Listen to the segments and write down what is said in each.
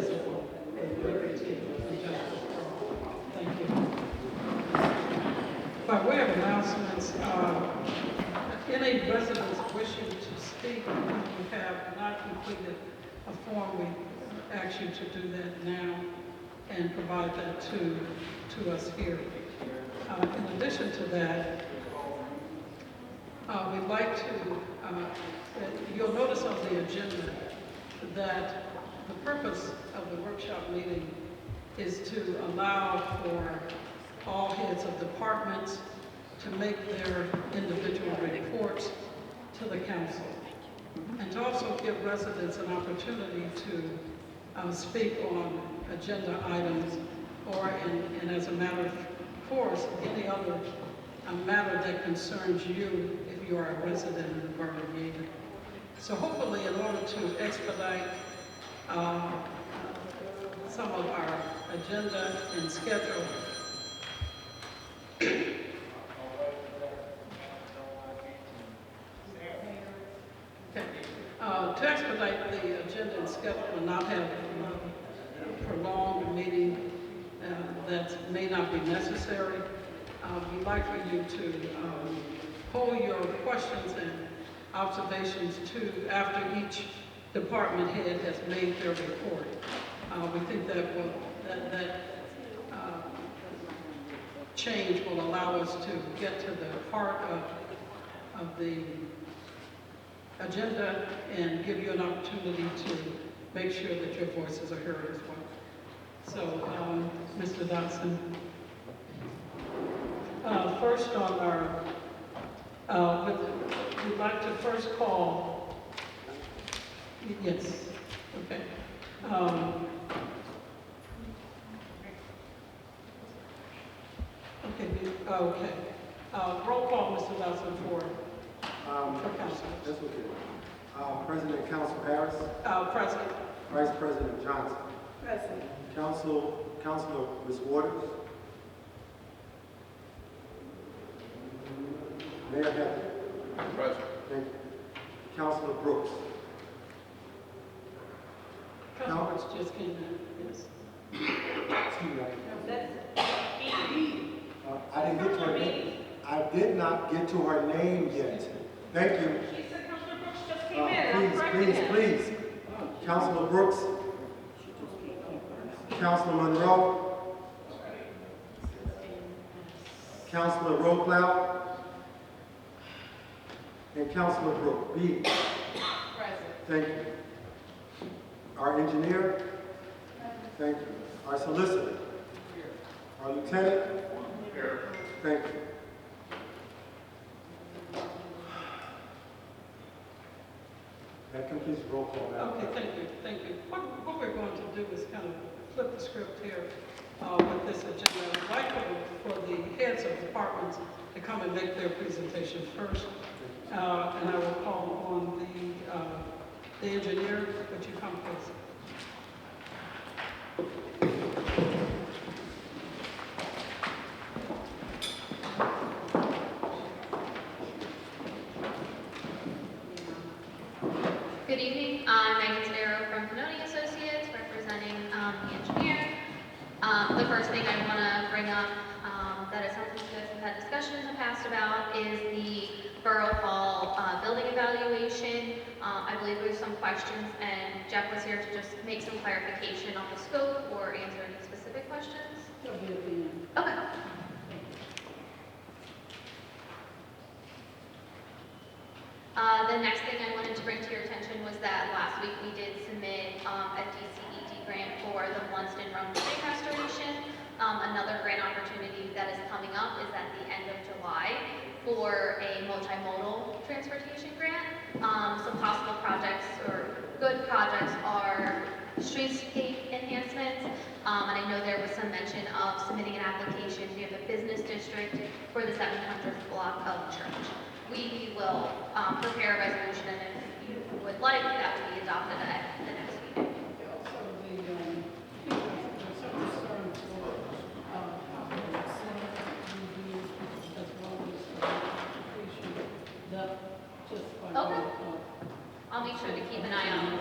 for a liberty and justice for all. Thank you. By way of announcements, any residents wishing to speak who have not completed a form, we ask you to do that now and provide that to us here. In addition to that, we'd like to, you'll notice on the agenda that the purpose of the workshop meeting is to allow for all heads of departments to make their individual reports to the council, and to also give residents an opportunity to speak on agenda items, or and as a matter of course, any other matter that concerns you if you are a resident in the borough of Yeadon. So hopefully, in order to expedite some of our agenda and schedule, to expedite the agenda and schedule and not have a prolonged meeting that may not be necessary, we'd like for you to hold your questions and observations to after each department head has made their report. We think that change will allow us to get to the heart of the agenda and give you an opportunity to make sure that your voices are heard as well. So, Mr. Dodson, first on our, we'd like to first call, yes, okay. Okay. Roll call, Mr. Dodson, for council. That's okay. President Council Harris. President. Vice President Johnson. President. Councilor Ms. Waters. Mayor Hampton. Present. Thank you. Councilor Brooks. Councilor Brooks just came in, yes. I didn't get to her name. I did not get to her name yet. Thank you. She said Councilor Brooks just came in. Please. Councilor Brooks. Councilor Monroe. Councilor Rothblow. And Councilor Brooke. B. Present. Thank you. Our engineer. Thank you. Our solicitor. Our lieutenant. Here. Thank you. That completes the roll call. Okay, thank you. What we're going to do is kind of flip the script here with this agenda. I'd like for the heads of departments to come and make their presentation first. And I will call on the engineer. Would you come, please? Good evening. I'm Megan Tadero from Pinoni Associates, representing the engineer. The first thing I want to bring up that is something you guys have had discussion in the past about is the Borough Hall building evaluation. I believe there's some questions, and Jeff was here to just make some clarification on the scope or answer any specific questions. Okay. The next thing I wanted to bring to your attention was that last week we did submit a DCED grant for the Blunston Rome Street restoration. Another grant opportunity that is coming up is at the end of July for a multimodal transportation grant. Some possible projects or good projects are streetscape enhancements. And I know there was some mention of submitting an application near the business district for the 700th block of Church. We will prepare a resolution, and if you would like, that would be adopted at the next meeting. Okay. I'll make sure to keep an eye on it.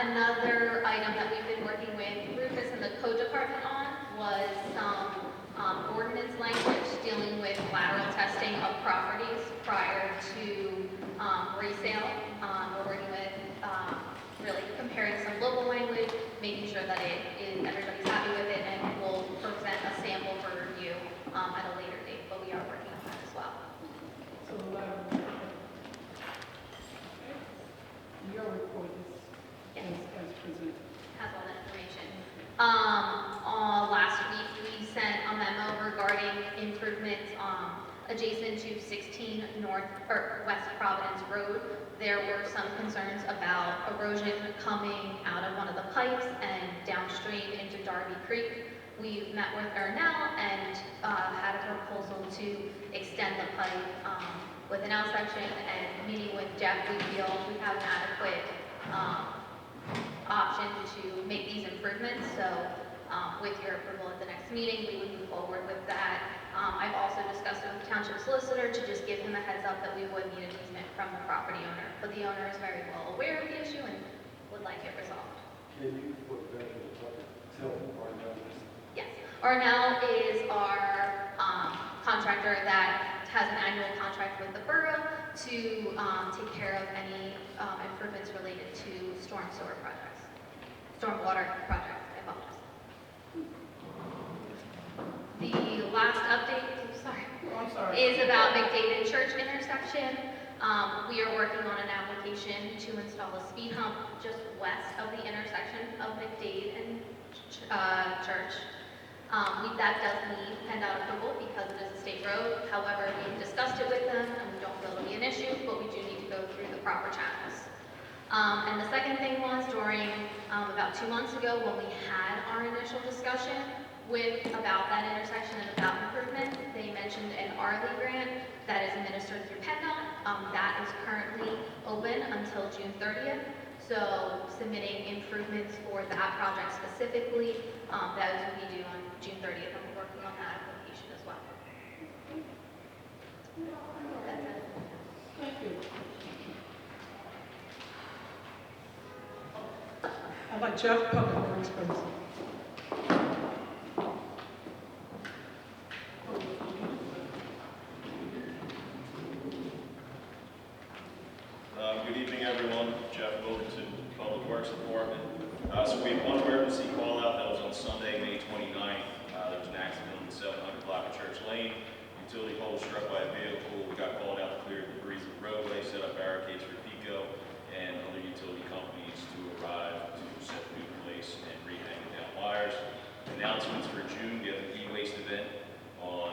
Another item that we've been working with Rufus and the code department on was some ordinance language dealing with lateral testing of properties prior to resale. We're working with really comparing some local language, making sure that everybody's happy with it, and we'll present a sample for review at a later date, but we are working on that as well. So, your report is as presented. Has all that information. Last week, we sent a memo regarding improvements adjacent to 16 West Providence Road. There were some concerns about erosion coming out of one of the pipes and downstream into Darby Creek. We've met with Ernell and had a proposal to extend the pipe with an L section, and meeting with Jeff, we feel we have an adequate option to make these improvements. So with your approval at the next meeting, we would move forward with that. I've also discussed it with the township solicitor to just give him a heads up that we would need an easement from the property owner. But the owner is very well aware of the issue and would like it resolved. Can you put that in the public? Tell them our numbers. Yes. Arnell is our contractor that has an annual contract with the borough to take care of any improvements related to stormwater projects. I apologize. The last update, I'm sorry. is about McDade Church intersection. We are working on an application to install a speed hump just west of the intersection of McDade and Church. That does need PennDOT approval because it is a state road. However, we've discussed it with them and we don't feel it'll be an issue, but we do need to go through the proper channels. And the second thing was during about 2 months ago when we had our initial discussion about that intersection and about improvements, they mentioned an Arley grant that is administered through PennDOT. That is currently open until June 30th. So submitting improvements for that project specifically, that is what we do on June 30th, and we're working on that application as well. That's it. Thank you. I'd like Jeff, Public Works, please. Good evening, everyone. Jeff Wilkinson, Public Works Department. So we have one emergency call out that was on Sunday, May 29th. There was an accident on the 700 block of Church Lane. Utility pole was struck by a vehicle. We got called out to clear debris of the roadway, set up barricades for PICO and other utility companies to arrive to set the new place and rehang the down wires. Announcements for June: we have an e-waste event on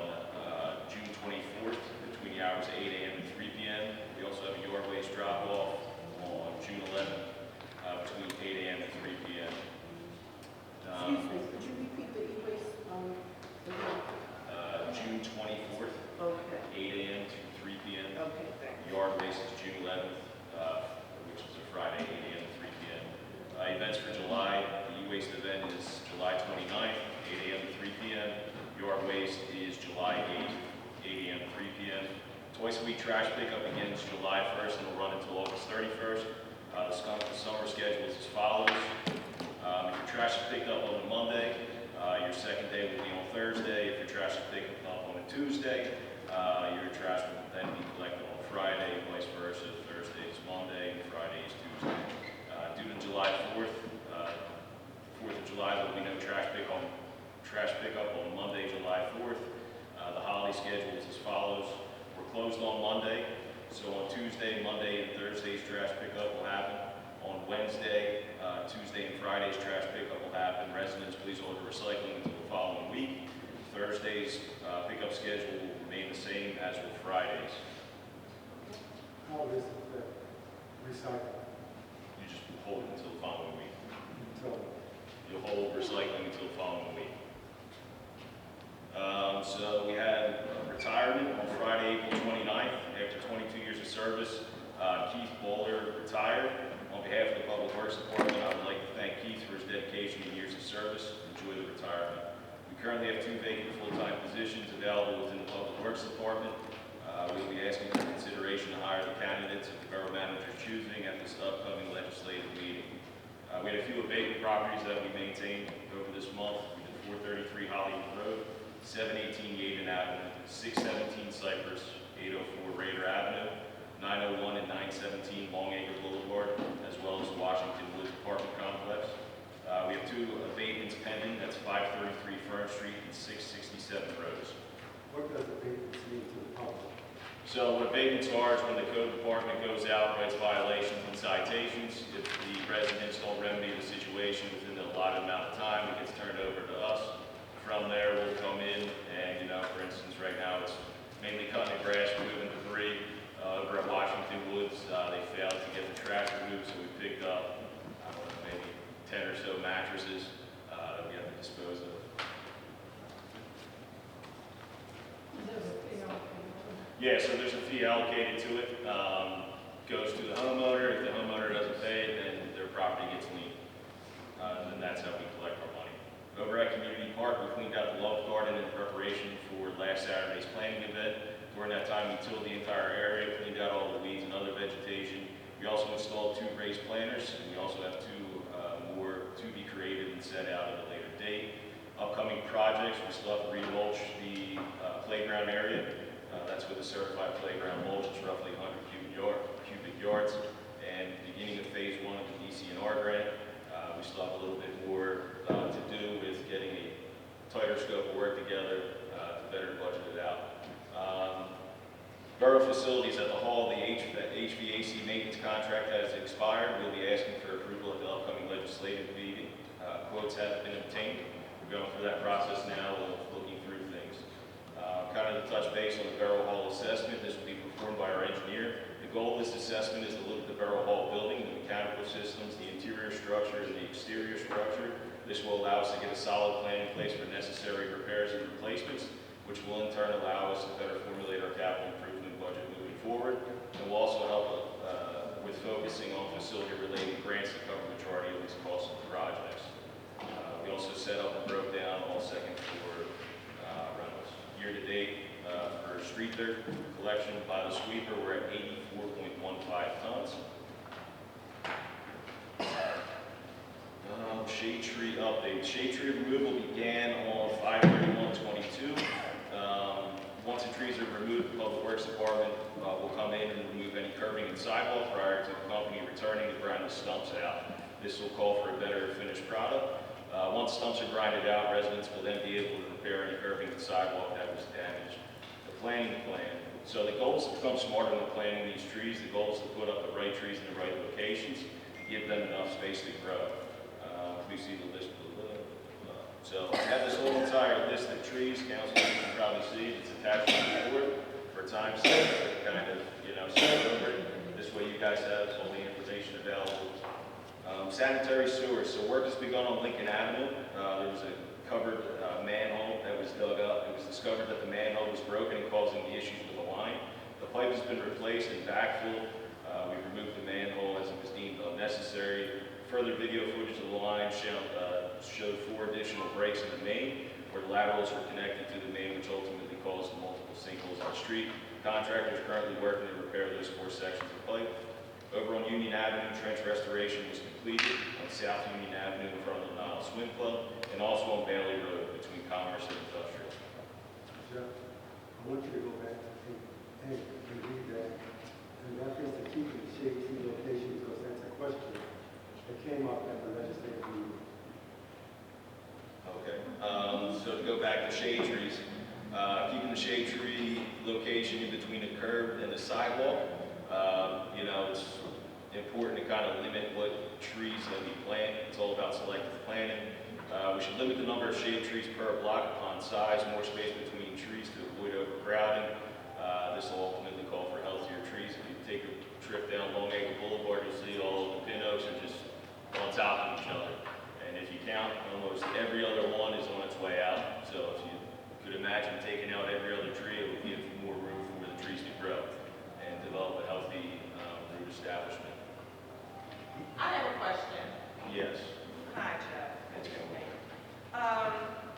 June 24th between the hours of 8 a.m. and 3 p.m. We also have a yard waste drop-off on June 11th between 8 a.m. and 3 p.m. Excuse me, could you repeat the e-waste? June 24th, Okay, 8 a.m. to 3 p.m. okay, thanks. Yard waste is June 11th, which is a Friday, 8 a.m. to 3 p.m. Events for July: the e-waste event is July 29th, 8 a.m. to 3 p.m. Yard waste is July 8th, 8 a.m. to 3 p.m. Twice a week trash pickup begins July 1st and will run until August 31st. The summer schedule is as follows. If your trash is picked up on a Monday, your second day will be on Thursday. If your trash is picked up on a Tuesday, your trash will then be collected on Friday, vice versa. Thursday is Monday, Friday is Tuesday. Due to July 4th, 4th of July, there will be no trash pickup on Monday, July 4th. The holiday schedule is as follows. We're closed on Monday, so on Tuesday, Monday, and Thursday's trash pickup will happen. On Wednesday, Tuesday, and Friday's trash pickup will happen. Residents, please order recycling until the following week. Thursday's pickup schedule will remain the same as with Fridays. How is it that recycle? You just hold it until the following week. Until You'll hold recycling until the following week. So we had retirement on Friday, April 29th, after 22 years of service. Keith Bowler retired. On behalf of the Public Works Department, I would like to thank Keith for his dedication and years of service. Enjoy the retirement. We currently have 2 vacant full-time positions available within the Public Works Department. We will be asking for consideration to hire the candidates that the borough manager is choosing at this upcoming legislative meeting. We had a few abatement properties that we maintained over this month. We did 433 Hollywood Road, 718 Yeadon Avenue, 617 Cypress, 804 Raider Avenue, 901 and 917 Longacre Boulevard, as well as Washington Woods Apartment Complex. We have 2 abatements pending. That's 533 Fern Street and 667 Rose. What does abatements mean to the public? So what abatements are is when the code department goes out, writes violations and citations. If the residents don't remedy the situation within the allotted amount of time, it gets turned over to us. From there, we'll come in and, for instance, right now it's mainly cutting the grass, moving debris. Over at Washington Woods, they failed to get the trash removed, so we picked up, I don't know, maybe 10 or so mattresses that we have to dispose of. Yeah, so there's a fee allocated to it. Goes to the homeowner. If the homeowner doesn't pay, then their property gets lien. And then that's how we collect our money. Over at Community Park, we cleaned out the love garden in preparation for last Saturday's planning event. During that time, we tilled the entire area, cleaned out all the weeds and other vegetation. We also installed 2 raised planters, and we also have 2 more to be created and set out at a later date. Upcoming projects, we still have to remulch the playground area. That's with a certified playground mulch. It's roughly 100 cubic yards. And beginning of phase 1 of the DCNR grant, we still have a little bit more to do with getting a tighter scope of work together to better budget it out. Borough facilities at the hall, the HVAC maintenance contract has expired. We'll be asking for approval at the upcoming legislative meeting. Quotes have been obtained. We're going through that process now, looking through things. Kind of to touch base on the Borough Hall assessment, this will be performed by our engineer. The goal of this assessment is to look at the Borough Hall building, the mechanical systems, the interior structure, and the exterior structure. This will allow us to get a solid plan in place for necessary repairs and replacements, which will in turn allow us to better formulate our capital improvement budget moving forward. And will also help with focusing on facility-related grants to cover the majority of these costs of the projects. We also set up and broke down all second floor rentals. Year to date, for street dirt collection by the sweeper, we're at 84.15 tons. Shade tree update. Shade tree removal began on 5/31/22. Once the trees are removed, the Public Works Department will come in and remove any curbing and sidewalk prior to the company returning to grind the stumps out. This will call for a better finished product. Once stumps are grinded out, residents will then be able to repair any curbing and sidewalk that was damaged. The planting plan. So the goal is to become smarter when planting these trees. The goal is to put up the right trees in the right locations to give them enough space to grow. Please see the list below. So I have this whole entire list of trees. Council, you can probably see it's attached to the board for time's sake. Kind of, skip over it. This way you guys have all the information available. Sanitary sewers. So work has begun on Lincoln Avenue. There was a covered manhole that was dug up. It was discovered that the manhole was broken and causing the issues with the line. The pipe has been replaced and backfilled. We removed the manhole as it was deemed unnecessary. Further video footage of the line showed 4 additional breaks in the main, where the laterals were connected to the main, which ultimately caused multiple sinkholes on the street. Contractor is currently working to repair those 4 sections of pipe. Over on Union Avenue, trench restoration was completed on South Union Avenue in front of the Nile Swim Club, and also on Bailey Road between Commerce and Industrial. Jeff, I want you to go back to and read that in reference to keeping the shade tree location, because that's a question that came up at the legislative meeting. Okay, so to go back to shade trees, keeping the shade tree location in between the curb and the sidewalk, it's important to kind of limit what trees that we plant. It's all about selective planting. We should limit the number of shade trees per block upon size, more space between trees to avoid overcrowding. This will ultimately call for healthier trees. If you take a trip down Longacre Boulevard, you'll see all of the pin oaks are just on top of each other. And if you count, almost every other one is on its way out. So if you could imagine taking out every other tree, it would give more room for the trees to grow and develop a healthy root establishment. I have a question. Yes. Hi, Jeff. Good evening.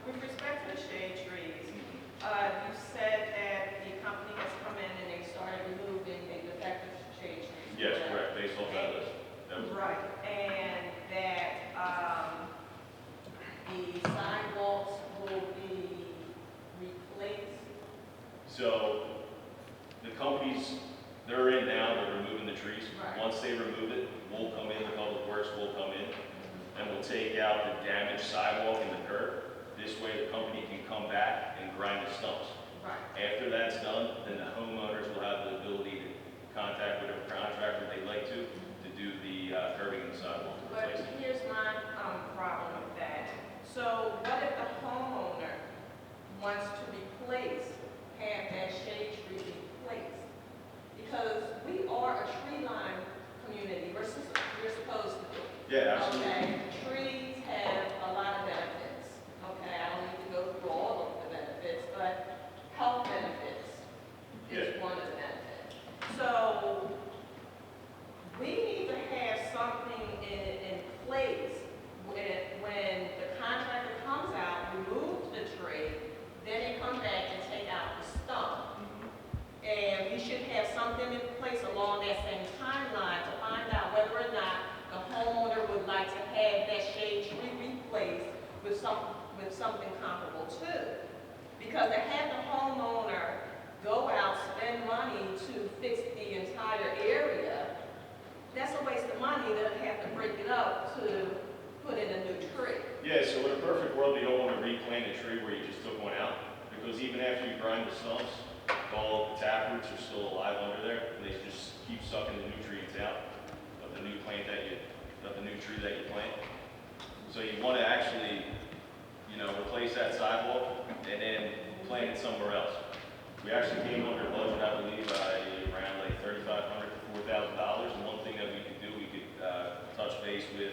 With respect to the shade trees, you said that the company has come in and they started removing the defective shade trees. Yes, correct, based on that list. That was Right, and that So the companies, they're in now, they're removing the trees. Right. Once they remove it, we'll come in, the Public Works will come in, and we'll take out the damaged sidewalk and the curb. This way the company can come back and grind the stumps. Right. After that's done, then the homeowners will have the ability to contact whatever contractor they'd like to do the curbing and the sidewalk But replacement. here's my problem with that. So what if the homeowner wants to replace, have that shade tree replaced? Because we are a tree line community, we're supposed to be. Yeah, absolutely. Okay, trees have a lot of benefits. Okay, I don't need to go through all of the benefits, but health benefits is one of the benefits. So we need to have something in place when the contractor comes out, removes the tree, then they come back and take out the stump. And we should have something in place along that same timeline to find out whether or not the homeowner would like to have that shade tree replaced with something comparable to. Because to have the homeowner go out, spend money to fix the entire area, that's a waste of money to have to break it up to put in a new tree. Yeah, so in a perfect world, you don't want to replant a tree where you just took one out, because even after you grind the stumps, all the tap roots are still alive under there, and they just keep sucking the nutrients out of the new tree that you plant. So you want to actually, replace that sidewalk and then plant it somewhere else. We actually came under budget, I believe, by around like $3,500 to $4,000. And one thing that we could do, we could touch base with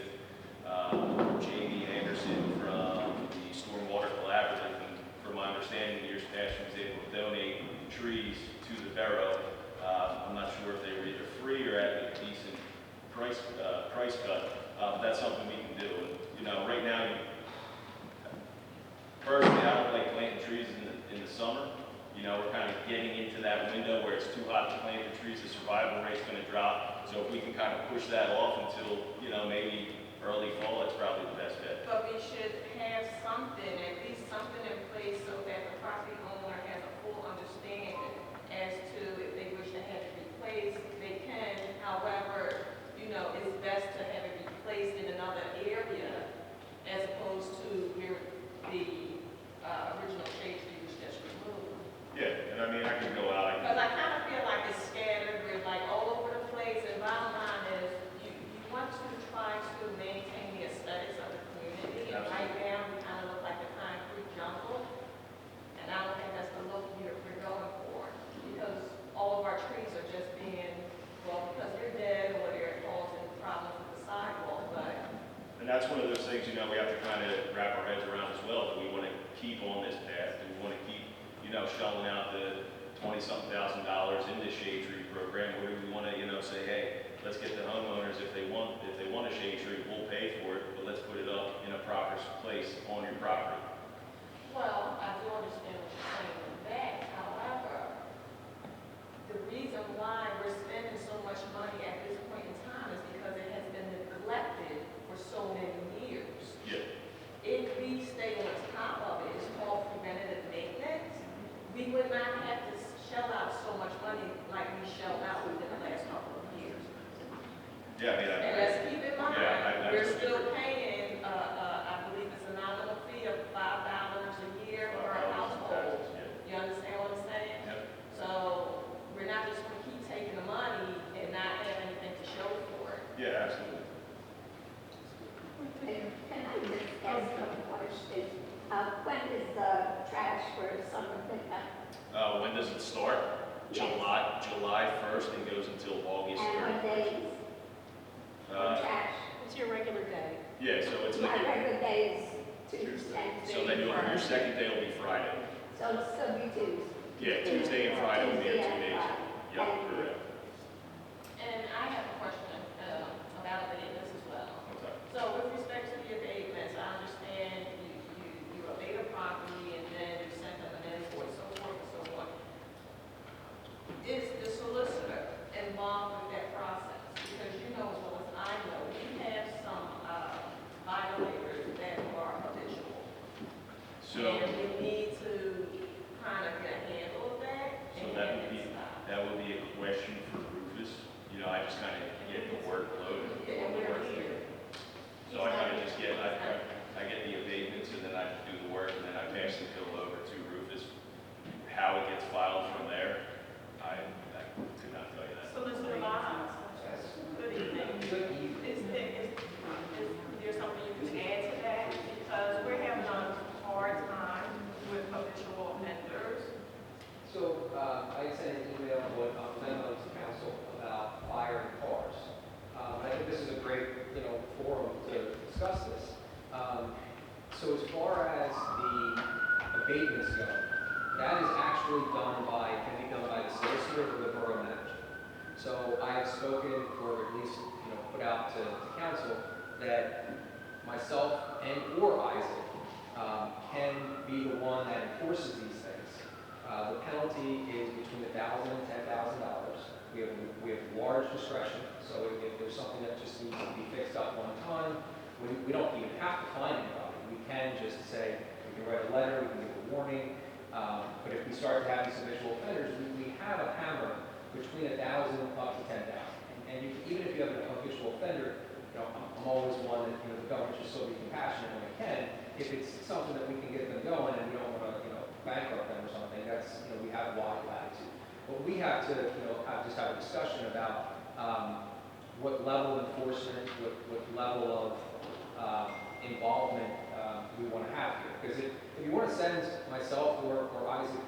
Jamie Anderson from the Stormwater Collaborative. And from my understanding, in years past, she was able to donate trees to the borough. I'm not sure if they were either free or at a decent price cut, but that's something we can do. And, right now, personally, I don't like planting trees in the summer. We're kind of getting into that window where it's too hot to plant the trees, the survival rate's going to drop. So if we can kind of push that off until, maybe early fall, that's probably the best bet. But we should have something, at least something in place so that the property owner has a full understanding as to if they wish to have it replaced, they can. However, it's best to have it replaced in another area as opposed to where the original shade tree was just removed. Yeah, and I mean, I can go out. Because I kind of feel like it's scattered, we're like all over the place, and bottom line is, you want to try to maintain the aesthetics of the community, and right now, we kind of look like a concrete jungle, and I don't think that's the look we're going for, because all of our trees are just being, well, because they're dead, or they're causing problems with the sidewalk, but And that's one of those things, we have to kind of wrap our heads around as well. Do we want to keep on this path? Do we want to keep, shelling out the $20-something thousand in this shade tree program? Or do we want to, say, hey, let's get the homeowners, if they want a shade tree, we'll pay for it, but let's put it up in a proper place on your property. well, I do understand what you're saying with that. However, the reason why we're spending so much money at this point in time is because it has been neglected for so many years. Yeah. If we stay on top of it, it's called preventative maintenance, we would not have to shell out so much money like we shelled out within the last couple of years. Yeah, I mean, And let's keep in mind, Yeah, I we're totally still agree. paying, I believe it's a nominal fee of $5 a year per household. You understand what I'm saying? Yep. So we're not just going to keep taking the money and not have anything to show for it. Yeah, absolutely. Can I just ask a question? When is the trash for summer pickup? When does it start? July 1st and goes until August And 3rd. what days for trash? It's your regular day. Yeah, so it's My like, regular day is Tuesday. so then your second day will be Friday. So it'll still be Tuesday. Yeah, Tuesday and Friday will be your 2 Tuesday and days. Friday. Yep, correct. And I have a question about abatements as well. Okay. So with respect to the abatements, I understand you abate a property and then you send them an invoice, so forth and so on. Is the solicitor involved with that process? Because you know as well as I know, we have some violators that are habitual. So, And we need to kind of get a handle of that. So I have spoken, or at least, put out to council, that myself or Isaac can be the one that enforces these things. The penalty is between $1,000 and $10,000. We have large discretion, so if there's something that just needs to be fixed up one time, we don't even have to fine anybody. We can just say, we can write a letter, we can give a warning, but if we start to have these habitual offenders, we have a hammer between 1,000 up to 10,000. And even if you have an habitual offender, I'm always one that, the government should still be compassionate when it can. If it's something that we can get them going and we don't want to, bankrupt them or something, that's, we have a wide latitude. But we have to, have a discussion about what level of enforcement, what level of involvement we want to have here. Because if you want to send myself or Isaac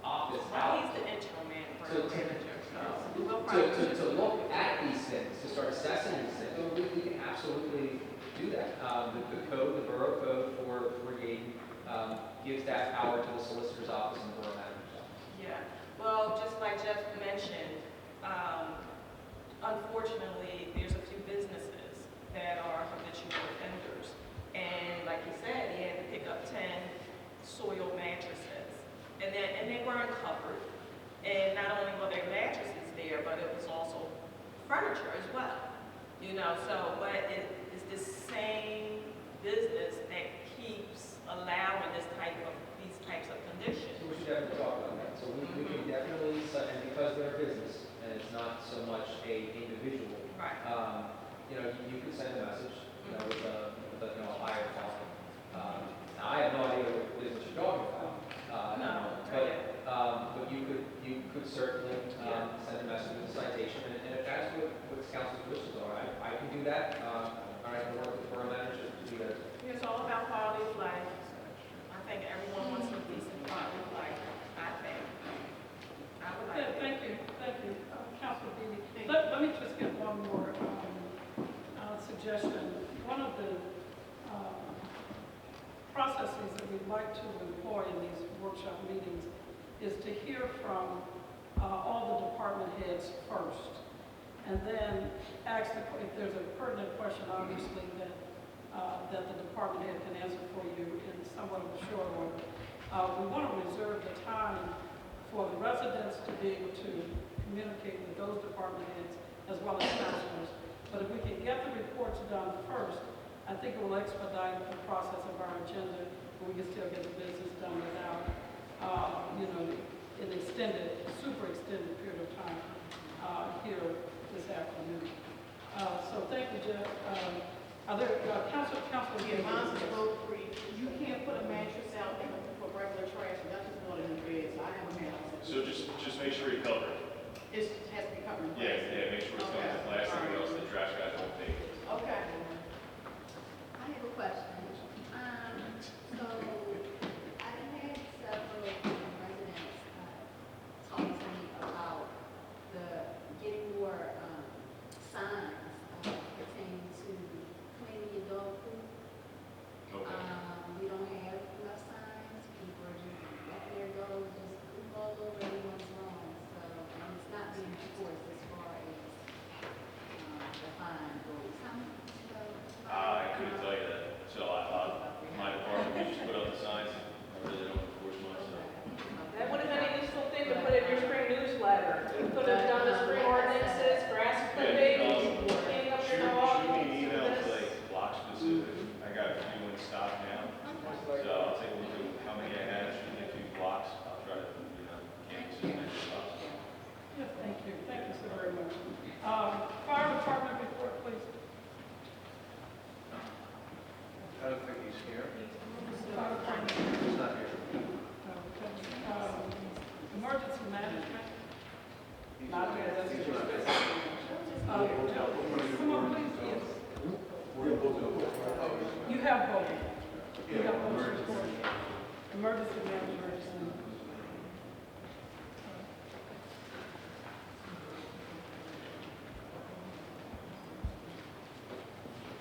office out, He's the interim man for to- the manager, so we'll probably to look at these things, to start assessing these things, we can absolutely do that. The code, the borough code for Yeadon, gives that power to the solicitor's office and the borough manager's office. Yeah, well, just like Jeff mentioned, unfortunately, there's a few businesses that are habitual offenders. And like he said, he had to pick up 10 soil mattresses. And they weren't covered. And not only were there mattresses there, but it was also furniture as well. But it's this same business that keeps allowing these types of conditions. So we should definitely talk about that. So we can definitely, and because they're a business, and it's not so much a individual, Right. you could send a message, with a higher fine. Now, I have no idea what business you're talking about. But you could certainly send a message with a citation, and if that's what council's wishes are, I can do that. I can work with the borough manager to do that. It's all about quality of life. I think everyone wants a decent quality of life, I think. I would like Yeah, it. thank you, Councilor Beatty. Let me just get one more suggestion. One of the processes that we'd like to employ in these workshop meetings is to hear from all the department heads first, and then ask if there's a pertinent question, obviously, that the department head can answer for you in somewhat of a short order. We want to reserve the time for the residents to be able to communicate with those department heads as well as councilors. But if we can get the reports done first, I think it will expedite the process of our agenda, and we can still get the business done without, an extended, super extended period of time here this afternoon. So thank you, Jeff. Are there, Councilor? Yeah, mine's a vote free. You can't put a mattress out there for regular trash, that's just more than it is. I haven't had all that. So just make sure you cover it. It has to be covered. in Yeah, plastic. make sure it's covered in plastic, or else the trash guys won't take it. Okay. I have a question. So I've had several residents talk to me about getting more signs pertaining to cleaning your dog poop. Okay. We don't have enough signs. People are just letting their dogs just poop all over everyone's lawn. So, and it's not being enforced as far as the fine goes. How much? I couldn't tell you that. So my department, we just put up the signs. I really don't enforce much, so. That would have been a useful thing to put in your spring newsletter. You could have done the spring ordinances, grass clippings, cleaning up your dog. Shoot me an email to like block specific. I got a few in stock now. So I'll take a look at how many I have, shoot me a few blocks. I'll try to, canvass as many as possible. Yes, thank you so very much. Fire department report, please. I don't think he's here. Fire department. He's not here. Emergency management. He's Not here, that's He's it. not here. Come on, please, yes. You have both. You have both reports. Emergency management.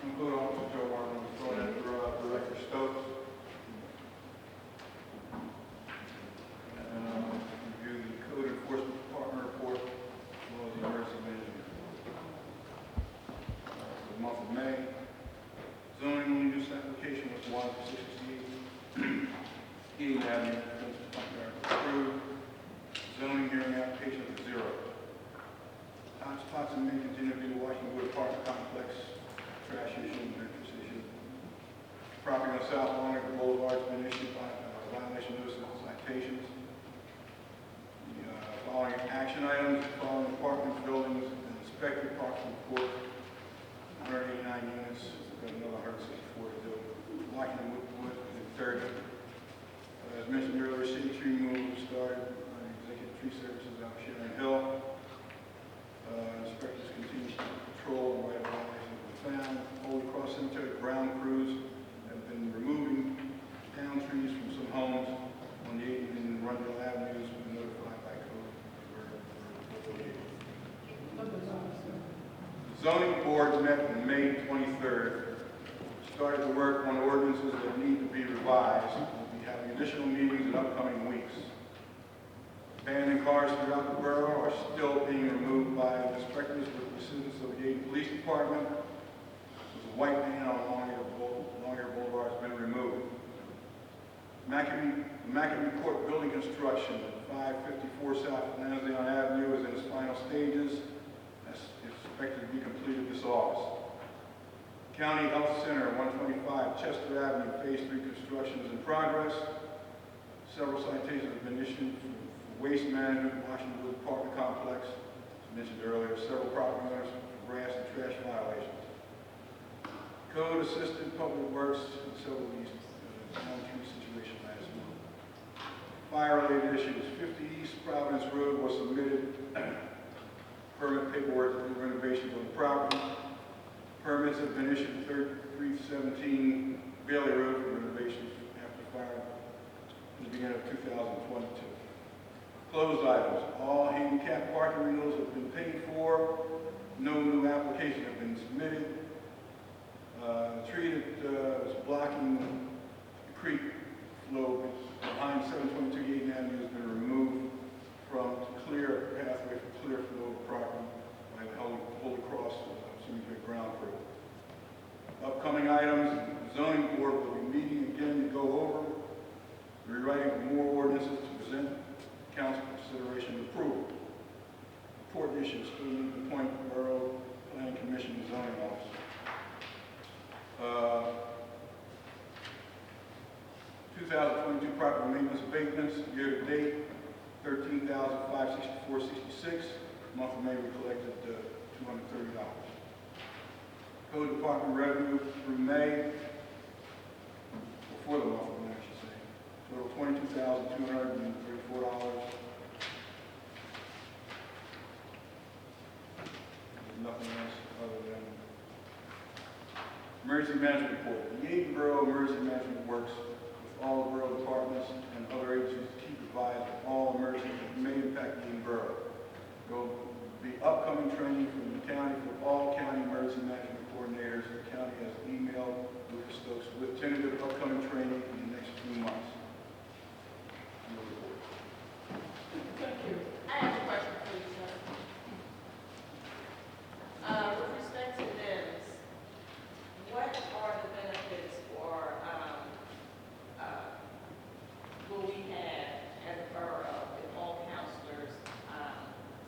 I'm going on to Joe Warren, I'm going after Director Stokes. Review the code enforcement department report, as well as the emergency following apartments, buildings, and inspected approximately 189 units, got another 164 to do. Washington Wood and 30. As mentioned earlier, city tree removal started on executive tree services out of Sharon Hill. Inspectors continue to patrol and write violations were found. Holy Cross Cemetery ground crews have been removing down trees from some homes on the Yeadon and Rundle Avenues. Been notified by code. The zoning board met on May 23rd. Started to work on ordinances that need to be revised. We'll be having additional meetings in upcoming weeks. Abandoned cars throughout the borough are still being removed by inspectors with the assistance of the Yeadon Police Department. There's a white van on Longyear Boulevard has been removed. Maccabee Court building construction at 554 South Lansdowne Avenue is in its final stages. That's expected to be completed this August. County Health Center, 125 Chester Avenue, Phase 3 construction is in progress. Several citations have been issued for waste management, Washington Wood Apartment Complex, as mentioned earlier, several property owners for grass and trash violations. Code Assistant Public Works, and several of these down tree situation last month. Fire-related issues, 50 East Providence Road was submitted. Permit paperwork to do renovations on the property. Permits have been issued at 317 Bailey Road for renovations after fire in the beginning of 2022. Closed items. All handicap parking renewals have been paid for. No new applications have been submitted. The tree that was blocking the creek flow behind 722 Yeadon Avenue has been removed from to clear a pathway for clear flow of property by the Holy Cross Cemetery ground crew. Upcoming items, the zoning board will be meeting again to go over the rewriting of more ordinances to present council consideration and approval. Important issues still need to appoint Borough Planning Commission and zoning officer. 2022 property maintenance abatements, year to date, $13,564.66. Month of May, we collected $230. Code Department revenue through May, or for the month of May, I should say, total $22,234. Nothing else other than emergency management report. The Yeadon Borough Emergency Management works with all the borough departments and other agencies to keep advised of all emergencies that may impact Yeadon Borough. There will be upcoming training from the county for all county emergency management coordinators. The county has emailed Lucas Stokes with tentative upcoming training in the next few months. Thank you. I have a question for you, sir. With respect to NIMS, what are the benefits for, will we have as a borough if all counselors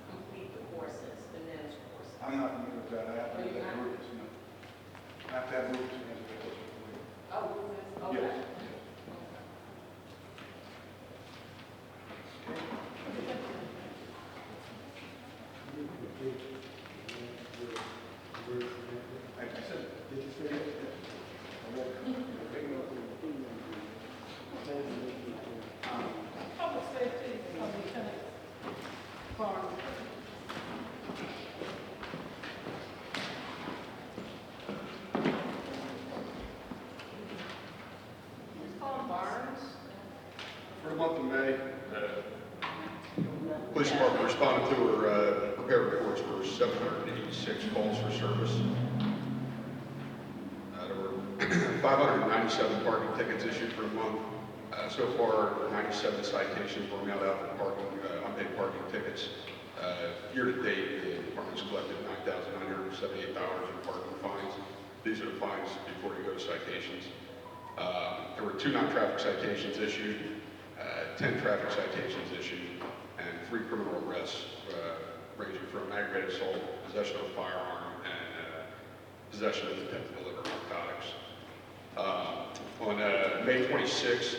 complete the courses, the NIMS courses? I'm not familiar with that. I have to Are you have not? Lucas. No. I have to have Lucas answer that question for you. Oh, Lucas, okay. Yes. I said, Did you say that? Public safety, Lieutenant Barnes. It's called Barnes. For the month of May, police department responded to or prepared reports for 786 calls for service. There were 597 parking tickets issued for the month. So far, 97 citations were mailed out for parking, unpaid parking tickets. Year to date, the department's collected $9,978 in parking fines. These are the fines before you go to citations. There were 2 non-traffic citations issued, 10 traffic citations issued, and 3 criminal arrests ranging from aggravated assault, possession of a firearm, and possession of intent to deliver narcotics. On May 26th,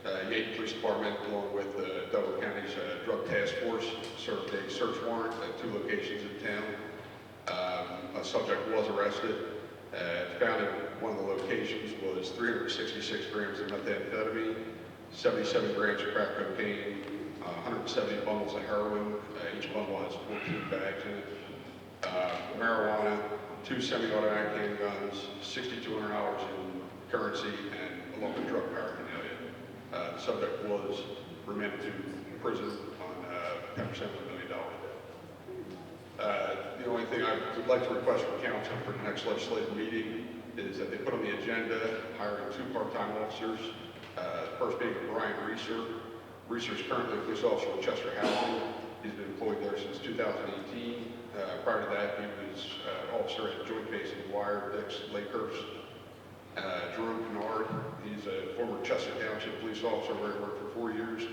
Yeadon Police Department, along with Delaware County's Drug Task Force, served a search warrant at 2 locations in town. A subject was arrested. Found at one of the locations was 366 grams of methamphetamine, 77 grams of crack cocaine, 170 bundles of heroin. Each bundle has 14 bags in it. Marijuana, 2 semi-automatic handguns, $6,200 in currency, and along with drug paraphernalia. The subject was remanded to prison on 10% of $1 million debt. The only thing I would like to request from council for the next legislative meeting is that they put on the agenda hiring 2 part-time officers. The first being Brian Reeser. Reeser is currently a police officer with Chester Housing. He's been employed there since 2018. Prior to that, he was officer at Joint Base in Dwyer, Dix, Lakehurst. Jerome Kennard, he's a former Chester Township police officer where he worked for 4 years.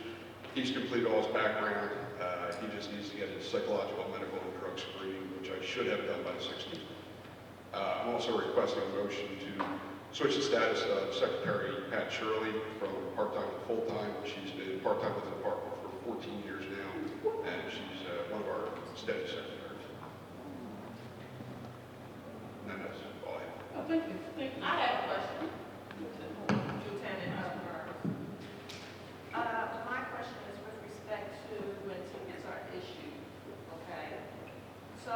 He's completed all his background. He just needs to get his psychological, medical, and drug screening, which I should have done by the 16th. I'm also requesting a motion to switch the status of Secretary Pat Shirley from part-time to full-time. She's been part-time with the department for 14 years now, and she's one of our steady secretaries. And then that's all I have. Oh, thank you, thank you. I have a question. Lieutenant Burns. My question is with respect to when tickets are issued, okay? So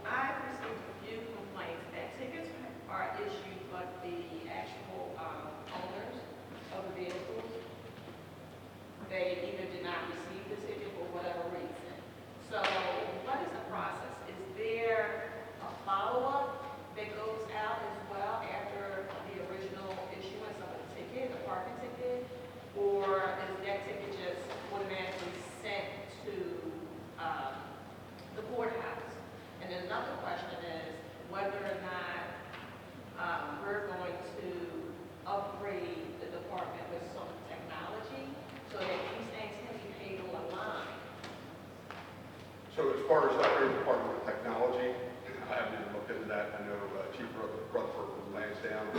I've received a few complaints that tickets are issued, but the actual owners of the vehicles, they either did not receive the ticket for whatever reason. So what is the process? Is there a follow-up that goes out as well after the original issuance of a ticket, a parking ticket? Or is that ticket just automatically sent to the courthouse? And then another question is whether or not we're going to upgrade the department with some technology so that these things can be paid online. So as far as upgrading the department with technology, I haven't even looked into that. I know Chief Rutherford from Lansdowne,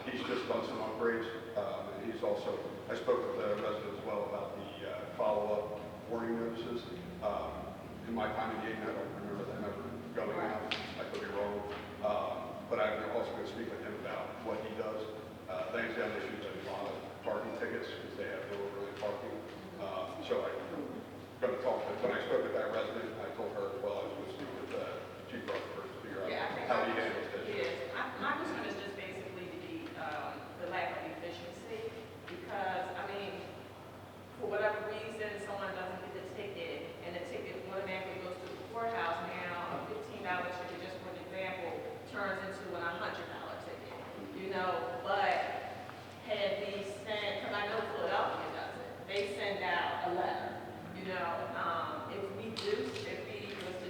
he's just done some upgrades. And he's also, I spoke with the resident as well about the follow-up warning notices. In my time in Yeadon, I don't remember them ever going out. I could be wrong. But I'm also going to speak with him about what he does. Lansdowne issues a lot of parking tickets because they have no overlay parking. So I'm going to talk, when I spoke with that resident, I told her as well, I was going to speak with Chief Rutherford to figure out how he handles this. Yes, my concern is just basically the lack of efficiency, because, I mean, for whatever reason, someone doesn't get the ticket, and the ticket automatically goes to the courthouse. Now, a $15 ticket, just for an example, turns into a $100 ticket, you know, but had we sent, because I know Philadelphia does it, they send out a letter, you know, if we was to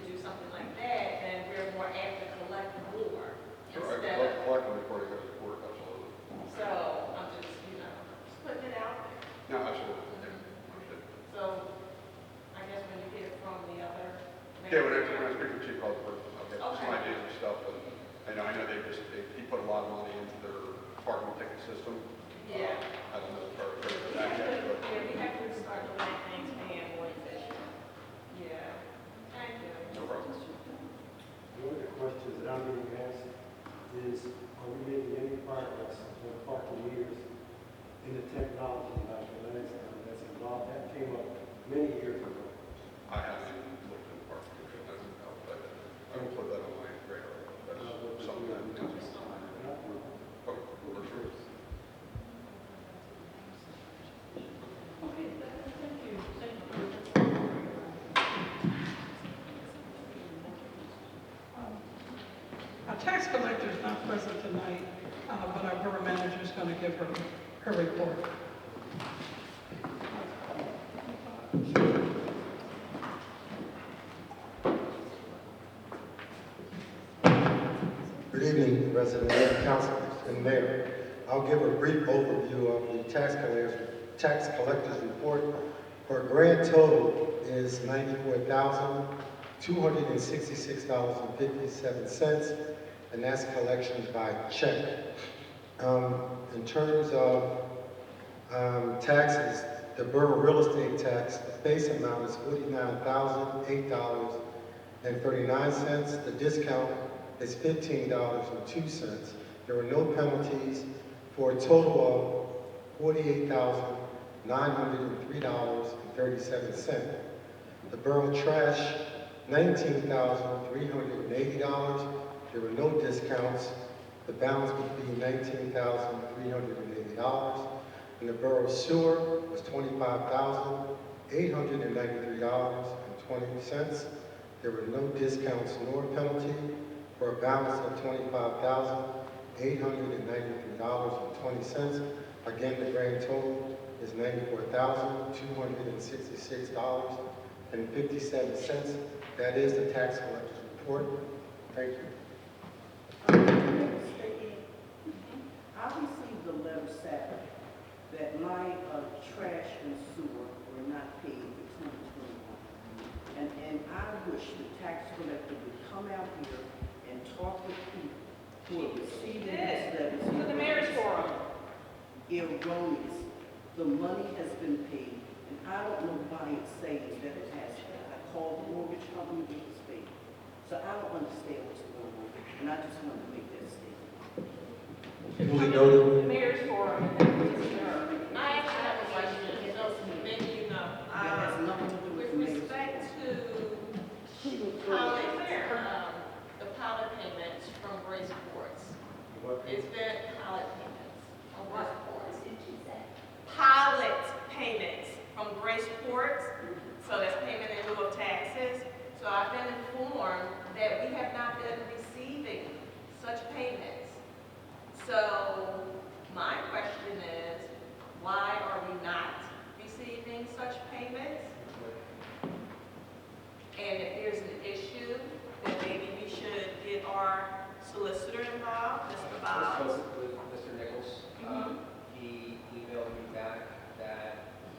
do something like that, then we're more apt to collect more Sure, instead I of, collect them before they go to court, absolutely. so I'm just, you know, just putting it out there. No, absolutely. Understood. So I guess when you hear from the other. Yeah, when I speak with Chief Rutherford, I'll get some Okay. ideas and stuff. And I know he put a lot of money into their parking ticket system. Yeah. I don't know if I've heard of We that have yet, to, but yeah, we have to start looking at things being more efficient. Yeah. Thank you. no problem. One of the questions that I'm being asked is, are we making any progress on parking meters in the technology like the last time that's involved? That came up many years ago. I haven't even looked at the parking ticket. I will put that on my radar. That's something that needs to be done. Oh, for sure. Okay, thank you, thank you. Our tax collector is not present tonight, but our borough manager is going to give her report. Good evening, resident councilors and mayor. I'll give a brief overview of the tax collector's report. Her grand total is $94,266.57, and that's collections by check. In terms of Taxes, the borough real estate tax, the base amount is $49,008.39. The discount is $15.02. There were no penalties for a total of $48,903.37. The borough trash, $19,380. There were no discounts. The balance would be $19,380. And the borough sewer was $25,893.20. There were no discounts nor penalty for a balance of $25,893.20. Again, the grand total is $94,266.57. That is the tax collector's report. Thank you. I received a letter Saturday that my trash and sewer were not paid for 2021. And I wish the tax collector would come out here and talk with people who are receiving these letters. For the mayor's forum. Erroneous. The money has been paid, and I don't know why it's saying that it has been. I called the mortgage company, it was paid. So I don't understand what's going on, and I just wanted to make that statement. Duly noted. The mayor's forum, and then we just adjourn. I actually have a question, so maybe you know. That has nothing to do With with me. respect to pilot, the pilot payments from Grace Sports, it's been pilot payments from Grace Sports. Pilot payments from Grace Sports, so that's payment in lieu of taxes. So I've been informed that we have not been receiving such payments. So my question is, why are we not receiving such payments? And if there's an issue, then maybe we should get our solicitor involved, Mr. I Bob. spoke with Mr. Nichols. He emailed me back that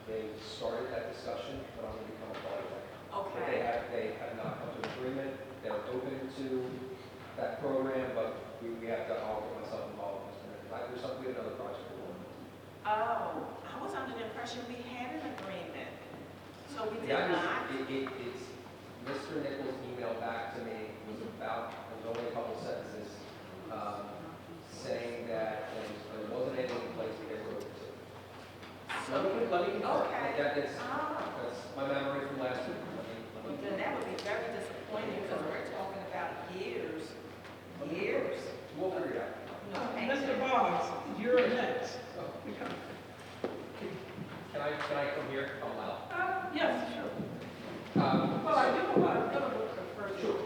they started that discussion, but I'm going to become a part of it. But Okay. they have not come to an agreement. They're open to that program, but we have to, I'll get myself involved with Mr. Nichols. There's something, we have another project we're working on. Oh, I was under the impression we had an agreement. So we did Yeah, not? it's, Mr. Nichols' email back to me was about, there was only a couple sentences, saying that there wasn't anything in place to get rid of it. Let me confirm. Okay. That's Oh. my memory from last week. Well, then that would be very disappointing because we're talking about years. Years. We'll figure it out. No, thank Mr. you. Boggs, you're next. Can I come here? I'm loud. Yes, sure. Well, I do want to look at first. Sure.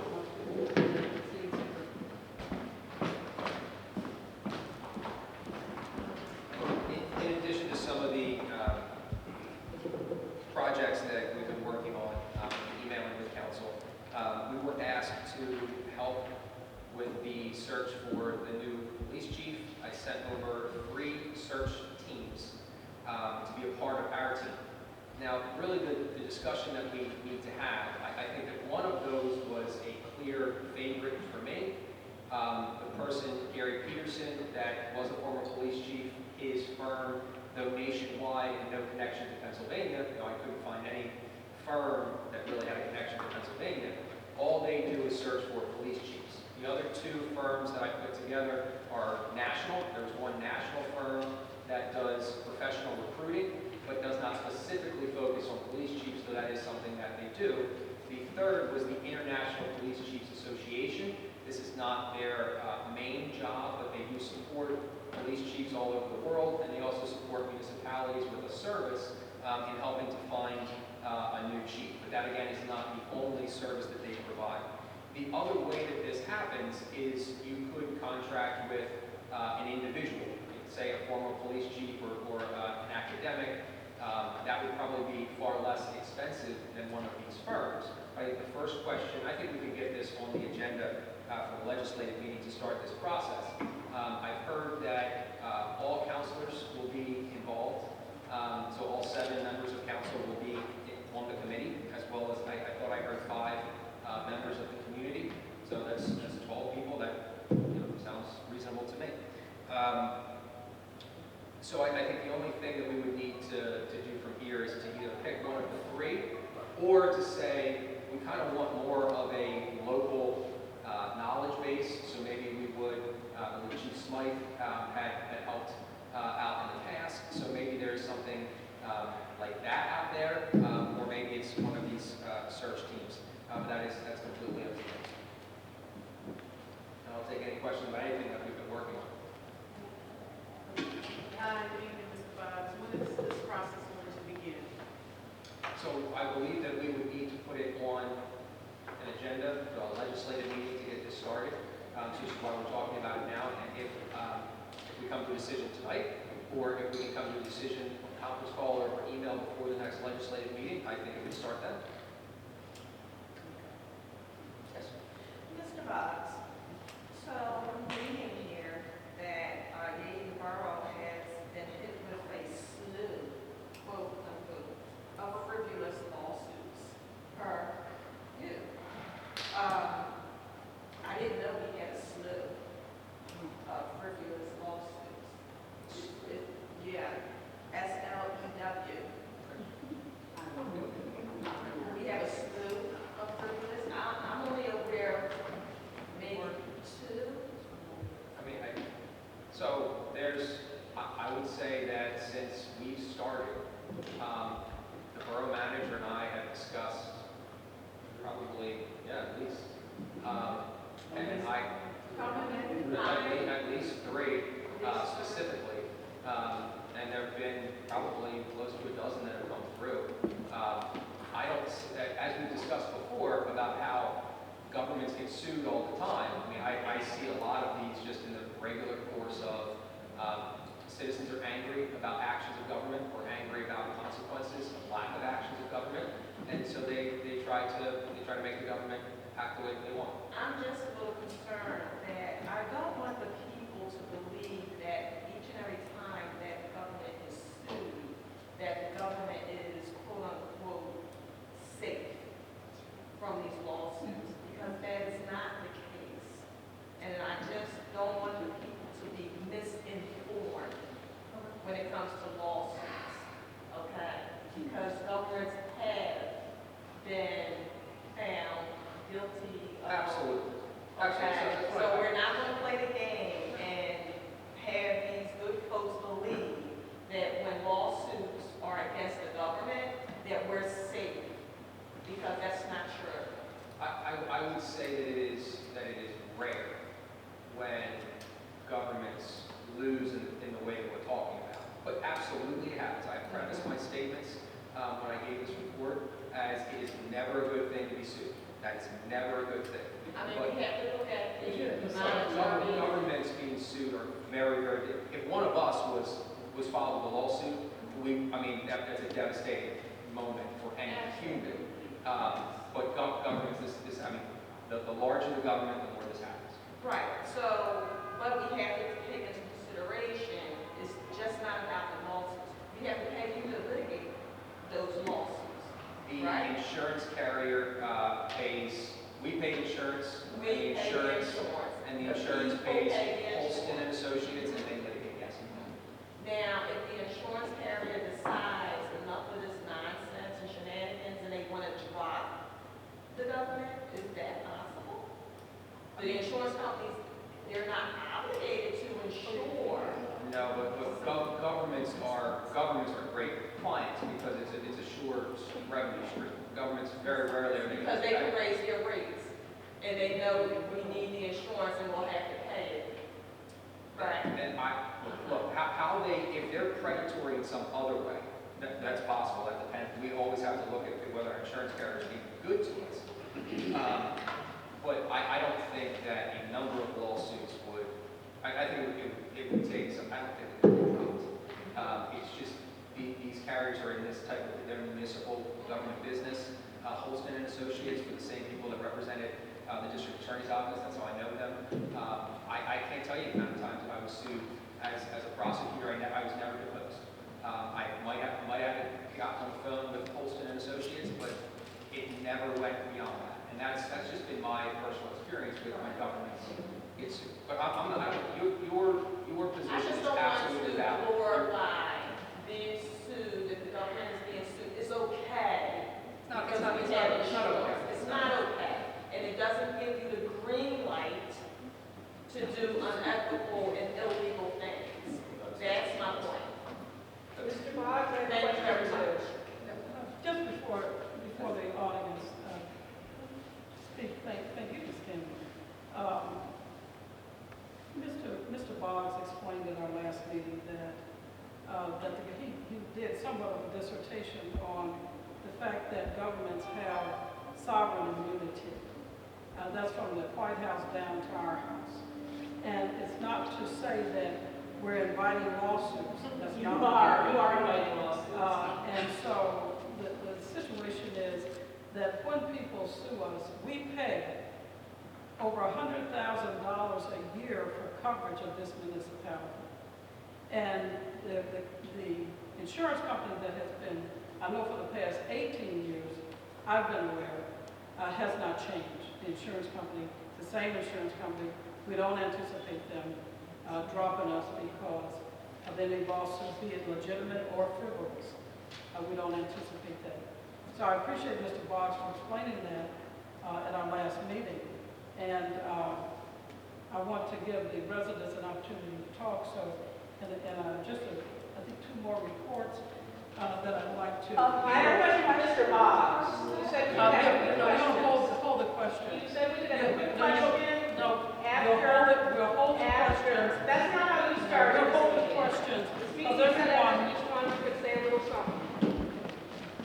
In addition to some of the projects that we've been working on, emailing with council, we were asked to help with the search for the new police chief. I sent over 3 search teams to be a part of our team. Now, really the discussion that we need to have, I think that one of those was a clear favorite for me. The person, Gary Peterson, that was a former police chief, his firm, though nationwide and no connection to Pennsylvania, I couldn't find any firm that really had a connection to Pennsylvania. All they do is search for police chiefs. The other 2 firms that I put together are national. There's one national firm that does professional recruiting, but does not specifically focus on police chiefs, so that is something that they do. The third was the International Police Chiefs Association. This is not their main job, but they do support police chiefs all over the world, and they also support municipalities with a service in helping to find a new chief. But that, again, is not the only service that they provide. The other way that this happens is you could contract with an individual, say a former police chief or an academic. That would probably be far less expensive than one of these firms. I think the first question, I think we could get this on the agenda for the legislative meeting to start this process. I've heard that all councilors will be involved, so all 7 members of council will be on the committee, as well as I thought I heard 5 members of the community. So that's 12 people. That sounds reasonable to me. So I think the only thing that we would why we're talking about it now, and if we come to a decision tonight, or if we can come to a decision on conference call or email before the next legislative meeting, I think it would start then. Yes. Mr. Boggs, so I'm reading here that Yeadon Borough has been hit with a slew, quote unquote, of frivolous lawsuits per you. I didn't know we had a slew of frivolous lawsuits. Yeah, SLEW. We have a slew of frivolous. I'm only aware of maybe two. I mean, so there's, I would say that since we started, the borough manager and I have discussed probably, at least, and at least three specifically, and there have been probably close to a dozen that have come through. I don't, as we discussed before about how governments get sued all the time. I mean, I see a lot of these just in the regular course of citizens are angry about actions of government or angry about consequences of lack of actions of government, and so they try to make the government act the way they want. I'm just a little concerned that I don't want the people to believe that each and every time that the government is sued, that the government is quote unquote safe from these lawsuits, because that is not the case. And I just don't want the people to be misinformed when it comes to lawsuits, okay? Because governments have been found guilty of... Absolutely. Okay, so we're not going to play the game and have these good folks believe that when lawsuits are against the government, that we're safe, because that's not true. I would say that it is rare when governments lose in the way that we're talking about. But absolutely it happens. I prefaced my statements when I gave this report as it is never a good thing to be sued. That is never a good thing. I mean, we have to look at the monetary... Governments being sued are very, very different. If one of us was filed with a lawsuit, that's a devastating moment for any human. But governments, the larger the government, the more this happens. Right, so, but we have to take into consideration, it's just not about the lawsuits. We have to pay you to litigate those lawsuits, The right? insurance carrier pays, we pay insurance, and We the pay insurance, insurance. and the The insurance people pays pay the Holston and insurance. Associates, and they litigate, yes. Now, if the insurance carrier decides enough of this nonsense and shenanigans and they want to drop the government, is that possible? The insurance companies, they're not obligated to insure. No, but governments are great clients because it's a sure revenue stream. Governments very rarely are they Because they can raise their rates, and they know we need the insurance and we'll have to pay it. Right. And look, how they, if they're predatory in some other way, that's possible, that depends. We always have to look at whether our insurance carriers are being good to us. But I don't think that a number of lawsuits would, I think it would take some, I don't think it would be dropped. It's just, these carriers are in this type of, they're municipal government business. Holston and Associates were the same people that represented the district attorney's office, that's how I know them. I can't tell you the amount of times I was sued as a prosecutor, I was never deposed. I might have gotten on the phone with Holston and Associates, but it never went beyond that. And that's just been my personal experience with my government. But I'm not, your position I just is don't want absolutely to valid. glorify being sued, if the government is being sued, it's okay. Because we have insurance. It's not okay. And it doesn't give you the green light to do unethical and illegal things. That's my point. Mr. Boggs, I have a Thank you very question. much. Just before the audience speak, thank you, Ms. Kennedy. Mr. Boggs explained in our last meeting that he did somewhat of a dissertation on the fact that governments have sovereign immunity. That's from the White House down to our house. And it's not to say that we're inviting lawsuits. That's You not are inviting lawsuits. And so the situation is that when people sue us, we pay over $100,000 a year for coverage of this municipality. And the insurance company that has been, I know for the past 18 years, I've been aware, has not changed. The insurance company, the same insurance company, we don't anticipate them dropping us because of any lawsuits, be it legitimate or frivolous. We don't anticipate that. So I appreciate Mr. Boggs for explaining that at our last meeting. And I want to give the residents an opportunity to talk. So, and just, I think, 2 more reports that I'd like to. I have a question by Mr. Boggs. You said you had Hold the question. You said we could have a quick No, question No, after. we'll hold the questions. That's not how you started. We'll hold the questions. Speaking Because said everyone, that each one could say a little something.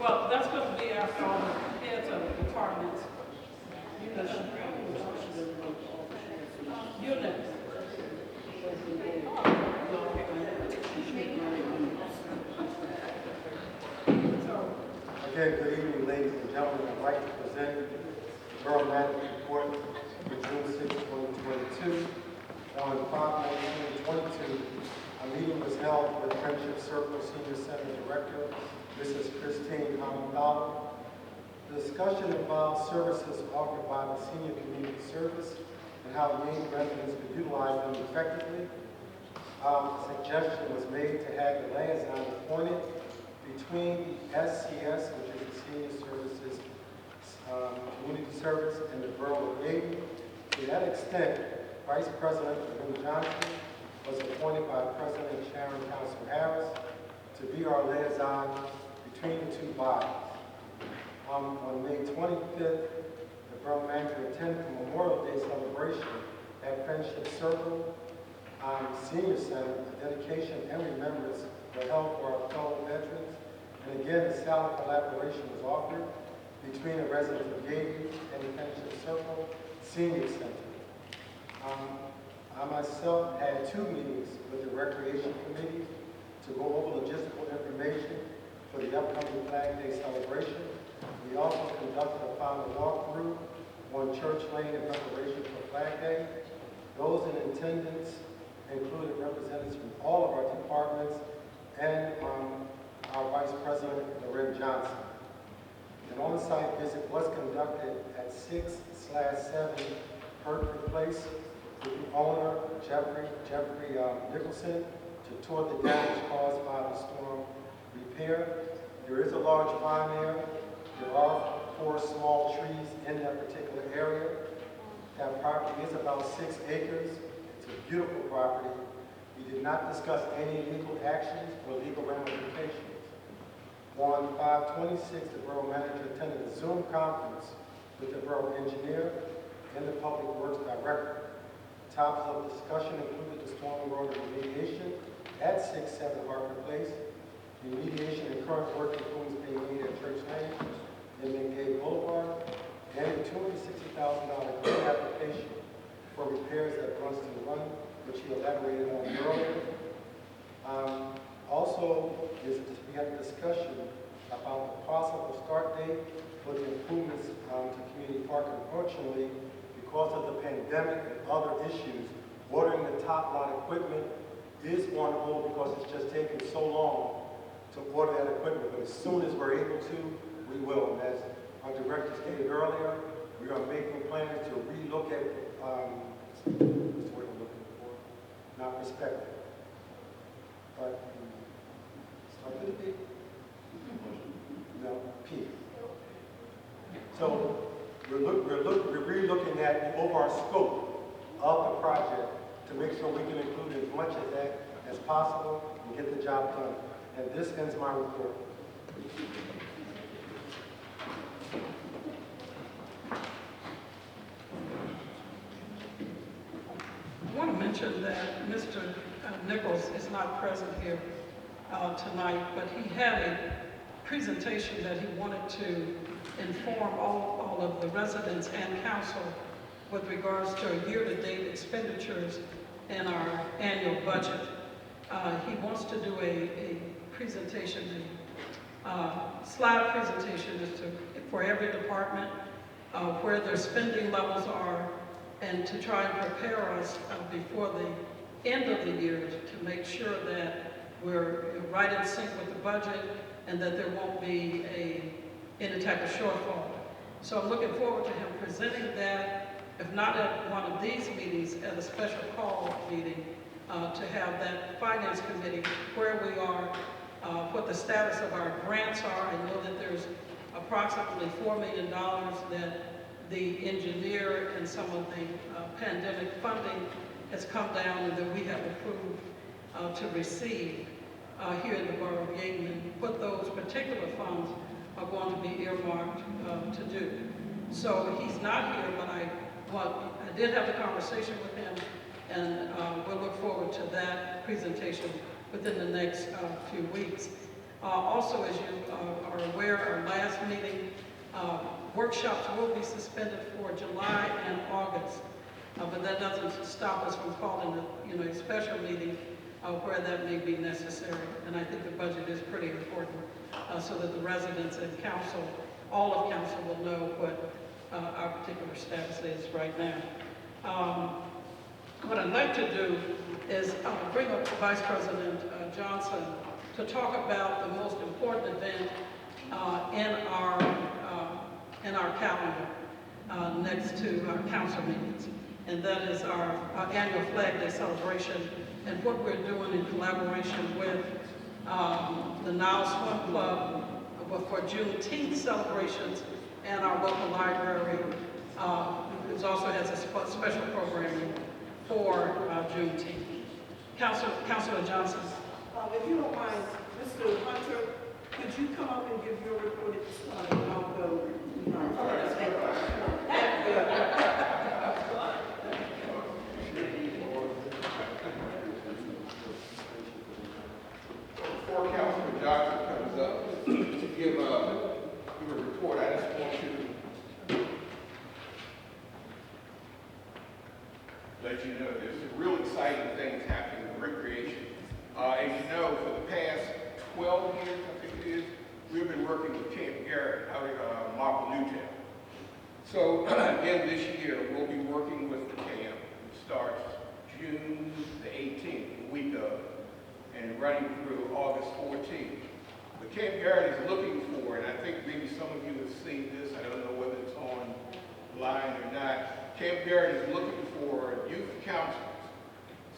well, that's going to be after all the heads of the departments. You're next. Again, good evening, ladies and gentlemen. I'd like to present the Borough Manager's Report for June 6, 2022. On 5/19/22, a meeting was held with Friendship Circle Senior Center Director, Mrs. Christine Amadalo. The discussion involved services offered by the Senior Community Service and how Yeadon residents could utilize them effectively. A suggestion was made to have the liaison appointed between the SCS, which is the Senior Services Community Service, and the Borough of Yeadon. To that extent, Vice President Lynn Johnson was appointed by President Sharon Council Harris to be our liaison between the 2 bodies. On May 25th, the Borough Manager attended the Memorial Day celebration at Friendship Circle Senior Center. A dedication and remembrance were held for our fellow veterans. And again, a solid collaboration was offered between the residents of Yeadon and the Friendship Circle Senior Center. I myself had 2 meetings with the Recreation Committee to go over logistical information for the upcoming Flag Day celebration. We also conducted a final walkthrough on Church Lane in preparation for Flag Day. Those in attendance included representatives from all of our departments and our Vice President, Lynn Johnson. An on-site visit was conducted at 6/7 Hertford Place with the owner, Jeffrey Nicholson, to tour the damage caused by the storm repair. There is a large pond there. There are 4 small trees in that particular area. That property is about 6 acres. It's a beautiful property. We did not discuss any legal actions or legal ramifications. On 5/26, the Borough Manager attended a Zoom conference with the Borough Engineer and the Public Works Director. Topics of discussion included the storm road remediation at 6/7 Hartford Place, remediation and current work improvements being made at Church Lane and McGay Boulevard, and a $260,000 grant application for repairs at Brunston Run, which he elaborated on earlier. Also, we had a discussion about the possible start date for the improvements to Community Park. Unfortunately, because of the pandemic and other issues, ordering the top lot equipment is on hold because it's just taking so long to order that equipment. But as soon as we're able to, we will. And as our director stated earlier, we are making plans to relook at, what's the word I'm looking for? Not perspective, but start with a P. No, P. So we're re-looking at the overall scope of the project to make sure we can include as much of that as possible and get the job done. And this ends my report. I want to mention that Mr. Nichols is not present here tonight, but he had a presentation that he wanted to inform all of the residents and council with regards to year-to-date expenditures in our annual budget. He wants to do a presentation, slide presentation as to, for every department, where their spending levels are, and to try and prepare us before the end of the year to make sure that we're right in sync with the budget and that there won't be any type of shortfall. So I'm looking forward to him presenting that, if not at one of these meetings, at a special call meeting, to have that finance committee, where we are, what the status of our grants are. I know that there's approximately $4 million that the engineer and some of the pandemic funding has come down and that we have approved to receive here in the borough of Yeadon, and what those particular funds are going to be earmarked to do. So he's not here, but I did have the conversation with him, and we'll look forward to that presentation within the next few weeks. Also, as you are aware, our last meeting, workshops will be suspended for July and August, but that doesn't stop us from calling a special meeting where that may be necessary. And I think the budget is pretty important, so that the residents and council, all of council, will know what our particular status is right now. What I'd like to do is bring up Vice President Johnson to talk about the most important event in our calendar next to our council meetings, and that is our annual Flag Day celebration, and what we're doing in collaboration with the Nile Swim Club for Juneteenth celebrations, and our local library which also has a special programming for Juneteenth. Councilor Johnson. If you don't mind, Mr. Hunter, could you come up and give your report at the start, and I'll go behind. Thank you. Before Councilman Johnson comes up to give a report, I just want to let you know there's some real exciting things happening in recreation. As you know, for the past 12 years, I think it is, we've been working with Camp Garrett out at Marple Newtown. So again this year, we'll be working with the camp. It starts June the 18th, the week of, and running through August 14th. But Camp Garrett is looking for, and I think maybe some of you have seen this, I don't know whether it's online or not, Camp Garrett is looking for youth counselors.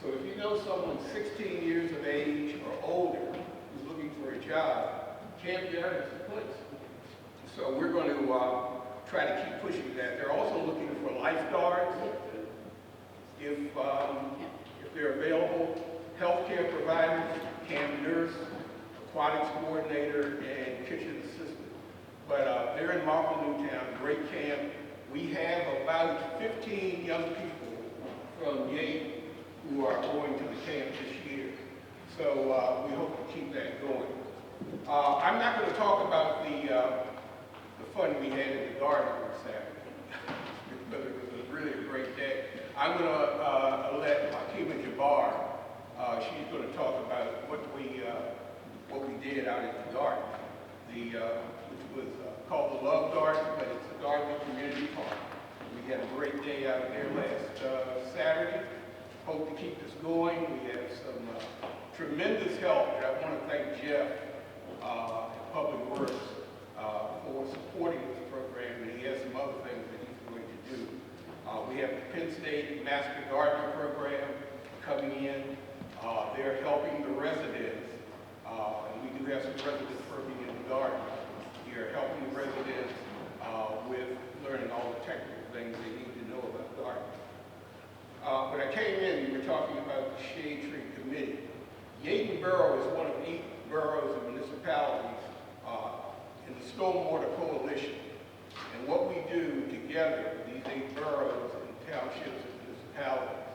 So if you know someone 16 years of age or older who's looking for a job, Camp Garrett is the place. So we're going to try to keep pushing that. They're also looking for lifeguards, if they're available, healthcare providers, camp nurse, aquatics coordinator, and kitchen assistant. But they're in Marple Newtown, great camp. We have about 15 young people from Yeadon who are going to the camp this year. So we hope to keep that going. I'm not going to talk about the fun we had in the garden on Saturday, because it was really a great day. I'm going to let Hakima Jabbar, she's going to talk about what we did out in the garden, which was called the Love Garden, but it's the Garden Community Park. We had a great day out there last Saturday. Hope to keep this going. We have some tremendous help. I want to thank Jeff at Public Works for supporting this program, and he has some other things that he's going to do. We have the Penn State Master Gardener Program coming in. They're helping the residents, and we do have some residents working in the garden. We are helping the residents with learning all the technical things they need to know about gardening. When I came in, we were talking about the Shade Tree Committee. Yeadon Borough is one of 8 boroughs and municipalities in the Stormwater Coalition. And what we do together, these 8 boroughs and townships and municipalities,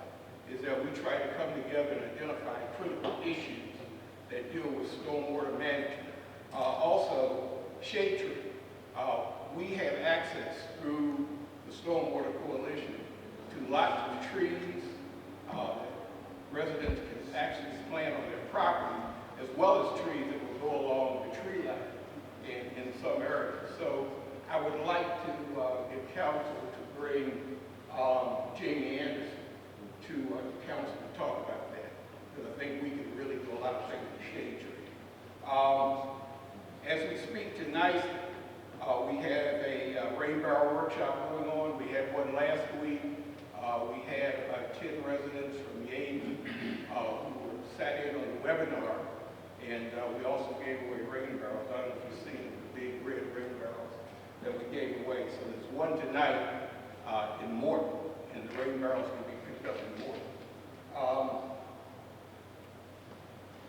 is that we try to come together and identify critical issues that deal with stormwater management. Also, Shade Tree. We have access through the Stormwater Coalition to lots of trees, residents can actually plant on their property, as well as trees that will go along the tree line in some areas. So I would like to get council to bring Jamie Anderson to council to talk about that, because I think we can really do a lot of things with shade tree. As we speak tonight, we have a rain barrel workshop going on. We had one last week. We had about 10 residents from Yeadon who sat in on the webinar, and we also gave away rain barrels. I don't know if you've seen the big red rain barrels that we gave away. So there's one tonight in Morton, and the rain barrels can be picked up in Morton.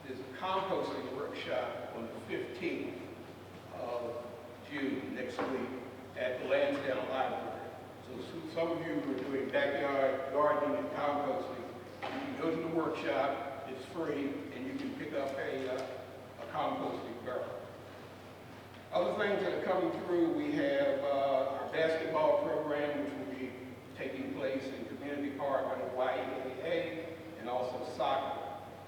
There's a composting workshop on the 15th of June, next week, at the Lansdowne Library. So some of you who are doing backyard gardening and composting, you can go to the workshop, it's free, and you can pick up a composting barrel. Other things that are coming through, we have our basketball program, which will be taking place in Community Park under YAA, and also soccer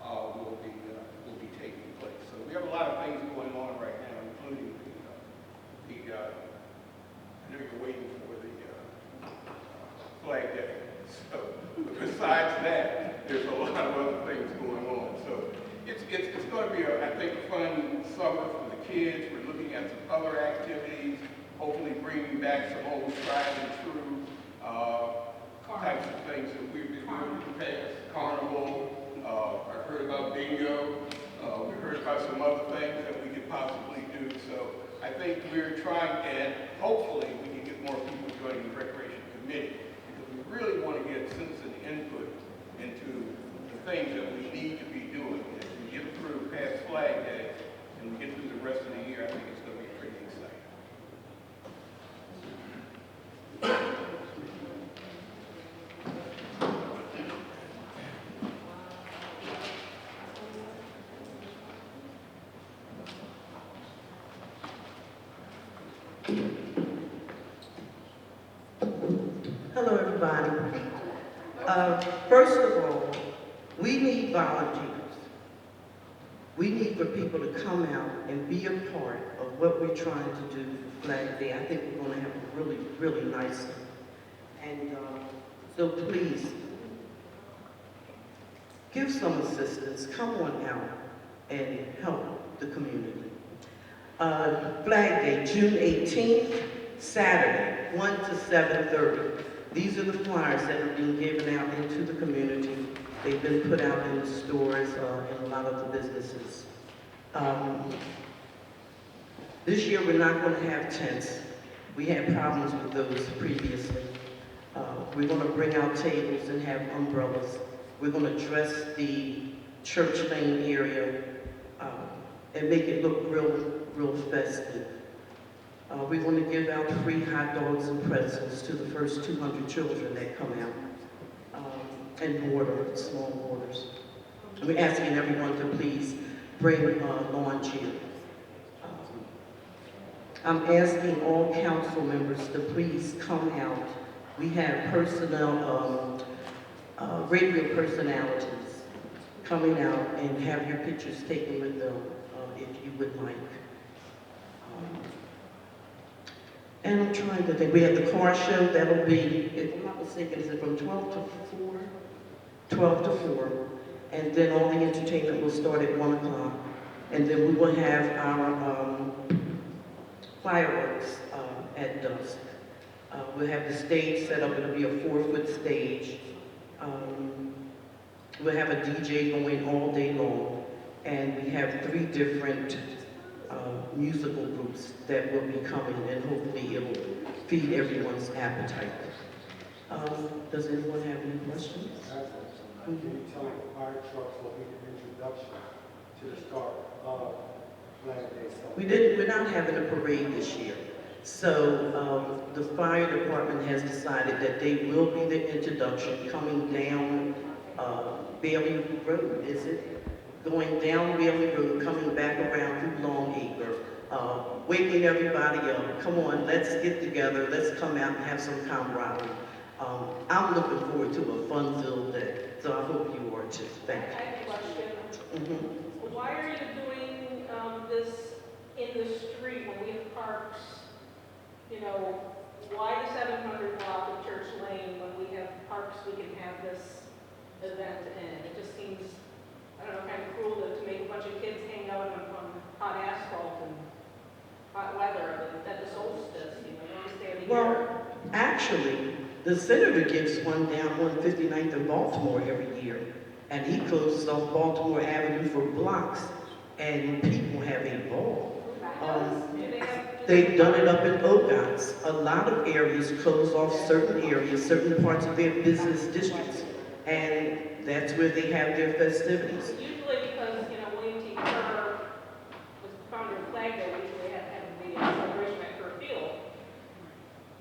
will be taking place. So we have a lot of things going on right now, including I know you're waiting for the flag day. So besides that, there's a lot of other things going on. So it's going to be, I think, a fun summer for the kids. We're looking at some other activities, hopefully bringing back some old tried and true types of things that we've been doing in the past. Carnival, I've heard about bingo, we've heard about some other things that we could possibly do. So I think we're trying, and hopefully we can get more people joining the Recreation Committee, because we really want to get citizen input into the things that we need to be doing. And as we get through past Flag Day and we get through the rest of the year, I think it's going to be pretty exciting. Hello, everybody. First of all, we need volunteers. We need for people to come out and be a part of what we're trying to do for Flag Day. I think we're going to have a really, really nice one. And so please, give some assistance. Come on out and help the community. Flag Day, June 18th, Saturday, 1 to 7:30. These are the flyers that are being given out into the community. They've been put out in the stores and a lot of the businesses. This year we're not going to have tents. We had problems with those previously. We're going to bring out tables and have umbrellas. We're going to dress the Church Lane area and make it look real festive. We're going to give out free hot dogs and pretzels to the first 200 children that come out, and water, small waters. And we're asking everyone to please bring lawn cheer. I'm asking all council members to please come out. We have personnel, radio personalities coming out and have your pictures taken with them if you would like. And I'm trying to think, we have the car show, that'll be, if I'm not mistaken, is it from 12 to 4? 12 to 4. And then all the entertainment will start at 1 o'clock. And then we will have our fireworks at dusk. We'll have the stage set up, it'll be a 4-foot stage. We'll have a DJ going all day long. And we have 3 different musical groups that will be coming, and hopefully it'll feed everyone's appetite. Does anyone have any questions? Can you tell me the fire trucks will be the introduction to the start of Flag Day celebration? We're not having a parade this year. So the fire department has decided that they will be the introduction coming down Bailey Road, is it? Going down Bailey Road, coming back around through Longacre, waking everybody up. Come on, let's get together, let's come out and have some camaraderie. I'm looking forward to a fun-filled day, so I hope you are too. Thank I have a question. you. Mhm. Why are you doing this in the street when we have parks? You know, why the 700 block of Church Lane when we have parks we can have this event in? It just seems, I don't know, kind of cruel to make a bunch of kids hang out on hot asphalt and hot weather at the solstice, you know, this day of the year. Well, actually, the senator gives one down on 59th in Baltimore every year, and he closes off Baltimore Avenue for blocks, and people have a ball. They've done it up in Ogontz. A lot of areas close off certain areas, certain parts of their business districts, and that's where they have their festivities. Usually because, you know, William T. Kerr was the founder of Flag Day, we usually have the celebration at Kerr Field.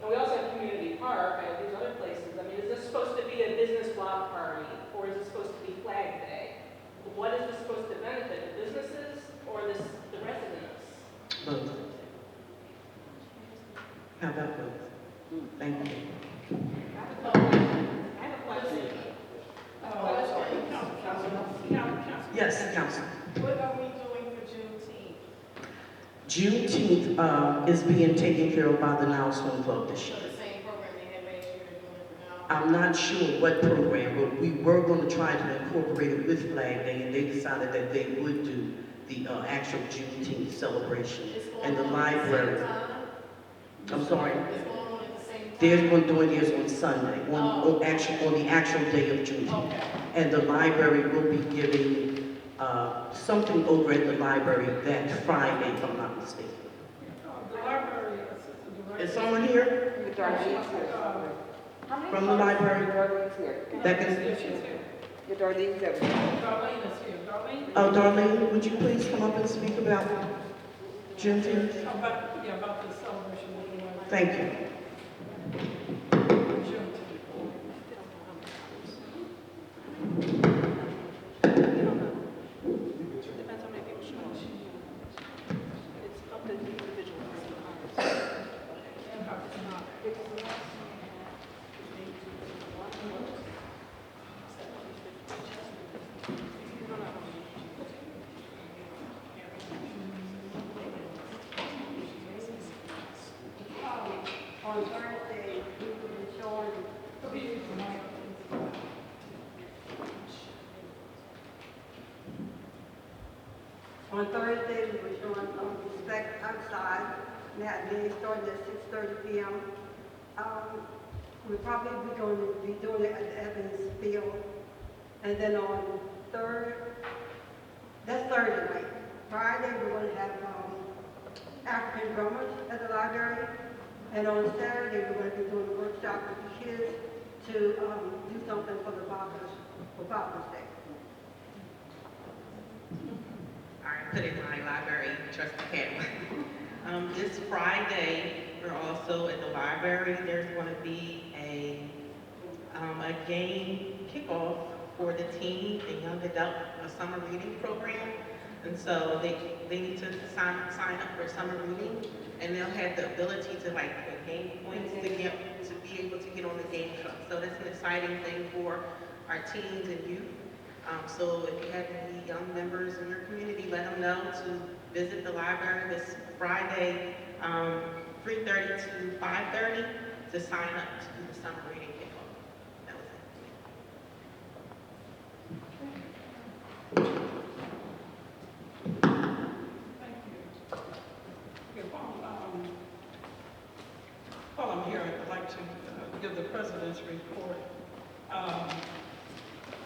And we also have Community Park and these other places. I mean, is this supposed to be a business block party, or is it supposed to be Flag Day? What is this supposed to benefit, the businesses or the residents? Both. How about both? Thank you. I have a question. Yes, Council. What are we doing for Juneteenth? Juneteenth is being taken care of by the Now Swim Club this year. So the same program they had last year, they're doing it for now? I'm not sure what program, but we were going to try to incorporate it with Flag Day, and they decided that they would do the actual Juneteenth celebration in the library. I'm sorry. It's going on at the same time? They're going to do it on Sunday, on the actual day of Juneteenth. Okay. And the library will be giving something over at the library that Friday, if I'm not mistaken. The library assistant director. Is someone here from the library that can? Yes, she's here. Darlene's there. Darlene is here. Darlene? Oh, Darlene, would you please come up and speak about Juneteenth? About the celebration. Thank you. Depends how many people show up. It's up to the individual. On Thursday, we will be showing, on Thursday, we were showing respect outside. That day started at 6:30 p.m. We're probably going to be doing it at the Evans Field. And then on that's Thursday night. Friday, we're going to have African drummers at the library. And on Saturday, we're going to be doing a workshop with the kids to do something for Father's Day. All right, put it in my library, trustee Cadwell. This Friday, we're also at the library. There's going to be a game kickoff for the teen and young adult summer reading program. And so they need to sign up for summer reading, and they'll have the ability to gain points to be able to get on the game truck. So that's an exciting thing for our teens and youth. So if you have any young members in your community, let them know to visit the library this Friday, 3:30 to 5:30, to sign up to do the summer reading kickoff. That was it. Thank you. Okay, while I'm here, I'd like to give the president's report.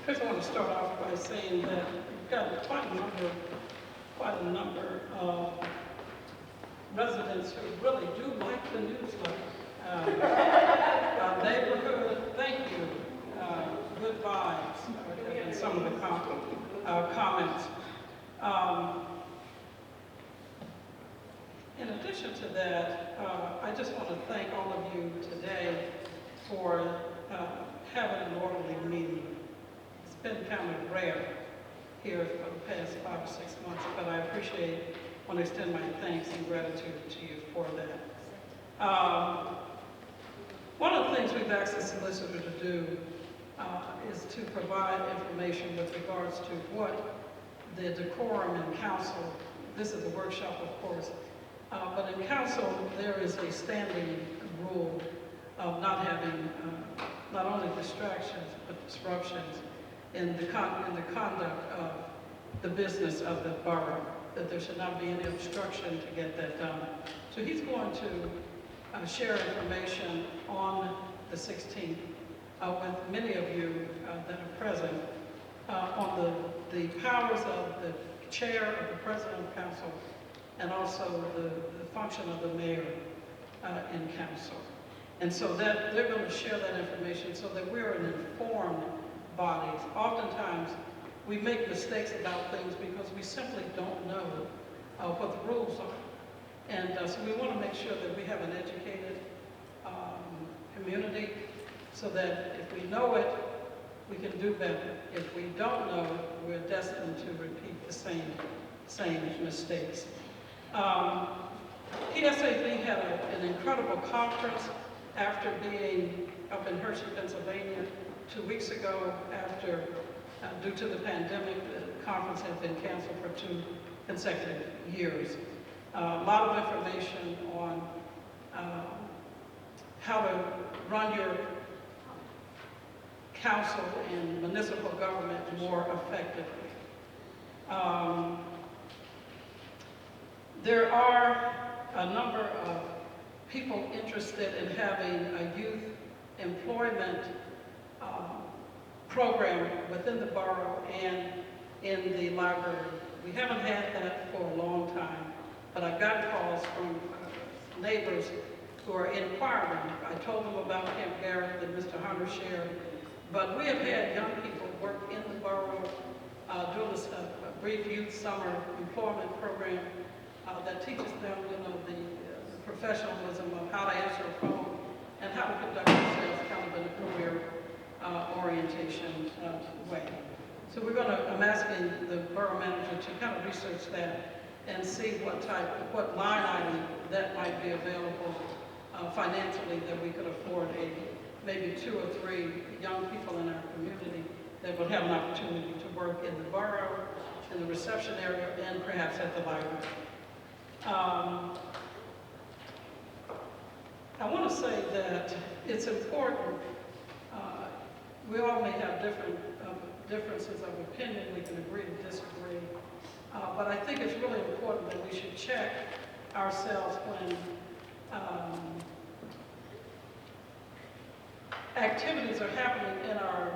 First, I want to start off by saying that we've got quite a number of residents who really do like the newsletter. Our neighborhood, thank you. Good vibes, and some of the comments. In addition to that, I just want to thank all of you today for having an orderly meeting. It's been kind of rare here for the past 5 or 6 months, but I want to extend my thanks and gratitude to you for that. One of the things we've asked the solicitor to do is to provide information with regards to what the decorum in council, this is a workshop, of course, but in council, there is a standing rule of not having not only distractions, but disruptions in the conduct of the business of the borough, that there should not be any obstruction to get that done. So he's going to share information on the 16th with many of you that are present on the powers of the chair of the president of council and also the function of the mayor in council. And so that they're going to share that information so that we're an informed body. Oftentimes, we make mistakes about things because we simply don't know what the rules are. And so we want to make sure that we have an educated community so that if we know it, we can do better. If we don't know it, we're destined to repeat the same mistakes. PSAB had an incredible conference after being up in Hershey, Pennsylvania 2 weeks ago after, due to the pandemic, the conference had been canceled for 2 consecutive years. A lot of information on how to run your council and municipal government more effectively. There are a number of people interested in having a youth employment program within the borough and in the library. We haven't had that for a long time, but I've gotten calls from neighbors who are inquiring. I told them about Camp Garrett that Mr. Hunter shared, but we have had young people work in the borough doing a brief youth summer employment program that teaches them, the professionalism of how to answer a phone and how to conduct themselves kind of in a career orientation way. So I'm asking the borough manager to kind of research that and see what line item that might be available financially that we could afford maybe 2 or 3 young people in our community that would have an opportunity to work in the borough, in the reception area, and perhaps at the library. I want to say that it's important, we all may have differences of opinion, we can agree to disagree, but I think it's really important that we should check ourselves when activities are happening in our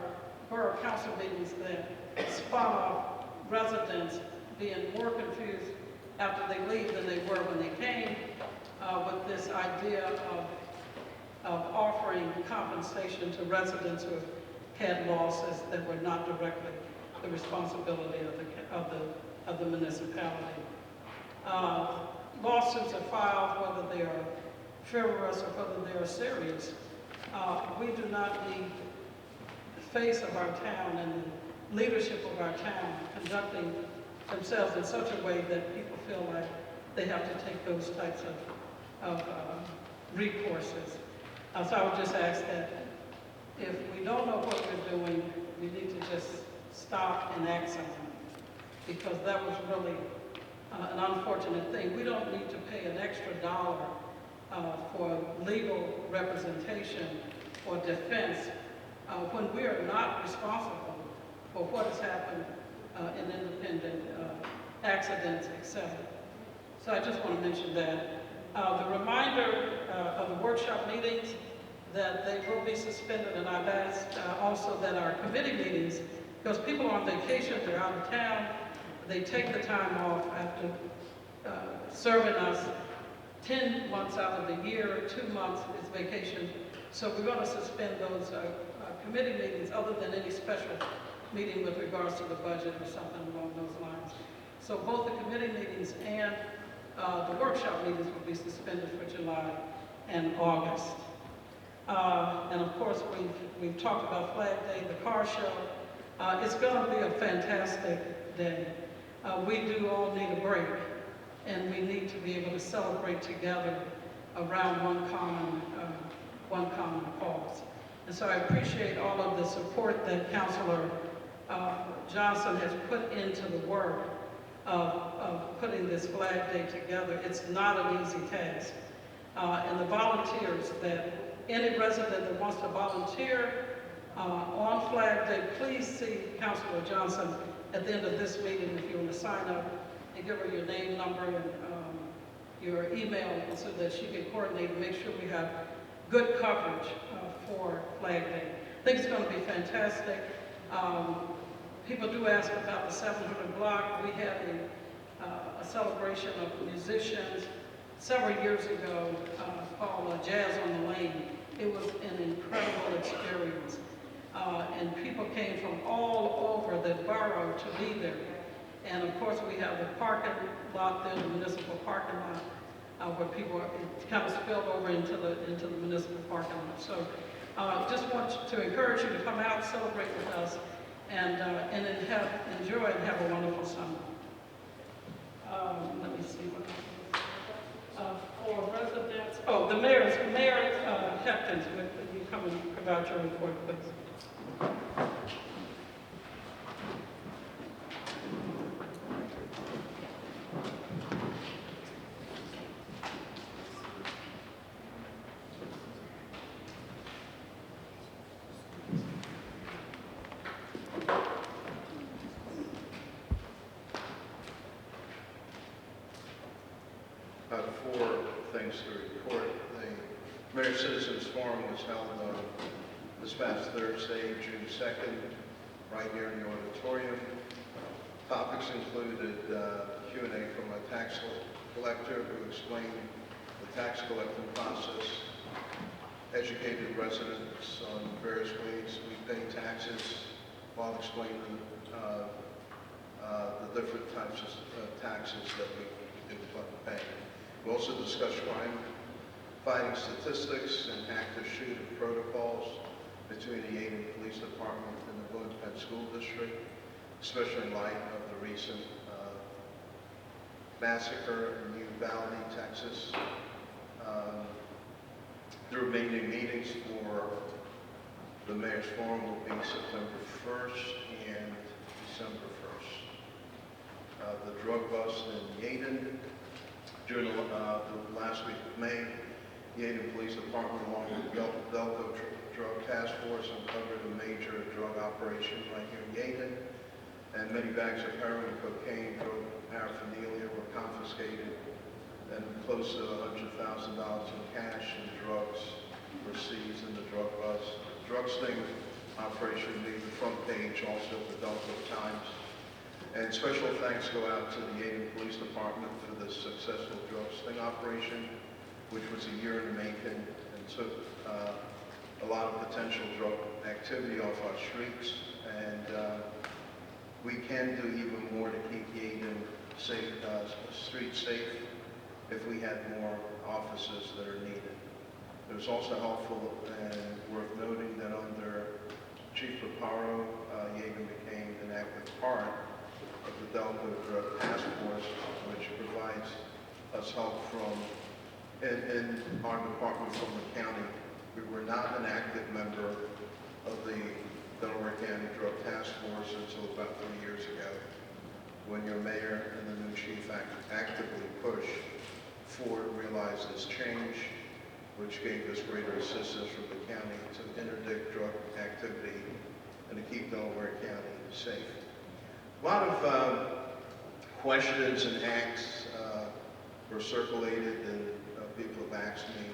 borough council meetings that spawn off residents being more confused after they leave than they were when they came, with this idea of offering compensation to residents who had losses that were not directly the responsibility of the municipality. Lawsuits are filed whether they are frivolous or whether they are serious. We do not need the face of our town and the leadership of our town conducting themselves in such a way that people feel like they have to take those types of recourses. So I would just ask that if we don't know what we're doing, we need to just stop and act something, because that was really an unfortunate thing. We don't need to pay an extra $1 for legal representation or defense when we are not responsible for what has happened in independent accidents, etc. So I just want to mention that. The reminder of the workshop meetings, that they will be suspended, and I've asked also that our committee meetings, because people are on vacation, they're out of town, they take the time off after serving us 10 months out of the year, 2 months is vacation. So we're going to suspend those committee meetings other than any special meeting with regards to the budget or something along those lines. So both the committee meetings and the workshop meetings will be suspended for July and August. And of course, we've talked about Flag Day, the car show. It's going to be a fantastic day. We do all need a break, and we need to be able to celebrate together around one common cause. And so I appreciate all of the support that Councilor Johnson has put into the work of putting this Flag Day together. It's not an easy task. And the volunteers, that any resident that wants to volunteer on Flag Day, please see Councilor Johnson at the end of this meeting if you want to sign up and give her your name, number, and your email so that she can coordinate and make sure we have good coverage for Flag Day. I think it's going to be fantastic. People do ask about the 700 block. We had a celebration of musicians several years ago called Jazz on the Lane. It was an incredible experience. And people came from all over the borough to be there. And of course, we have the parking lot there, the municipal parking lot, where people, it kind of spilled over into the municipal parking lot. So just want to encourage you to come out, celebrate with us, and then enjoy and have a wonderful summer. Let me see what for residents. Oh, the Mayor Hepkins, would you come and provide your report, please? Four things to report. The Mayor Citizens Forum was held on this past Thursday, June 2nd, right here in the auditorium. Topics included Q&A from a tax collector who explained the tax collecting process, educated residents on various ways we pay taxes while explaining the different types of taxes that we do pay. We also discussed crime fighting statistics and active shooter protocols between the Yeadon Police Department and the Bloomington School District, especially in light of the recent massacre in New Valley, Texas. The remaining meetings for the Mayor's Forum will be September 1st and December 1st. The drug bust in Yeadon. During the last week of May, the Yeadon Police Department, along with the Delco Drug Task Force, uncovered a major drug operation right here in Yeadon, and many bags of heroin, cocaine, drug paraphernalia were confiscated, and close to $100,000 in cash and drugs were seized in the drug bust. The drug sting operation made the front page also of the Delco Times. And special thanks go out to the Yeadon Police Department for the successful drug sting operation, which was a year in the making and took a lot of potential drug activity off our streets. And we can do even more to keep Yeadon safe, streets safe if we had more officers that are needed. It was also helpful and worth noting that under Chief Raparo, Yeadon became an active part of the Delco Drug Task Force, which provides us help in our department from the county. We were not an active member of the Delaware County Drug Task Force until about 3 years ago, when your mayor and the new chief actively pushed for realized this change, which gave us greater assistance from the county to interdict drug activity and to keep Delaware County safe. A lot of questions and acts were circulated, and people have asked me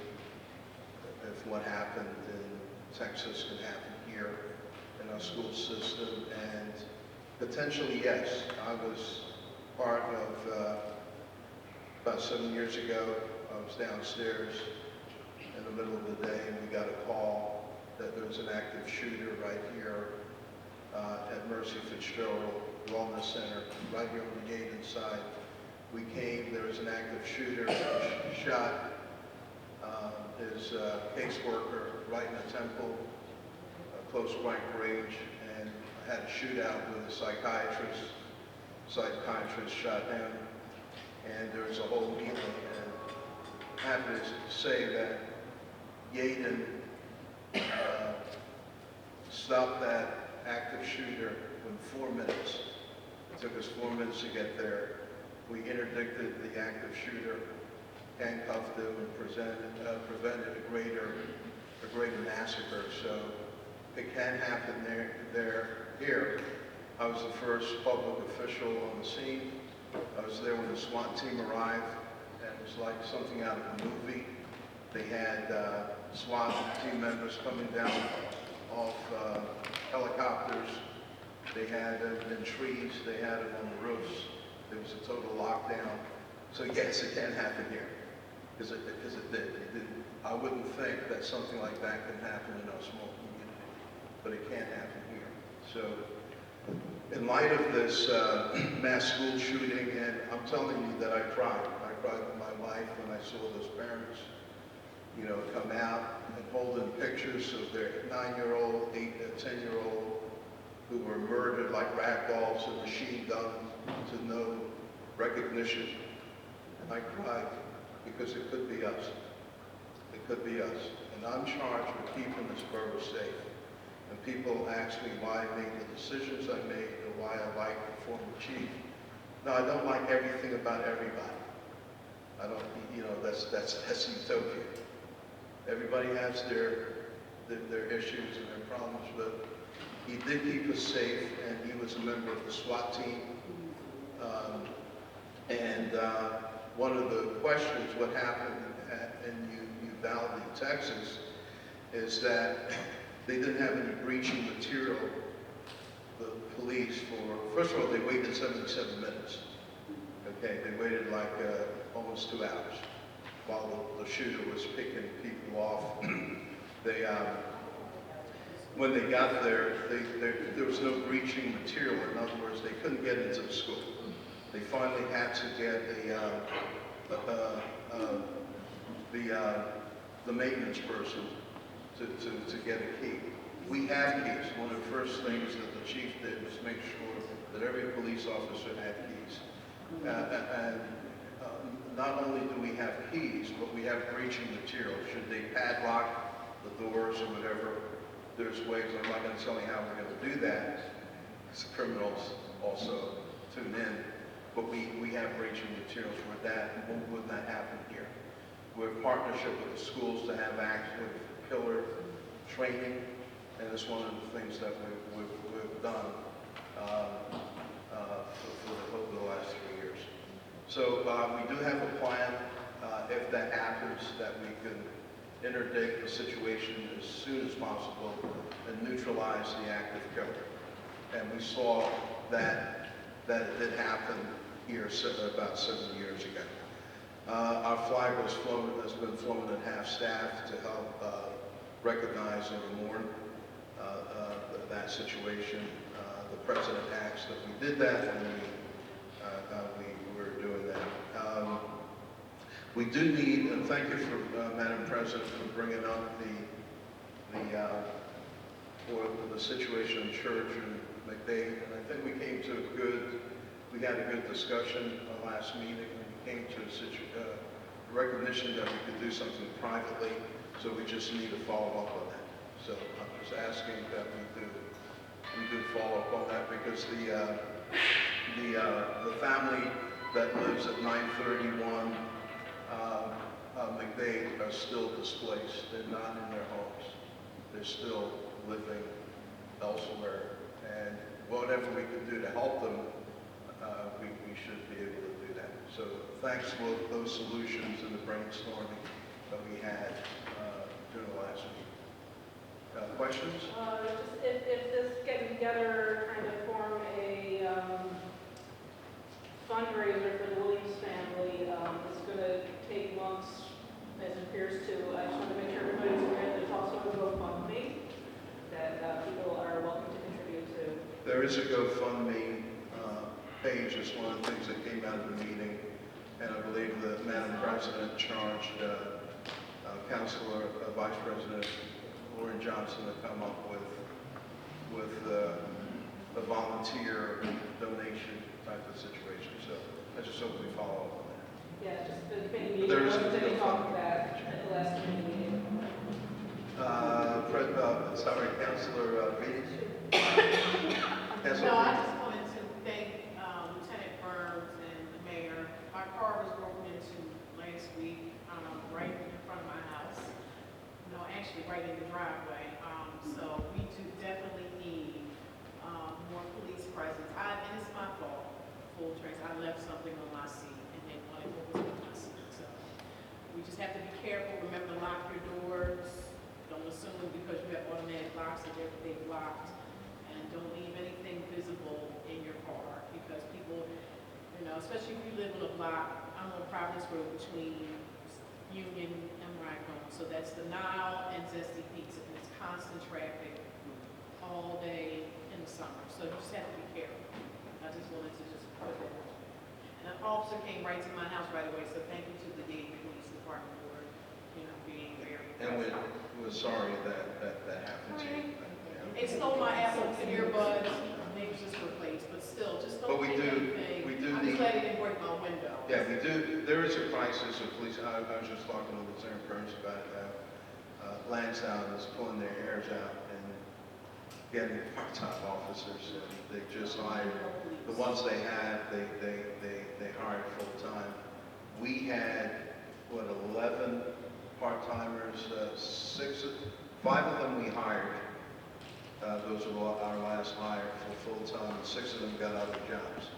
if what happened in Texas can happen here in our school system, and potentially yes. I was part of, about 7 years ago, I was downstairs in the middle of the day, and we got a call that there was an active shooter right here at Mercy Fitzgerald Wellness Center, right here on the Yeadon side. We came, there was an active shooter who shot his caseworker right in the temple, close blank range, and had a shootout with a psychiatrist. Psychiatrist shot him, and there was a whole meeting, and I'm happy to say that Yeadon stopped that active shooter in 4 minutes. It took us 4 minutes to get there. We interdicted the active shooter, handcuffed him, and prevented a greater massacre. So it can happen here. I was the first public official on the scene. I was there when the SWAT team arrived, and it was like something out of a movie. They had SWAT team members coming down off helicopters. They had them in trees. They had them on the roofs. There was a total lockdown. So yes, it can happen here, because it did. I wouldn't think that something like that can happen in a small community, but it can happen here. So in light of this mass school shooting, and I'm telling you that I cried in my life when I saw those parents, come out and holding pictures of their 9-year-old, 8 and 10-year-old who were murdered like rag dolls and machine guns to no recognition. And I cried because it could be us. It could be us. And I'm charged with keeping this borough safe. And people ask me why I made the decisions I made or why I like the former chief. No, I don't like everything about everybody. I don't, that's utopia. Everybody has their issues and their problems, but he did keep us safe, and he was a member of the SWAT team. One of the questions, what happened in Uvalde, Texas, is that they didn't have any breaching material. The police first of all, they waited 77 minutes. Okay, they waited like almost 2 hours while the shooter was picking people off. When they got there, there was no breaching material. In other words, they couldn't get into the school. They finally had to get the maintenance person to get a key. We have keys. One of the first things that the chief did was make sure that every police officer had keys. Not only do we have keys, but we have breaching material. Should they padlock the doors or whatever, there's ways. I'm not going to tell you how we're going to do that, because the criminals also tune in. But we have breaching materials for that. Would not happen here. We're in partnership with the schools to have active killer training, and it's one of the things that we've done over the last 3 years. So we do have a plan, if that happens, that we can interdict the situation as soon as possible and neutralize the active killer. And we saw that it did happen here about 7 years ago. Our flag has been flown at half-staff to help recognize and mourn that situation. The president asked that we did that, and we were doing that. We do need, and thank you for Madam President for bringing up the situation in church and McDade. And I think we had a good discussion last meeting, and we came to a recognition that we could do something privately. So we just need to follow up on that. So I'm just asking that we do follow up on that, because the family that lives at 931 McDade are still displaced. They're not in their homes. They're still living elsewhere. And whatever we can do to help them, we should be able to do that. So thanks for those solutions and the brainstorming that we had during the last week. Questions? Just if this getting together kind of form a fundraiser for the Williams family, it's going to take months, as it appears to. I just want to make sure everybody's aware there's also a GoFundMe that people are welcome to contribute to. There is a GoFundMe page. It's one of the things that came out of the meeting, and I believe the Madam President charged Vice President Lauren Johnson to come up with a volunteer donation type of situation. So I just hope we follow up on that. Yeah, just the committee meeting. There is Wasn't a any talk GoFundMe. of that at the last committee meeting? sorry, Councilor Reed. No, Councilor I Reed. just wanted to thank Lieutenant Burns and the mayor. My car was broken into last week, right in front of my house. No, actually, right in the driveway. So we do definitely need more police presence. And it's my fault, full trace. I left something on my seat and then wanted what was on my seat. So we just have to be careful. Remember to lock your doors. Don't assume because you have automatic locks that they're locked. And don't leave anything visible in your car because people, you know, especially if you live on a block, I'm on Providence Road between Union and Rackham. So that's the Nile and Zesty Pizza, and it's constant traffic all day in the summer. So you just have to be careful. I just wanted to just put that on. And an officer came right to my house right away, so thank you to the Yeadon Police Department for, you know, being very. And we're sorry that happened to you. It stole my Apple earbuds, maybe just replaced, but still, just But don't we take do anything. I'm need- just letting it break my window. Yeah, we do, there is a crisis of police. I was just talking to Lieutenant Burns about how Lansdowne is pulling their hairs out and getting part-time officers. And they just hired, the ones they had, they hired full-time. We had, 11 part-timers, 5 of them we hired. Those are our last hire for full-time, and 6 of them got other jobs.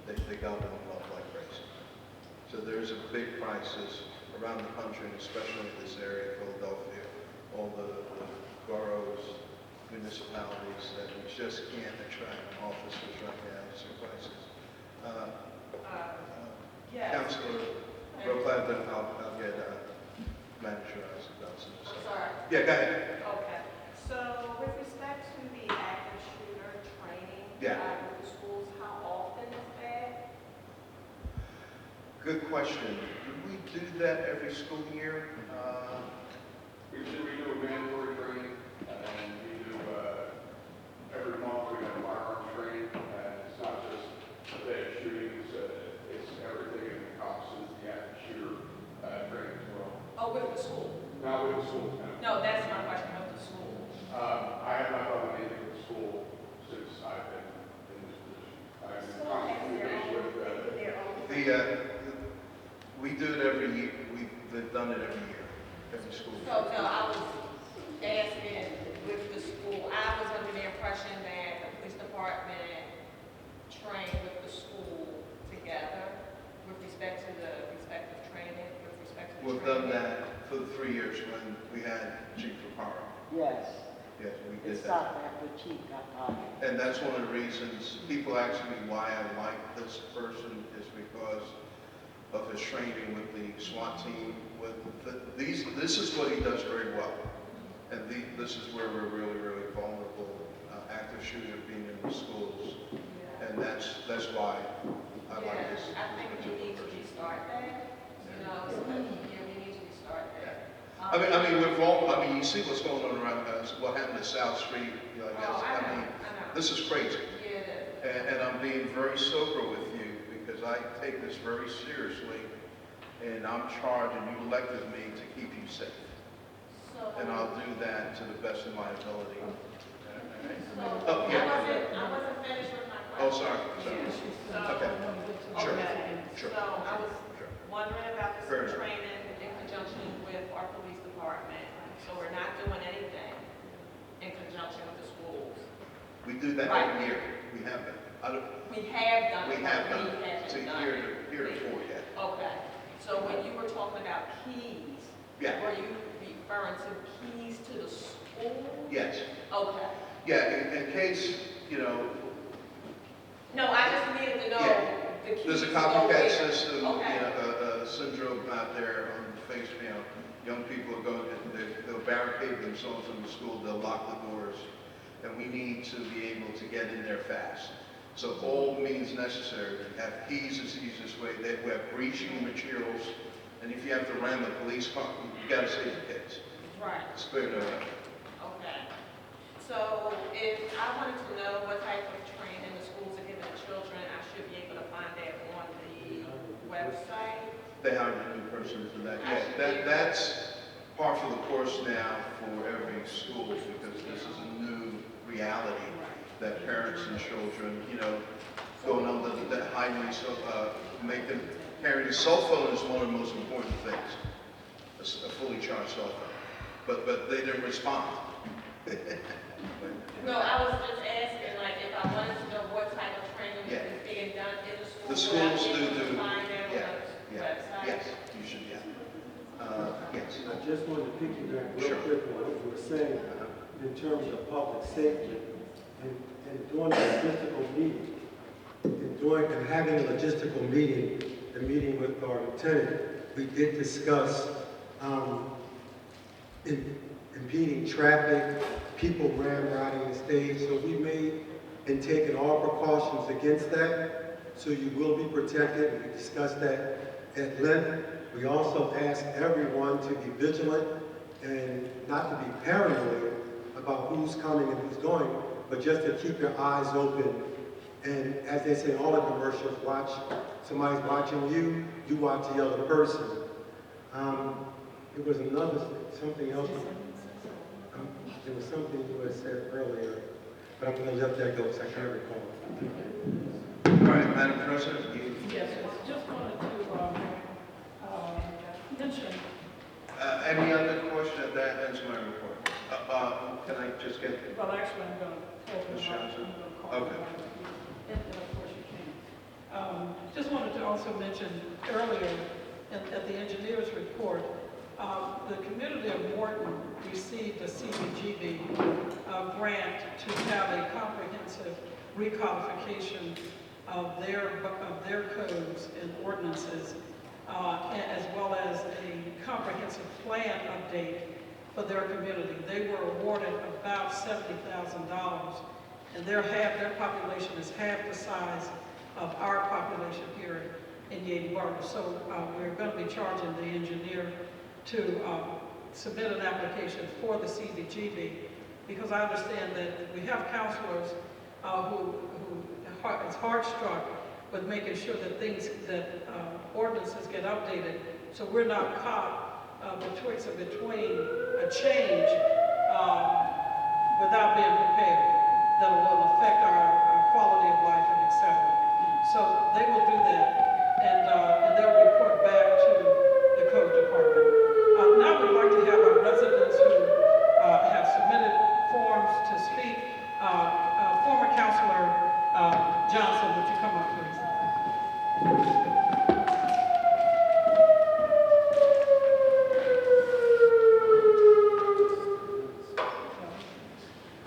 They got them up like crazy. So there's a big crisis around the country, and especially in this area, Philadelphia, all the boroughs, municipalities, that we just can't attract officers right now. It's a crisis. Yes. Councilor Roquette, then I'll get Manager Johnson. I'm sorry. Yeah, go ahead. Okay. So with respect to the active shooter training Yeah. with the schools, how often is that? Good question. Do we do that every school year? We do mandatory training, and we do, every month we have firearms training, and it's not just a day of shooting, it's everything in the encompasses the active shooter, training as well. Oh, with the school? Not with the schools, no. No, that's my question, with the school. I have not done anything with the school since I've been in this position. I'm in constant communication with, We do it every year. We've done it every year, every school year. So, no, I was asking with the school, I was under the impression that the police department trained with the school together with respect to the respective training, with respect to the We've training. done that for the 3 years when we had Chief Raparo. Yes, Yes, we it did that. stopped after Chief got hired. And that's one of the reasons people ask me why I like this person is because of his training with the SWAT team. This is what he does very well. And this is where we're really, really vulnerable, active shooter being in the schools. And that's why I like this. I think we need to restart that, you know, so that, we need to restart that. I mean, you see what's going on around us, what happened to South Street, you know, I mean, this is crazy. Yeah. And I'm being very sober with you because I take this very seriously, and I'm charged, and you elected me to keep you safe. So, And I'll do that to the best of my ability. so, Oh, yeah. I wasn't finished with my question. Oh, sorry. So, Okay. Sure. okay. Sure. So I was Sure. wondering about Fair this enough. training in conjunction with our police department. So we're not doing anything in conjunction with the schools. We do that Right. every year. We have that. We have done it. We have but done we it. haven't See, done it. heretofore, yeah. Okay. So when you were talking about keys, Yeah. were you referring to keys to the school? Yes. Okay. Yeah, in case, you know, No, I just needed to know Yeah. the keys. there's a to go copycat where. system, Okay. you know, syndrome out there on face, you know, young people are going, they'll barricade themselves in the school, they'll lock the doors, and we need to be able to get in there fast. So all means necessary, we have keys is the easiest way, we have breaching materials, and if you have to ram a police car, you gotta save the kids. Right. Spare no effort. Okay. So if I wanted to know what type of training the schools are giving the children, I should be able to find that on the website? They hired a new person for that. Yeah, that's part of the course now for every school because this is a new reality that parents and children, you know, going on the highway, so make them carry the cell phone is one of the most important things, a fully charged cell phone. But they didn't respond. No, I was just asking, like, if I wanted to know what type of training is being done in the school. The schools would I be able to do, find that on the yeah, website? yes, you should, yes. I just wanted to piggyback real Sure. quick on what you were saying in terms of public safety and doing a logistical meeting. And having a logistical meeting, the meeting with our lieutenant, we did discuss impeding traffic, people riding the stage, so we made and taken all precautions against that, so you will be protected, and we discussed that at length. We also ask everyone to be vigilant and not to be paranoid about who's coming and who's going, but just to keep your eyes open. And as they say in all the commercials, watch, somebody's watching you, you watch the other person. There was something else. There was something you had said earlier, but I'm going to let that go because I can't recall. All right, Madam President, you. Yes, I just wanted to mention. Any other question? That ends my report. Can I just get? Well, actually, I'm going to open Ms. it up. Johnson? I'm going to call Okay. it. And of course you can. Just wanted to also mention earlier at the engineer's report, the community of Morton received a CDGB grant to have a comprehensive recodification of their codes and ordinances, as well as a comprehensive plan update for their community. They were awarded about $70,000, and their population is half the size of our population here in Yeadon Borough. So we're going to be charging the engineer to submit an application for the CDGB, because I understand that we have counselors who is hard struck with making sure that ordinances get updated, so we're not caught between a change without being prepared that will affect our quality of life and et cetera. So they will do that, and they'll report back to the code department. Now we'd like to have our residents who have submitted forms to speak. Former Councilor Johnson, would you come up, please?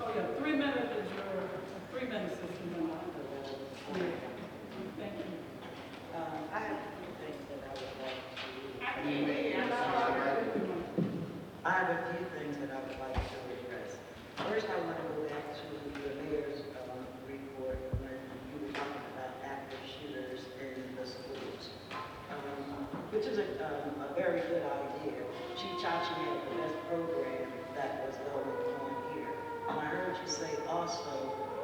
Oh, yeah, 3 minutes is your, 3 minutes is the minimum. Thank you. I have a few things that I would like to. I have a few things that I would like to address. First, I want to go back to the mayor's report when you were talking about active shooters in the schools, which is a very good idea. Chief Chachi had the best program that was going on here. And I heard you say also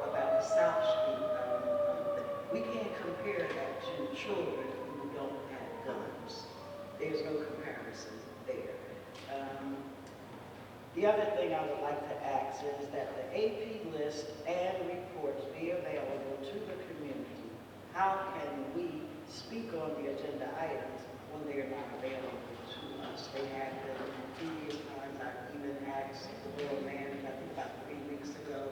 about the South Street thing. We can't compare that to children who don't have guns. There's no comparison there. The other thing I would like to ask is that the AP list and reports be available to the community. How can we speak on the agenda items when they are not available to us? They have been in previous times. I even asked the borough manager, I think about 3 weeks ago,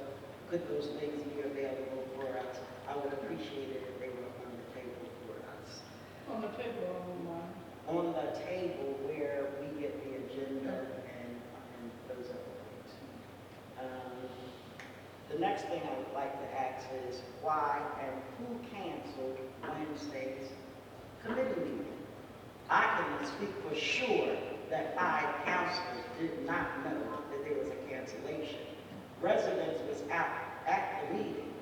could those things be available for us? I would appreciate it if they were on the table for us. On the table or online? On the table where we get the agenda and those other things. The next thing I would like to ask is why and who canceled Wednesday's committee meeting? I can speak for sure that 5 councilors did not know that there was a cancellation. Residents was out at the meeting.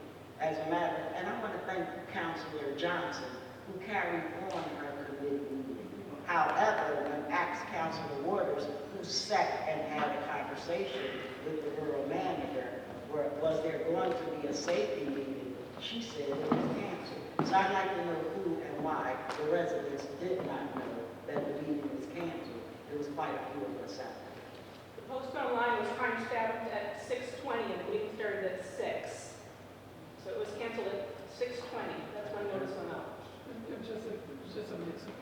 As a matter, and I want to thank Councilor Johnson, who carried on her committee meeting. However, when asked Councilor Waters, who sat and had a conversation with the borough manager, was there going to be a safety meeting, she said it was canceled. So I'd like to know who and why the residents did not know that the meeting was canceled. There was quite a few of us out there. post online was time stamped at 6:20 and the meeting started at 6. So it was canceled at 6:20. That's when notice went out. It was just a mix-up.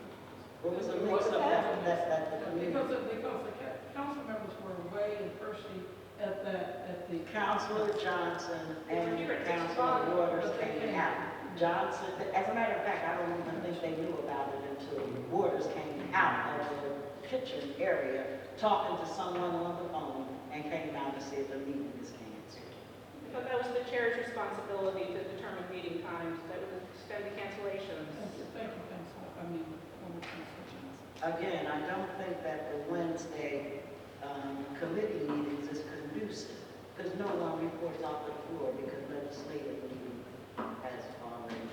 What was the mix-up that the committee? Because the council members were away in Percy at the. Councilor Johnson and Councilor Waters came out. Johnson, as a matter of fact, I don't even think they knew about it until Waters came out of the kitchen area, talking to someone on the phone, and came out to see if the meeting was canceled. But that was the chair's responsibility to determine meeting times that would extend the cancellations. Thank you, Council. Former Councilor Johnson. Again, I don't think that the Wednesday committee meetings is conducive, because no one reports off the floor because legislative meeting has already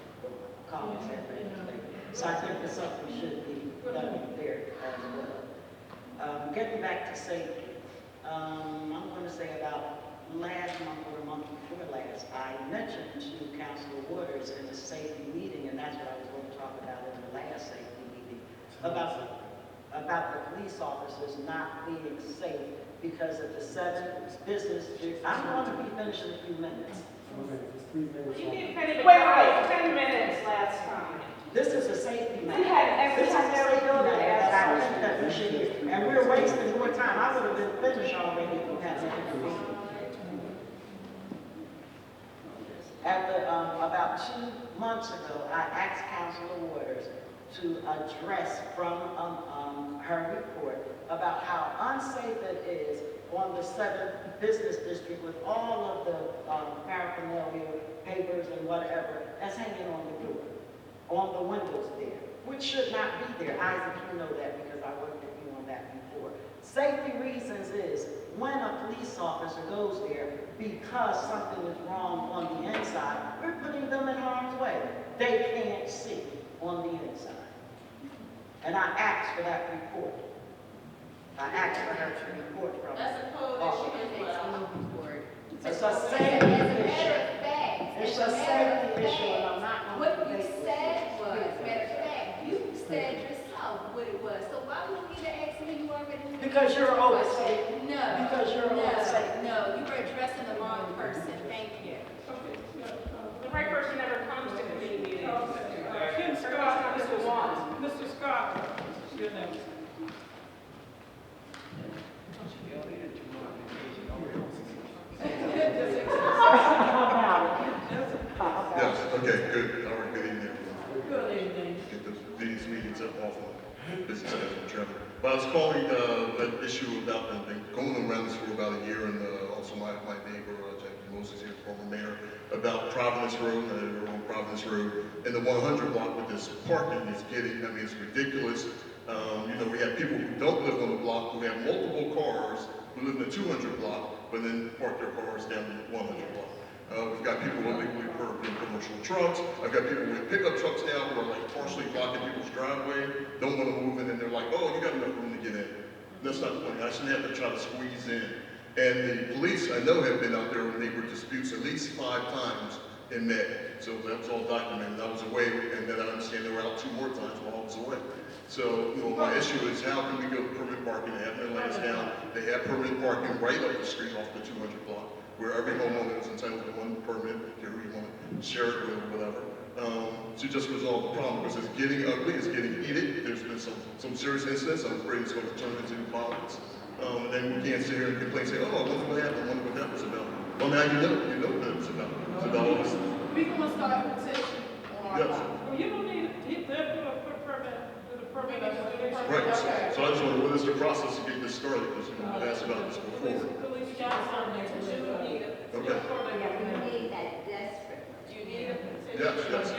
comments at legislative. So I think that something should be done there as well. Getting back to safety, I'm going to say about last month or the month before last, I mentioned to Councilor Waters in a safety meeting, and that's what I was going to talk about in the last safety meeting, about the police officers not being safe because of the 7 business. I'm going to be finished in a few minutes. It's 3 minutes. You on. gave Penny 10 minutes last time. This is a safety matter. We had every This is time a they were safety building matter it. that I think that we should hear. And we're wasting more time. I would have been finished already if we hadn't had the meeting. About 2 months ago, I asked Councilor Waters to address from her report about how unsafe it is on the 7th business district with all of the paraphernalia, papers and whatever that's hanging on the door, on the windows there, which should not be there. Isaac, you know that because I worked with you on that before. Safety reasons is when a police officer goes there because something is wrong on the inside, we're putting them in harm's way. They can't see on the inside. And I asked for that report. I asked for her to report from That's a code issue as well. It's a safety issue. It's a safety issue, and I'm not going to What you debate with said you. was, matter of fact, you said yourself what it was. So why would you need to ask me? You already knew. Because you're over safety. No. Because you're over safety. No, you were addressing the wrong person. Thank you. The right person never comes to committee meetings. Ken Scott, Mr. Scott, your name. Yes, okay, good. All right, good evening. Good evening. Get these meetings up off of business schedule, Trevor. But I was calling that issue about, I've been going around this for about a year, and also my neighbor, Jackie Moses here, former mayor, about Providence Road, we're on Providence Road, and the 100 block with this parking is getting, I mean, it's ridiculous. You know, we have people who don't live on the block, who have multiple cars, who live in the 200 block, but then park their cars down the 100 block. We've got people illegally parked in commercial trucks. I've got people with pickup trucks now who are like partially blocking people's driveway, don't want to move in, and they're like, oh, you got enough room to get in. That's not the point. I shouldn't have to try to squeeze in. And the police, I know, have been out there with neighbor disputes at least 5 times in May. So that's all documented. I was away, and then I understand they were out 2 more times while I was away. So, you know, my issue is how can we go to permit parking? They have their lanes down. They have permit parking right up the street off the 200 block, where every homeowner is entitled to 1 permit, if you want to share it with or whatever, to just resolve the problem, because it's getting ugly, it's getting heated. There's been some serious incidents. I'm afraid it's going to turn into violence. And then we can't sit here and complain and say, oh, I wonder what happened, I wonder what that was about. Well, now you know what it was about. It's about all this. We gonna start a petition on our Yes. block. Well, you don't need, they're doing a permit, Right, so I just wonder, what is the process to get this started, because we've asked about this before. Police council, Okay. Yeah, we need that desperate. You need a petition. Yes, yes.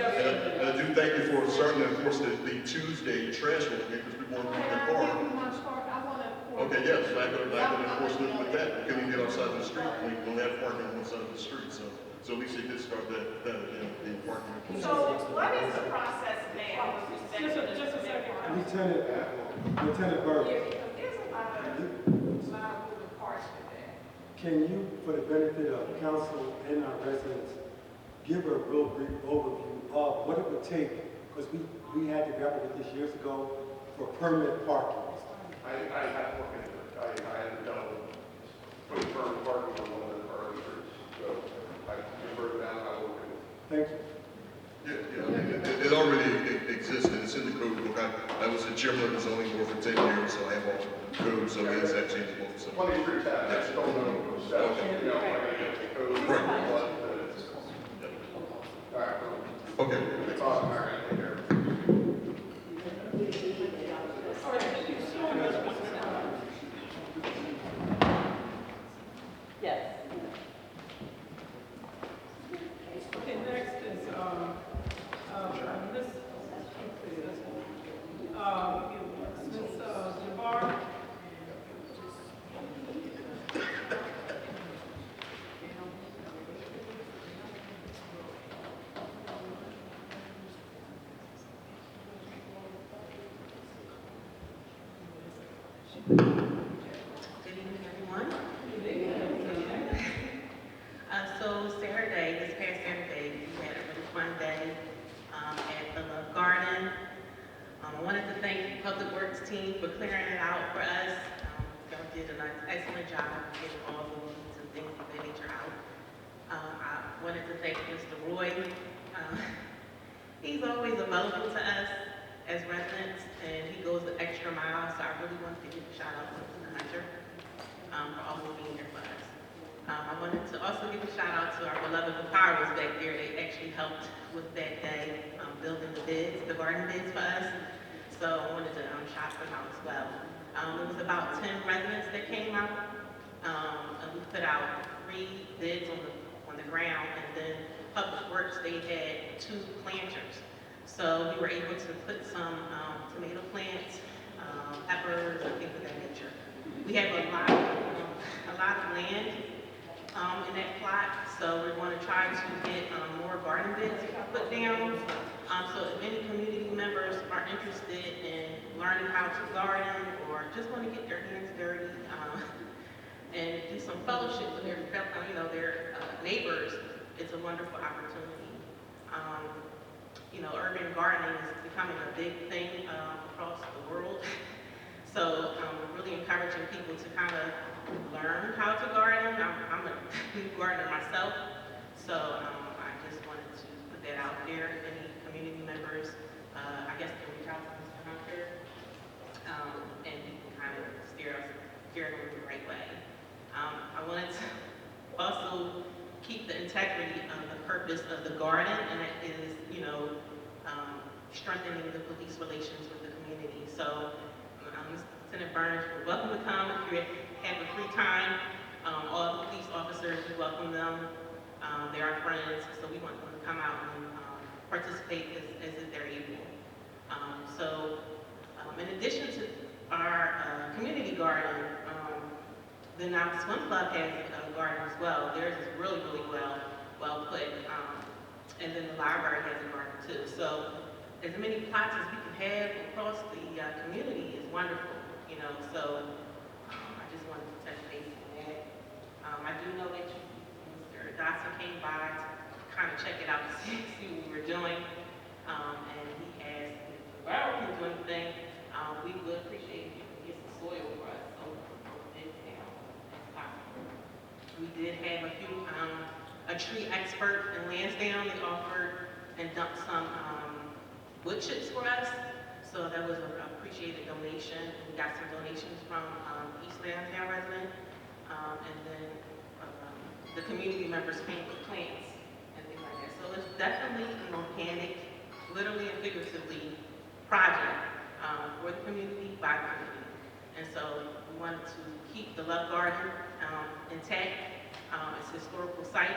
And I do thank you for starting to enforce the Tuesday trash rule, because we weren't moving the car. Okay, yes, back on enforcement with that. We couldn't even get outside the street. We don't have parking on one side of the street, so at least they did start that, you know, the parking. So what is the process now with respect to Just a second. Lieutenant Borough, Because there's a lot of moving parts with that. can you, for the benefit of council and our residents, give a real brief overview of what it would take, because we had to grapple with this years ago, for permit parking? I had to look into it. I had to go put firm parking on one of the car streets. So I refer that, I will. Thank you. Yeah, I mean, it already existed, it's in the code book. I was the chairman of the zoning board for 10 years, so I have all the codes, so it is that changeable. So. Plenty of streets have, I just don't know the steps, you know, like I get the code. Right. All right. Okay. It's awesome, all right, take care. Yes. Okay, next is, Ms. Jabbar. Good evening, everyone. So Saturday, this past Saturday, we had a really fun day at the Love Garden. I wanted to thank the Public Works team for clearing it out for us. Y'all did an excellent job of getting all the weeds and things of that nature out. I wanted to thank Mr. Roy. He's always available to us as residents, and he goes the extra mile, so I really wanted to give a shout out to Mr. Hunter for always being here for us. I wanted to also give a shout out to our beloved papyrus back there. They actually helped with that day, building the bids, the garden bids for us. So I wanted to shout them out as well. It was about 10 residents that came out, and we put out 3 bids on the ground, and then Public Works, they had 2 planters. So we were able to put some tomato plants, peppers, and things of that nature. We have a lot of land in that plot, so we're going to try to get more garden beds put down. So if any community members are interested in learning how to garden or just want to get their hands dirty and do some fellowship with their neighbors, it's a wonderful opportunity. Urban gardening is becoming a big thing across the world. So I'm really encouraging people to kind of learn how to garden. I'm a new gardener myself, so I just wanted to put that out there. Any community members, I guess, can reach out to Mr. Hunter, and he can kind of steer them the right way. I wanted to also keep the integrity of the purpose of the garden, and that is, strengthening the police relations with the community. So, Lieutenant Burns, you're welcome to come if you have a free time. All the police officers, we welcome them. They're our friends, so we want them to come out and participate as if they're able. In addition to our community garden, the Now Swim Club has a garden as well. Theirs is really, really well put. And then the library has a garden too. So as many plots as we can have across the community is wonderful, So I just wanted to touch base on that. I do know that Mr. Dotson came by to kind of check it out to see what we were doing. And he asked if the borough can do anything. We would appreciate if you could get some soil for us so we can We did have a tree expert in Lansdowne. They offered and dumped some wood chips for us. So that was an appreciated donation. We got some donations from East Lansdowne resident. And then the community members came with plants and things like that. So it's definitely an organic, literally and figuratively, project for the community, by the community. And so we wanted to keep the Love Garden intact. It's a historical site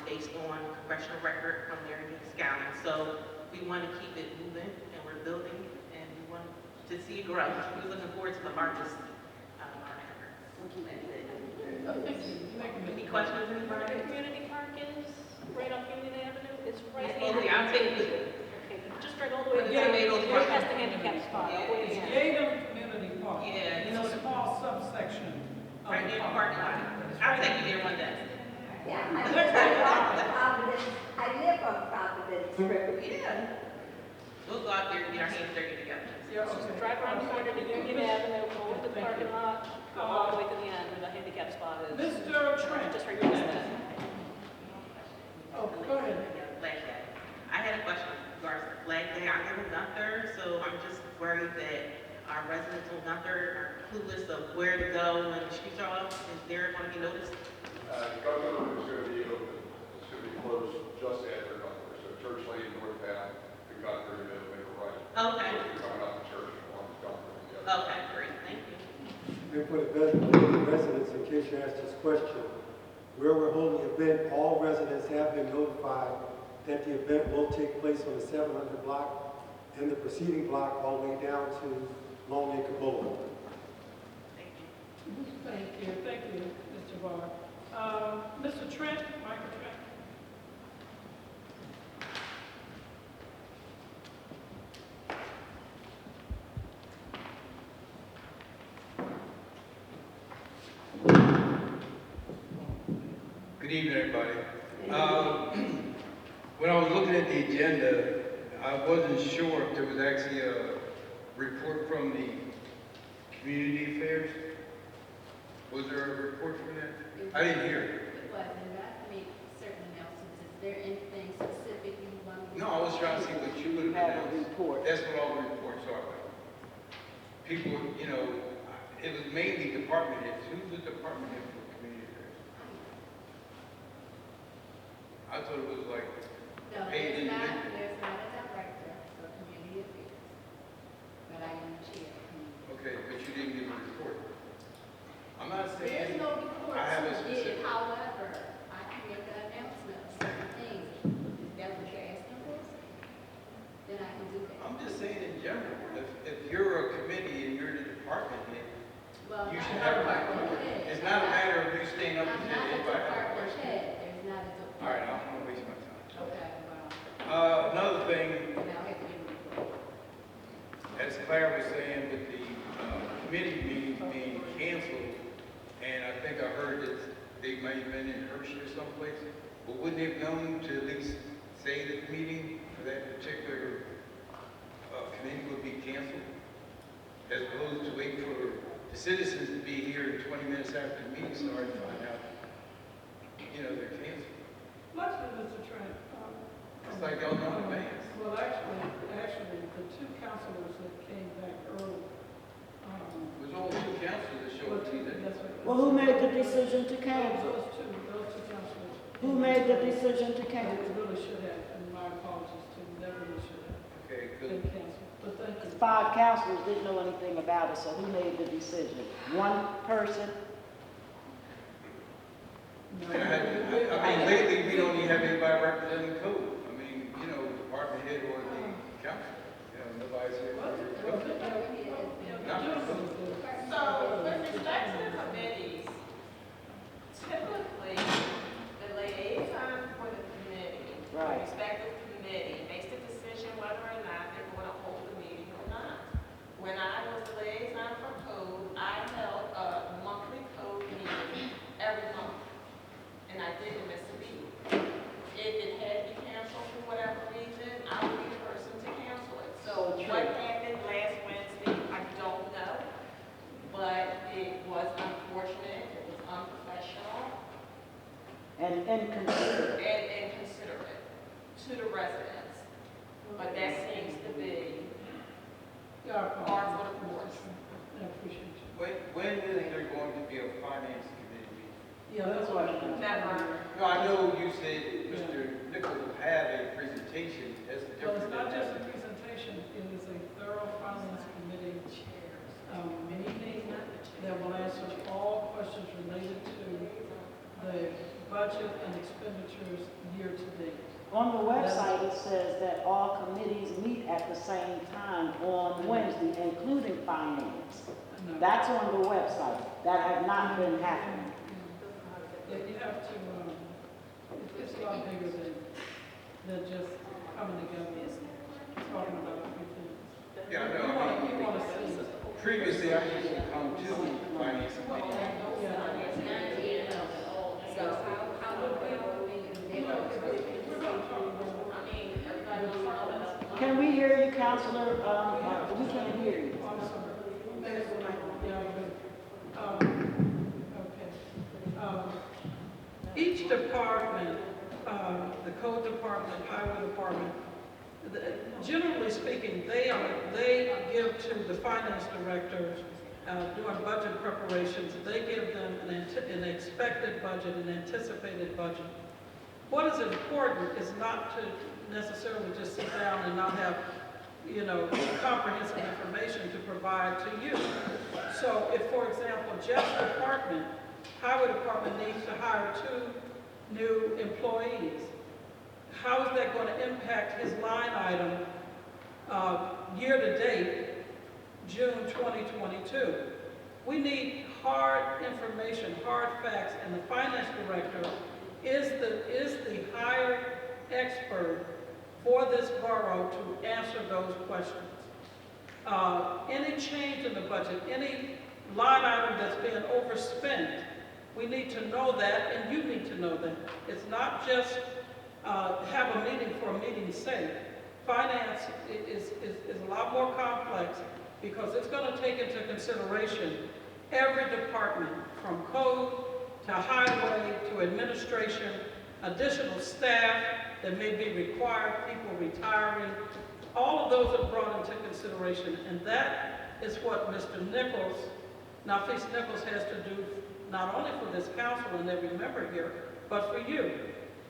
based on congressional record from Mary B. Scallon. So we want to keep it moving, and we're building, and we want to see it grow. We're looking forward to the harvest of our efforts. Any questions, anybody? Community park is right off Union Avenue. It's right. I'll take it. Okay, just right all the way to Tomatoes. right past the handicap spot. Yeah. It's Yeadon Community Park. Yeah, It's a small subsection of Right the near the park. parking lot. I'll take you there one day. Yeah, I live on Providence. I live on Providence Road. Yeah. we'll go out there and get our hands dirty together. Yeah, okay. Drive around the corner to Union Avenue, go into the parking lot, go all the way to the end where the handicap spot is. Mr. Trent. Just right next to that. Oh, go ahead. Flag Day. I had a question in regards to Flag Day. I live in Gunther, so I'm just worried that our residents of Gunther are clueless of where to go when the streets are off. Is there going to be notice? Gunther is going to be open, it's going to be closed just after Gunther, so Church Lane northbound to Gunther, and then make a right. Okay. So if you're coming out to church, on Gunther. the other. Okay, great. Thank you. And for the residents, in case you asked this question, where we're holding the event, all residents have been notified that the event will take place on the 700 block and the preceding block all the way down to Long Acre Boulevard. Thank you. Thank you, Mr. Barr. Mr. Trent, Michael Trent. Good evening, everybody. When I was looking at the agenda, I wasn't sure if there was actually a report from the community affairs. Was there a report from that? I didn't hear it. It wasn't, but I can make certain announcements. Is there anything specific you want me to? No, I was trying to see what you would have announced. That's what all the reports are about. People, you know, it was mainly department heads. Who's the department head for community affairs? I thought it was like No, paid there's not individuals. a director for community affairs, but I am chair of community. Okay, but you didn't give a report. I'm not saying. There's no report I have a to specific. give, however, I can make an announcement of certain things. Is that what you're asking for? Then I can do that. I'm just saying in general, if you're a committee and you're the department head, Well, you I'm should not have a department report. head. It's not a matter of you staying up and I'm saying not a anybody have a department question. head. There's not a department. All right, I don't want to waste my time. Okay, well, Another thing, now I have to give a report. as Claire was saying, with the committee meetings being canceled, and I think I heard that they might have been in Hershey or someplace, but wouldn't they have known to at least say that the meeting for that particular committee would be canceled? As opposed to wait for the citizens to be here 20 minutes after the meeting started to find out, you know, they're canceled. Luckily, Mr. Trent. It's like y'all know in advance. Well, actually, the two counselors that came back early. It was only two councils that showed up today. That's right. Well, who made the decision to cancel? Those two counselors. Who made the decision to cancel? They really should have, and my apologies to them, they really should have Okay, been good. canceled. But thank you. 5 councilors didn't know anything about it, so who made the decision? One person? I mean, lately, we don't even have anybody representing code. I mean, you know, department head or the council. You know, nobody's here for your code. Not for code. So with respect to the committees, typically, the liaison for the committee, the Right. respective committee, makes the decision whether or not they're going to hold the meeting or not. When I was the liaison for code, I held a monthly code meeting every month, and I didn't miss a meeting. If it had to be canceled for whatever reason, I would be the person to cancel it. So what happened last Wednesday, I don't know, but it was unfortunate, it was unprofessional, And inconsiderate. and inconsiderate to the residents. But that seems to be par for the course. I appreciate you. When is there going to be a finance committee meeting? Yeah, that's what I Never. No, I know you said Mr. Nichols will have a presentation. That's Well, different. it's not than just a that. presentation, it is a thorough finance committee meeting that will answer all questions related to the budget and expenditures year to date. On the website, it says that all committees meet at the same time on Wednesday, including finance. No. That's on the website. That has not been happening. Yeah, you have to, it's a lot bigger than just coming together, talking about a few things. Yeah, I know. We want to see. Previously, I used to come to the finance committee. So how would we, I mean, everybody knows all of us. Can we hear you, Counselor? We can't hear you. Each department, the code department, highway department, generally speaking, they give to the finance director during budget preparations, they give them an expected budget, an anticipated budget. What is important is not to necessarily just sit down and not have, comprehensive information to provide to you. So if, for example, Jeff's department, highway department needs to hire 2 new employees, how is that going to impact his line item year to date, June 2022? We need hard information, hard facts, and the finance director is the hired expert for this borough to answer those questions. Any change in the budget, any line item that's being overspent, we need to know that, and you need to know that. It's not just have a meeting for a meeting's sake. Finance is a lot more complex because it's going to take into consideration every department, from code to highway to administration, additional staff that may be required, people retiring. All of those are brought into consideration, and that is what Mr. Nichols, Nafis Nichols, has to do not only for this council and every member here, but for you.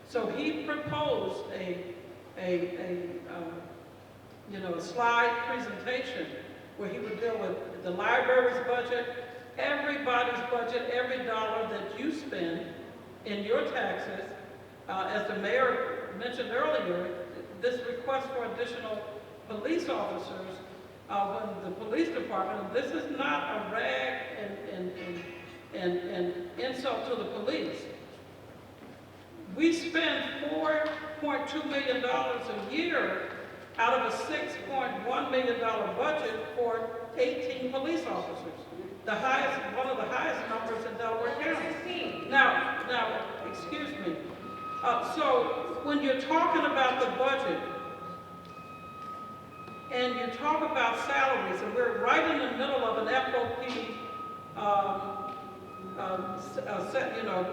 So he proposed a slide presentation where he would deal with the library's budget, everybody's budget, every dollar that you spend in your taxes. As the mayor mentioned earlier, this request for additional police officers, when the police department, this is not a rag and insult to the police. We spend $4.2 million a year out of a $6.1 million budget for 18 police officers. The highest, one of the highest numbers in Delaware County. Now, excuse me. So when you're talking about the budget and you talk about salaries, and we're right in the middle of an FOP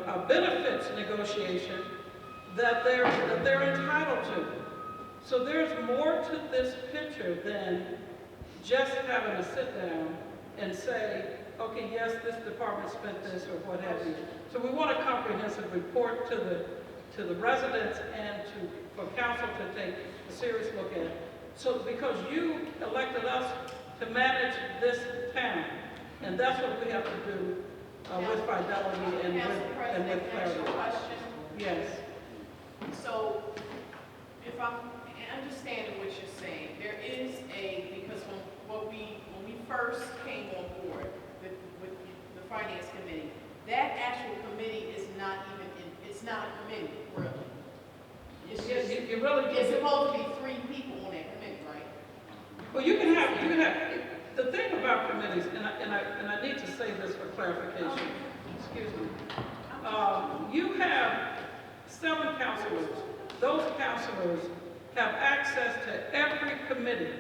a benefits negotiation that they're entitled to. So there's more to this picture than just having a sit down and say, okay, yes, this department spent this or what have you. So we want a comprehensive report to the residents and for council to take a serious look at it. So because you elected us to manage this town, and that's what we have to do with fidelity and with clarity. Question. Yes. So, if I'm understanding what you're saying, there is because when we first came on board with the finance committee, that actual committee is not even it's not a committee, really. It's just, it's supposed to be 3 people on that committee, right? Well, you can have, the thing about committees, and I need to say this for clarification, excuse me. You have 7 counselors. Those counselors have access to every committee.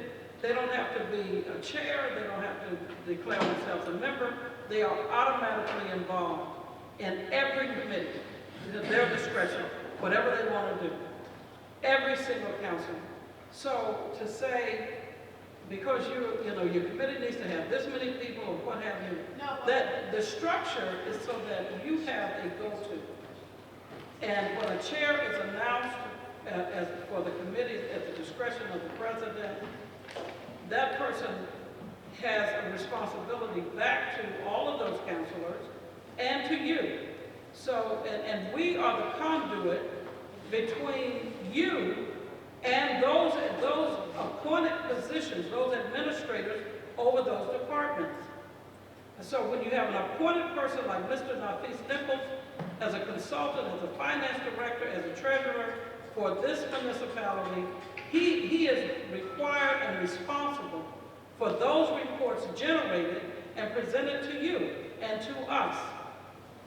They don't have to be a chair, they don't have to declare themselves a member. They are automatically involved in every committee, at their discretion, whatever they want to do. Every single counselor. So to say, because your committee needs to have this many people or what have you, that the structure is so that you have a go-to. And when a chair is announced as for the committee at the discretion of the president, that person has a responsibility back to all of those counselors and to you. So, and we are the conduit between you and those appointed positions, those administrators over those departments. So when you have an appointed person like Mr. Nafis Nichols, as a consultant, as a finance director, as a treasurer for this municipality, he is required and responsible for those reports generated and presented to you and to us.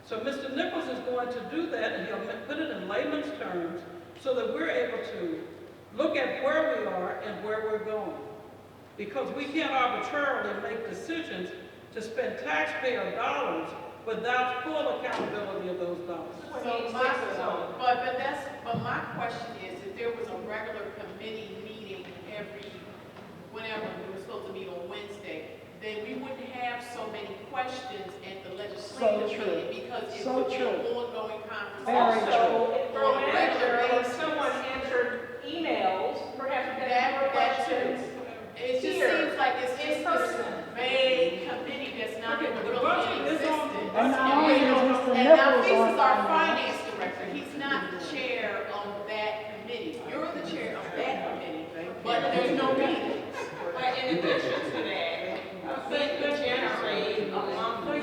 So Mr. Nichols is going to do that, and he'll put it in layman's terms so that we're able to look at where we are and where we're going. Because we can't arbitrarily make decisions to spend taxpayer dollars without full accountability of those dollars. But my question is, if there was a regular committee meeting whenever we were supposed to meet on Wednesday, then we wouldn't have so many questions at the legislative meeting because it would be an ongoing conversation. Also, if For a regular basis. someone answered emails, perhaps we could have more questions. It just Here, seems like it's in just this person. vague committee that's not Okay, even the really budget in is on- existence. And not only is Mr. And now Nichols this on is our finance. finance director, he's not the chair of that committee. You're the chair of that committee, but there's no meetings. But in addition to that, we generate a monthly,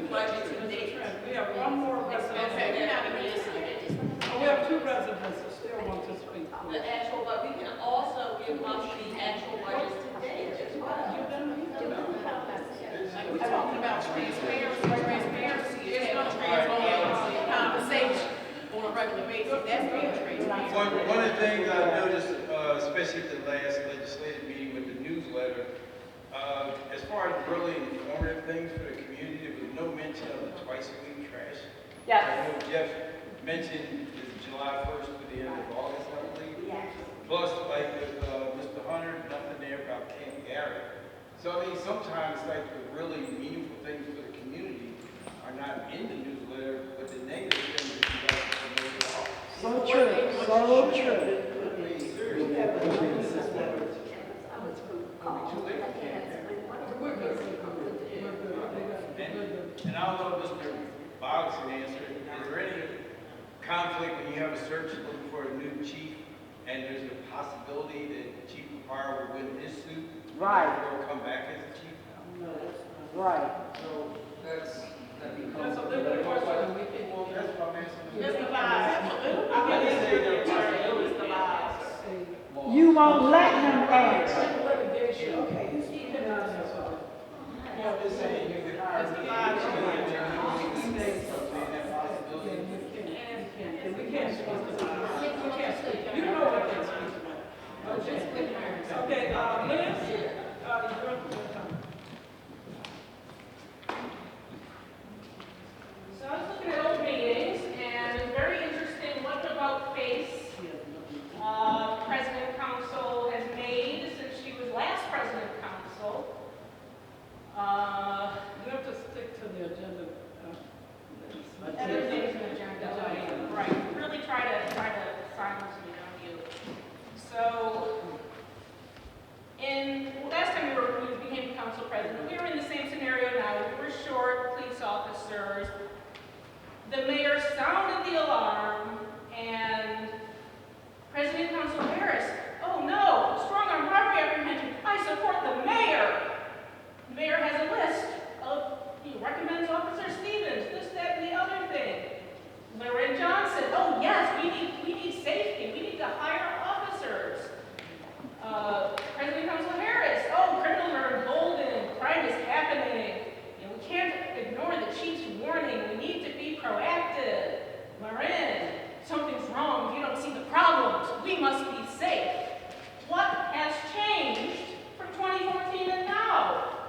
budget date. We have one more resident. Okay, we're not even listening. We have two residents that still want to speak. The actual, but we can also give monthly actual budgets to date as well. Like, we're talking about transparency is gonna transform in conversation on a regular basis, that's being transparent. One of the things I noticed, especially at the last legislative meeting with the newsletter, as far as really informative things for the community, there was no mention of the twice-a-week trash. Yes. I know Jeff mentioned it's July 1st to the end of August, I believe. Yes. Plus, like with Mr. Hunter, nothing there about Camp Garrett. So I mean, sometimes like the really meaningful things for the community are not in the newsletter, but the negative things that you guys can make it off. So true, so true. And I don't know if Mr. Boggs can answer, is there any conflict when you have a search looking for a new chief and there's a possibility that Chief Papara will win his suit? Right. Or come back as a chief? Right. So that's, that becomes. That's a legal question. We can, Well, that's what I'm asking. Mr. Vaz, I can answer your question, Mr. Vaz. You won't let him answer. litigation. Okay. He cannot answer. I'm just saying, you could hire Mr. me. Vaz, And we can't speak to that. We can't speak. You know we can't speak to that. Okay, Liz, you're time. So I was looking at old meetings, and it's very interesting what about face President Council has made since she was last President Council. You have to stick to the agenda. Everything's an agenda. Right, really try to silence me, don't you? So, last time we became council president, we were in the same scenario now. We were short police officers. The mayor sounded the alarm, and President Council Harris, oh no, strong arm robbery apprehension. I support the mayor. The mayor has a list of, he recommends Officer Stevens, this, that, and the other thing. Lorraine Johnson, oh yes, we need safety, we need to hire officers. President Council Harris, oh, criminals are emboldened, crime is happening. And we can't ignore the chief's warning, we need to be proactive. Lorraine, something's wrong, you don't see the problems, we must be safe. What has changed from 2014 and now?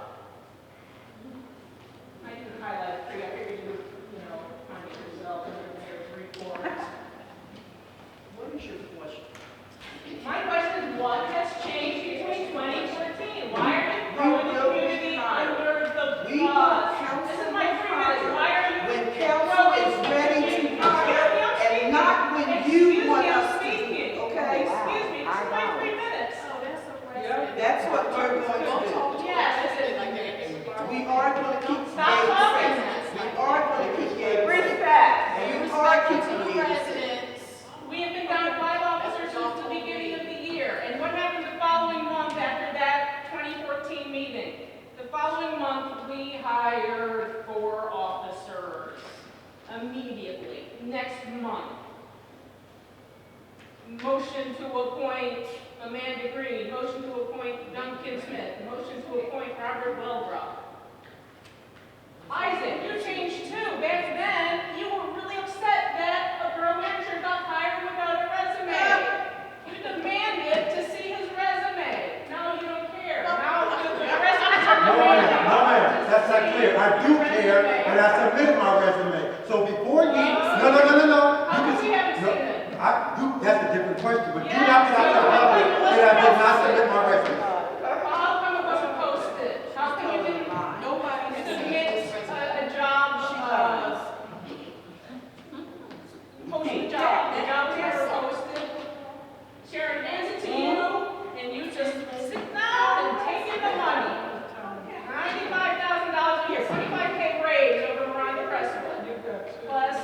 I didn't highlight three, I figured you would, find it yourself in the mayor's report. What is your question? My question is, what has changed between 2014? Why are you throwing the community under the bus? This is my 3 minutes, why are you When council is ready to hire, and not when you want us to do it, okay? Excuse me, this is my 3 minutes. Oh, that's a president. That's what we're going to do. Yes, We are going to keep stop talking. We are going to keep Gabe. Respect. You are keeping Two Gabe. presidents. We have been down 5 officers since the beginning of the year. And what happened the following month after that 2014 meeting? The following month, we hired 4 officers immediately. Next month. Motion to appoint Amanda Green. Motion to appoint Duncan Smith. Motion to appoint Robert Wellbrook. Isaac, you changed too. Back then, you were really upset that a borough manager got hired without a resume. You demanded to do not tell me that I did not submit my resume. How come it wasn't posted? How come you didn't submit a job, post the job? The job was never posted. Sharon hands it to you, and you just sit down and take in the money. $95,000 a year, 25K raise over Miranda Crestwood. Plus,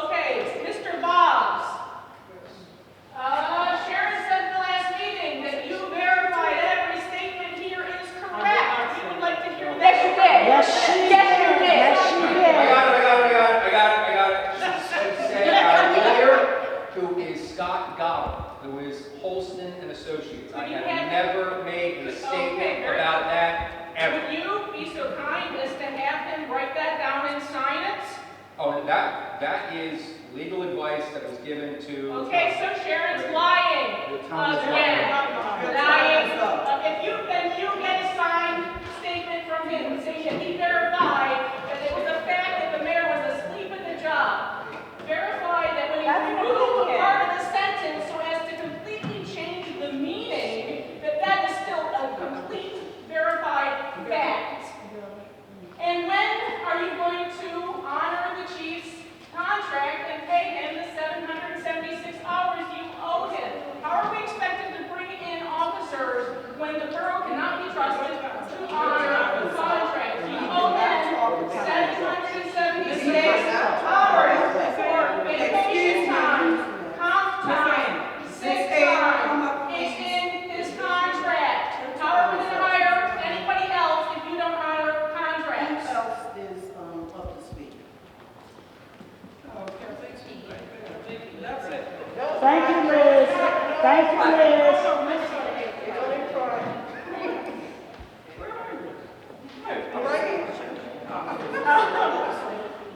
okay, Mr. Bob's. Sharon said in the last meeting that you verified every statement here is correct. We would like to hear that. Yes, you did. Yes, you did. Yes, you did. I got it. She said our lawyer, who is Scott Goddard, who is Holston and Associates. I have never made a statement about that ever. Would you be so kind as to have him write that down and sign it? Oh, and that is legal advice that was given to. Okay, so Sharon's lying again. Lying. Then you get a signed statement from him saying that he verified that it was a fact that the mayor was asleep at the job. Verified that when he removed a part of the sentence so as to completely change the meaning, that is still a complete verified fact. And when are you going to honor the chief's contract and pay him the 776 hours you owe him? How are we expected to bring in officers when the borough cannot be trusted to honor the contract? You owe him 776 hours for vacation time, comp time, sick time. It's in his contract. How are we going to hire anybody else if you don't honor contracts? Who else is up to speed? That's it. Thank you, Liz. Thank you, Liz.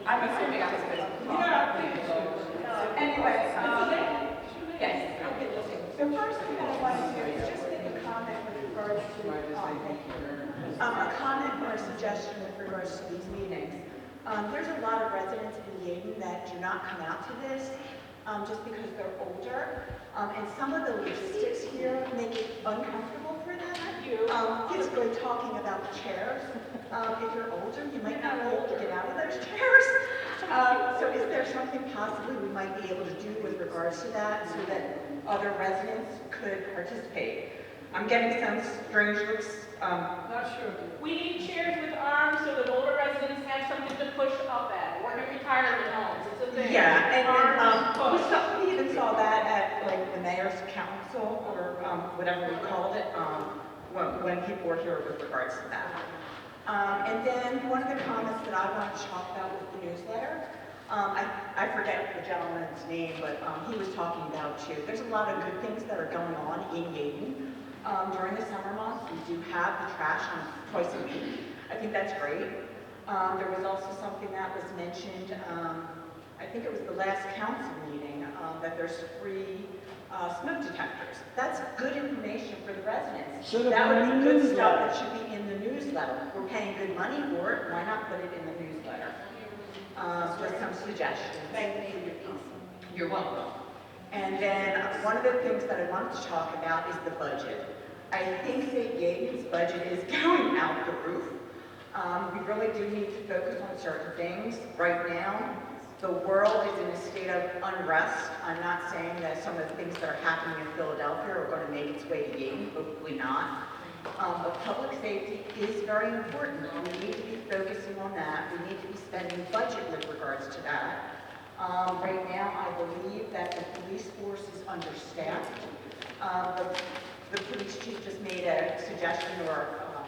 I'm assuming I was busy. Anyway, yes. The first thing that I want to do is just make a comment with regards to, a comment or a suggestion with regards to these meetings. There's a lot of residents in Yeadon that do not come out to this, just because they're older. And some of the logistics here make it uncomfortable for them. It's good talking about the chairs. If you're older, you might not be able to get out of those chairs. So is there something possibly we might be able to do with regards to that so that other residents could participate? I'm getting some strange looks. Not sure. We need chairs with arms so that older residents have something to push up at. We're in retirement homes, it's a thing. Yeah, and Arms we even saw that at like the mayor's council or whatever we called it, when people were here with regards to that. And then one of the comments that I wanted to talk about was the newsletter. I forget the gentleman's name, but he was talking about too. There's a lot of good things that are going on in Yeadon. During the summer months, we do have the trash on twice a week. I think that's great. There was also something that was mentioned, I think it was the last council meeting, that there's free smoke detectors. That's good information for the residents. That would be good stuff that should be in the newsletter. We're paying good money for it, why not put it in the newsletter? With some suggestions. Thank you. You're welcome. And then one of the things that I wanted to talk about is the budget. I think that Yeadon's budget is going out the roof. We really do need to focus on certain things. Right now, the world is in a state of unrest. I'm not saying that some of the things that are happening in Philadelphia are going to make its way to Yeadon, hopefully not. But public safety is very important. We need to be focusing on that. We need to be spending budget with regards to that. Right now, I believe that the police force is understaffed. The police chief just made a suggestion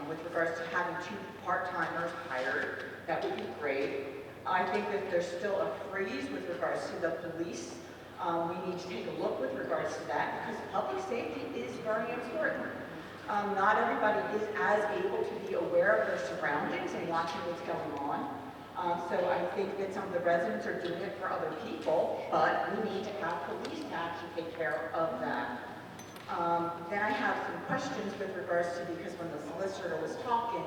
with regards to having 2 part-timers hired. That would be great. I think that there's still a freeze with regards to the police. We need to take a look with regards to that because public safety is very important. Not everybody is as able to be aware of their surroundings and watching what's going on. So I think that some of the residents are doing it for other people, but we need to have police to actually take care of that. Then I have some questions with regards to, because when the solicitor was talking,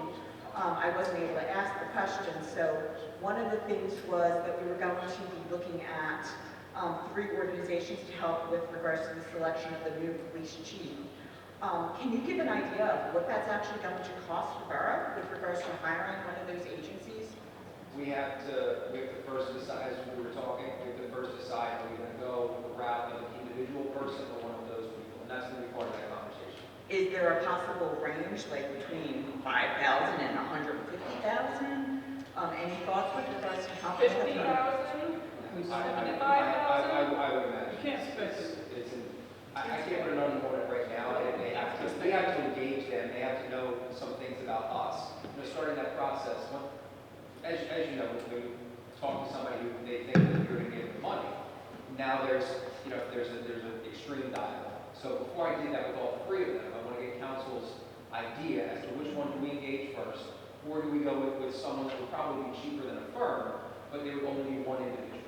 I wasn't able to ask the question. So one of the things was that we were going to be looking at 3 organizations to help with regards to the selection of the new police chief. Can you give an idea of what that's actually going to cost the borough with regards to hiring one of those agencies? We have to first decide, as we were talking, we have to first decide if we're going to go the route of an individual person or one of those people, and that's going to be part of that conversation. Is there a possible range, like between 5,000 and 150,000? Any thoughts with regards to how much? 50,000? 75,000? I would imagine. You can't expect it. I can't put a number on it right now. We have to engage them. They have to know some things about us. Starting that process, as you know, when you talk to somebody who they think that you're going to give them money, now there's an extreme dialogue. So before I do that with all 3 of them, I want to get council's idea as to which one do we engage first, or do we go with someone that would probably be cheaper than a firm, but there would only be one individual.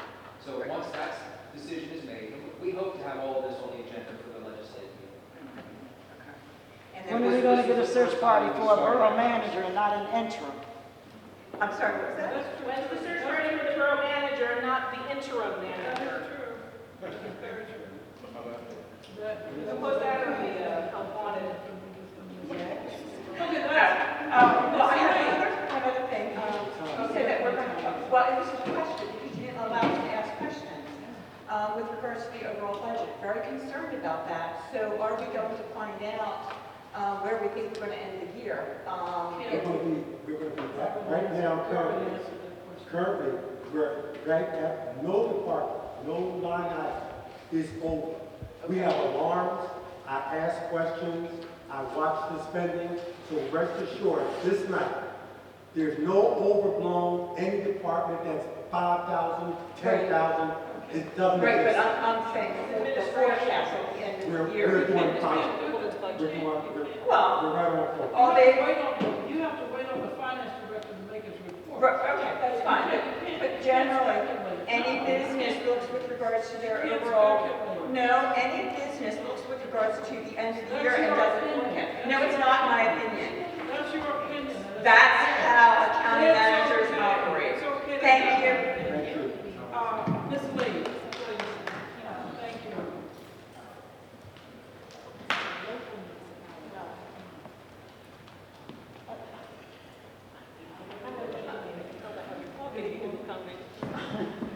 So once that decision is made, we hope to have all of this on the agenda for the legislative meeting. When are we going to get a search party for a borough manager and not an interim? I'm sorry, what was that? When's the search party for the borough manager, not the interim manager? Suppose that would be wanted. Well, I have another thing. You said that we're going to, well, it was a question, because you didn't allow us to ask questions with regards to the overall budget. Very concerned about that. So are we going to find out where we think we're going to end the year? We're going to be right now, currently, we're right at no department, no line item is over. We have alarms, I ask questions, I watch the spending, so rest assured, this night, there's no overblown, any department that's 5,000, 10,000, it doesn't Right, but exist. I'm saying the forecast at the end of the year. We're doing fine. We're right on point. Are they? You have to wait on the finance director to make his report. Okay, that's fine. But generally, any business looks with regards to their overall, no, any business looks with regards to the end of the year and doesn't forecast. No, it's not my opinion. That's your opinion. That's how county managers operate. Thank you. Thank you. Ms. Lee, please. Thank you.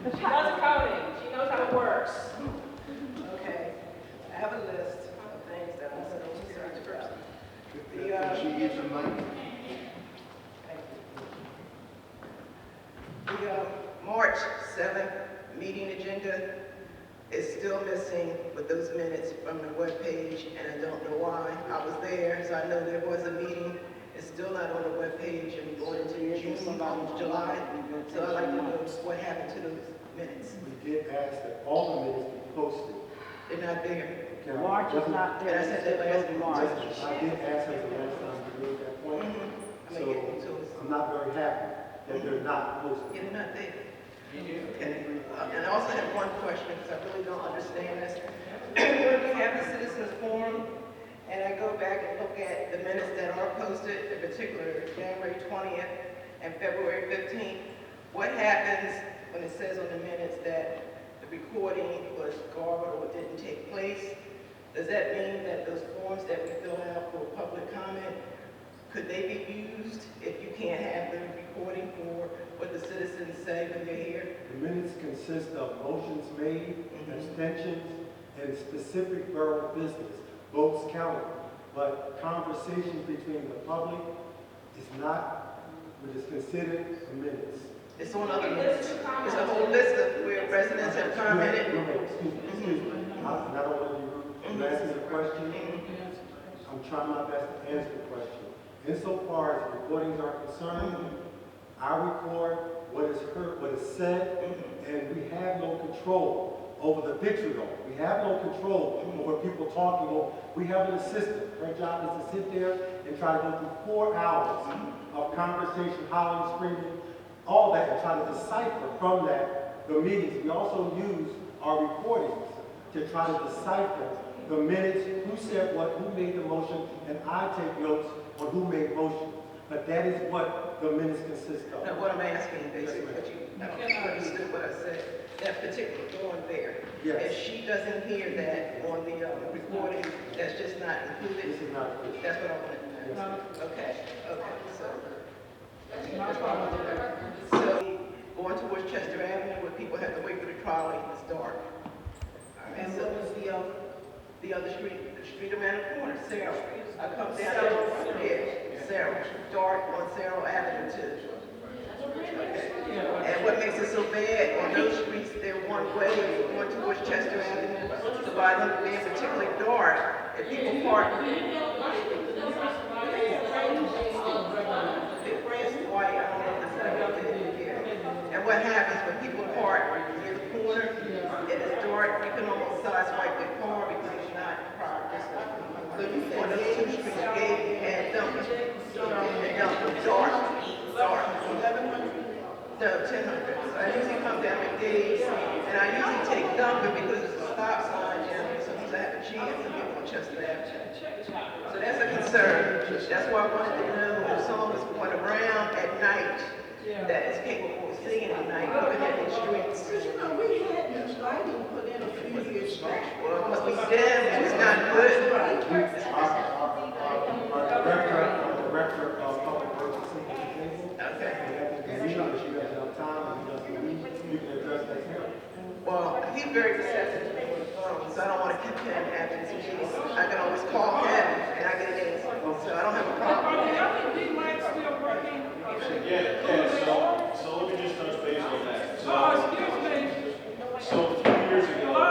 She does accounting. She knows how it works. Okay, I have a list of things that I'm going to research about. She gives you money. The March 7th meeting agenda is still missing with those minutes from the webpage, and I don't know why. I was there, so I know there was a meeting. It's still not on the webpage, and we're going into June, July. So I'd like to know what happened to those minutes. We did ask that all the minutes be posted. They're not there. March is not there. And I said that last March. I did ask her the last time we made that point, so I'm not very happy that they're not posted. Yeah, they're not there. And I also have one question, because I really don't understand this. When we have the citizens forum, and I go back and look at the minutes that are posted, in particular January 20th and February 15th, what happens when it says on the minutes that the recording was garbled or didn't take place? Does that mean that those forms that we fill out for public comment, could they be used if you can't have the recording for what the citizens say when they're here? The minutes consist of motions made, abstentions, and specific borough business, votes counted. But conversations between the public is not what is considered the minutes. It's on other minutes. It's a whole list of where residents have commented. Excuse me. I'm not only you asking the question, I'm trying my best to answer the question. Insofar as recordings are concerned, I record what is heard, what is said, and we have no control over the vitriol. We have no control over people talking. We have an assistant. Her job is to sit there and try to go through 4 hours of conversation, hollering, screaming, all that, and try to decipher from that the meetings. We also use our recordings to try to decipher the minutes, who said what, who made the motion, and I take notes on who made motion. But that is what the minutes consist of. Now, what I'm asking, basically, what you, I don't know if you understood what I said, that particular one there. Yes. If she doesn't hear that on the recording, that's just not included? This is not official. That's what I wanted to know. Okay, so. So, going towards Chester Avenue, where people have to wait for the trolley, it's dark. All right, And so what was the other street, the street around the corner, Sarah. I come down there, yeah, Sarah, dark on Sarah Avenue too. Okay. And what makes it so bad, on those streets, they're one way, going towards Chester Avenue, so by them being particularly dark, if people park. White, I don't know if it's like up here. And what happens when people park near the corner, it is dark, you can almost sideswipe their car because it's not proper distance. So you said on those two streets, Gate and Duncan, dark. 1100? No, 1000. So I usually come down at Gates, and I usually take Duncan because it's a stop sign there, sometimes I have a chance to get on Chester Avenue. So that's a concern. That's why I wanted to know if someone was going around at night that is capable of seeing at night, looking at the streets. You know, we had this lighting put in a few years back. Well, what we did was not good. Our director of public works is seeking the table. Okay. And you know that she doesn't have time, and he doesn't leave, you can address that now. Well, he's very receptive to me on the phone, so I don't want to keep him after this meeting. I can always call him and I get an answer, so I don't have a problem. Are the LED lights still working? So let me just touch base on that. Oh, excuse me. So a few years ago. Hello?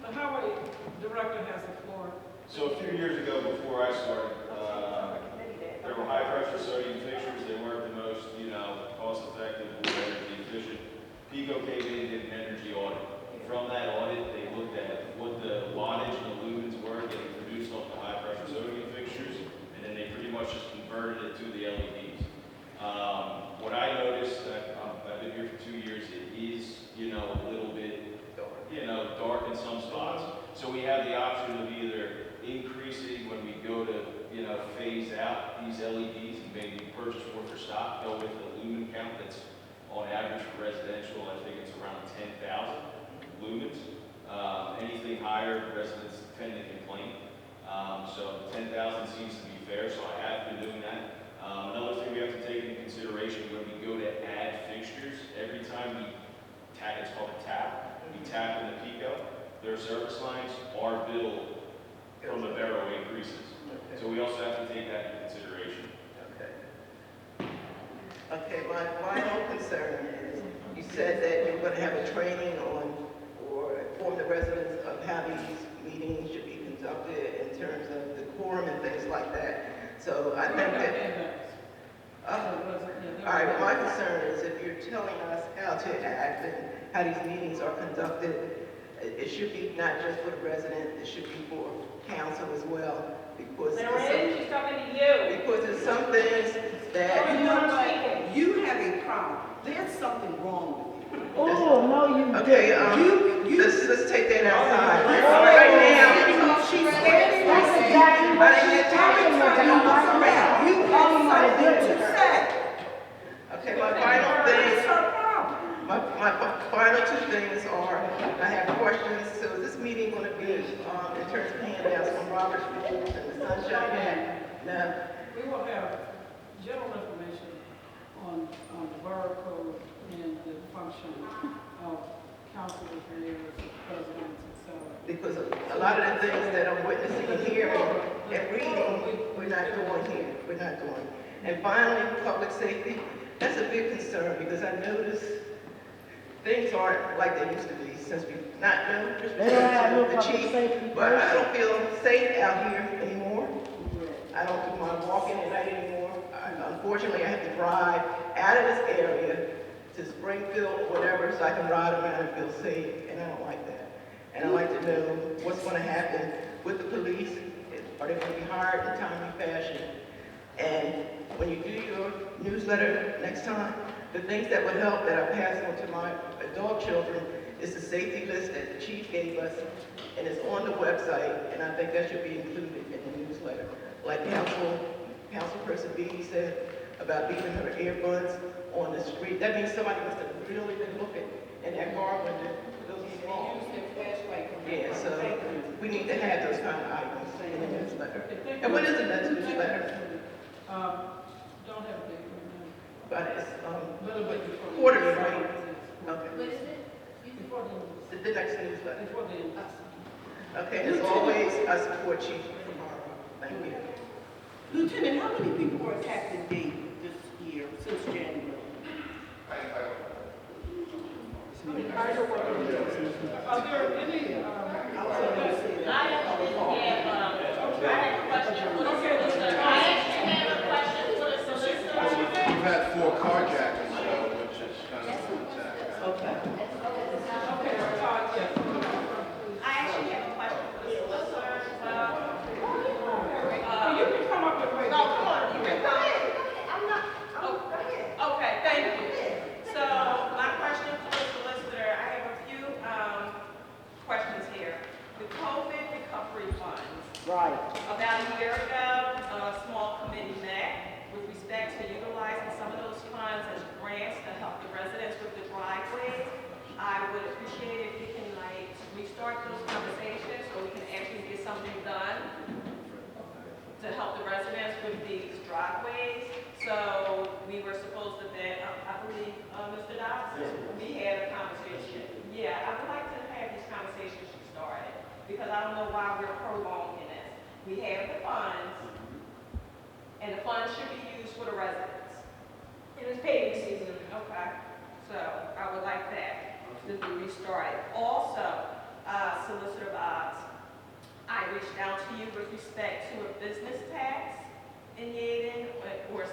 The highway director has the floor. So a few years ago, before I started, there were high pressure sodium fixtures. They weren't the most, cost effective or energy efficient. PICO came in and did an energy audit. From that audit, they looked at what the wattage and the lumens were getting produced off the high pressure sodium fixtures, and then they pretty much just converted it to the LEDs. What I noticed, I've been here for 2 years, it is, a little bit, dark in some spots. So we have the option of either increasing when we go to, phase out these LEDs and maybe purchase more for stock, go with the lumen count that's on average for residential, I think it's around 10,000 lumens. Anything higher, residents tend to complain. So 10,000 seems to be fair, so I have been doing that. Another thing we have to take into consideration when we go to add fixtures, every time we tap, it's called a tap, we tap in the PICO, their service lines are billed from the Borough increases. So we also have to take that into consideration. Okay, my final concern is, you said that you're going to have a training on, or inform the residents of how these meetings should be conducted in terms of the quorum and things like that. So I think that, all right, my concern is if you're telling us how to act and how these meetings are conducted, it should be not just for the resident, it should be for council as well. Because She's talking to you. because there's some things that You know what? You have a problem. There's something wrong with you. Oh, no, you okay, let's take that outside. Right now, She's standing That's there. exactly what she's talking about right now. You have something to say. okay, my final things, my final two things are, I have questions. So is this meeting going to be, in terms of handouts from Robert's Rules and the Sunshine Act? No. We will have general information on the borough code and the function of councilors, mayors, presidents, etc. Because a lot of the things that I'm witnessing and hearing and reading, we're not doing here. We're not doing. And finally, public safety, that's a big concern because I notice things aren't like they used to be since we not know the chief, but I don't feel safe out here anymore. I don't do my walking at night anymore. Unfortunately, I have to drive out of this area to Springfield, whatever, so I can ride around and feel safe, and I don't like that. And I'd like to know what's going to happen with the police. Are they going to be hired in a timely fashion? And when you do your newsletter next time, the things that would help that I pass on to my adult children is the safety list that the chief gave us and it's on the website, and I think that should be included in the newsletter. Like Councilperson Beatty said about leaving her earbuds on the street. That means somebody must have really been looking in that car when those were wrong. Yeah, so we need to have those kind of items in the newsletter. And what is the next newsletter? Don't have a date right now. But it's Little bit before. quarterly, right? Okay. What is it? Before The next newsletter. Before the. Okay, and as always, I support you. Thank you. Lieutenant, how many people were attacked in Dayton this year, since January? Are there any, I actually have a question for the solicitor. I actually have a question for the solicitor. We've had 4 carjackings, which is kind of an attack. Okay. I actually have a question for the solicitor. you can come up with. No, come on, you can come. Okay, thank you. So, my question for the solicitor, I have a few questions here. The COVID recovery funds. Right. About a year ago, a small committee met with respect to utilizing some of those funds as grants to help the residents with the driveways. I would appreciate if you can restart those conversations so we can actually get something done to help the residents with these driveways. So we were supposed to then, I believe, Mr. Dobson, we had a conversation. Yeah, I would like to have these conversations started because I don't know why we're prolonging this. We have the funds, and the funds should be used for the residents. It was paving season. Okay, so I would like that to be restarted. Also, Solicitor Boggs, I reached out to you with respect to a business tax in Yeadon or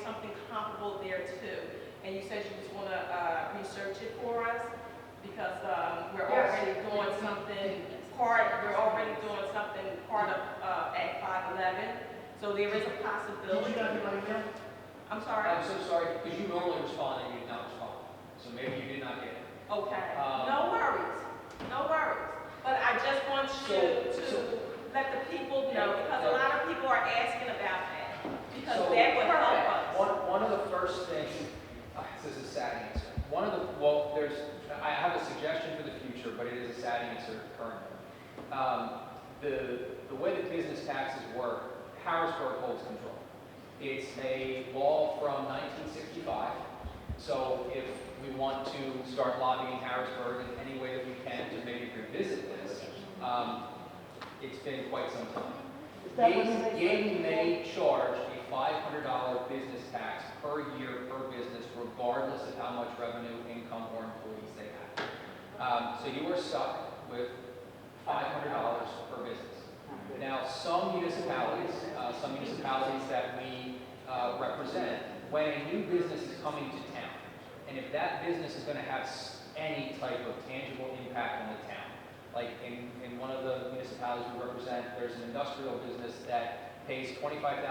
something comparable there too. And you said you just want to research it for us because we're already doing something part of Act 511. So there is a possibility. I'm sorry? I'm so sorry, because you normally respond and you did not respond. So maybe you did not get it. Okay, no worries, no worries. But I just want you to let the people know, because a lot of people are asking about that, because that would help us. One of the first things, this is a sad answer. I have a suggestion for the future, but it is a sad answer currently. The way that business taxes work, Harrisburg holds control. It's a law from 1965. So if we want to start lobbying Harrisburg in any way that we can to maybe revisit this, it's been quite some time. Yeadon may charge a $500 business tax per year per business, regardless of how much revenue, income, or employees they have. So you are stuck with $500 per business. Now, some municipalities that we represent, when a new business is coming to town, and if that business is going to have any type of tangible impact on the town, like in one of the municipalities we represent, there's an industrial business that pays $25,000 in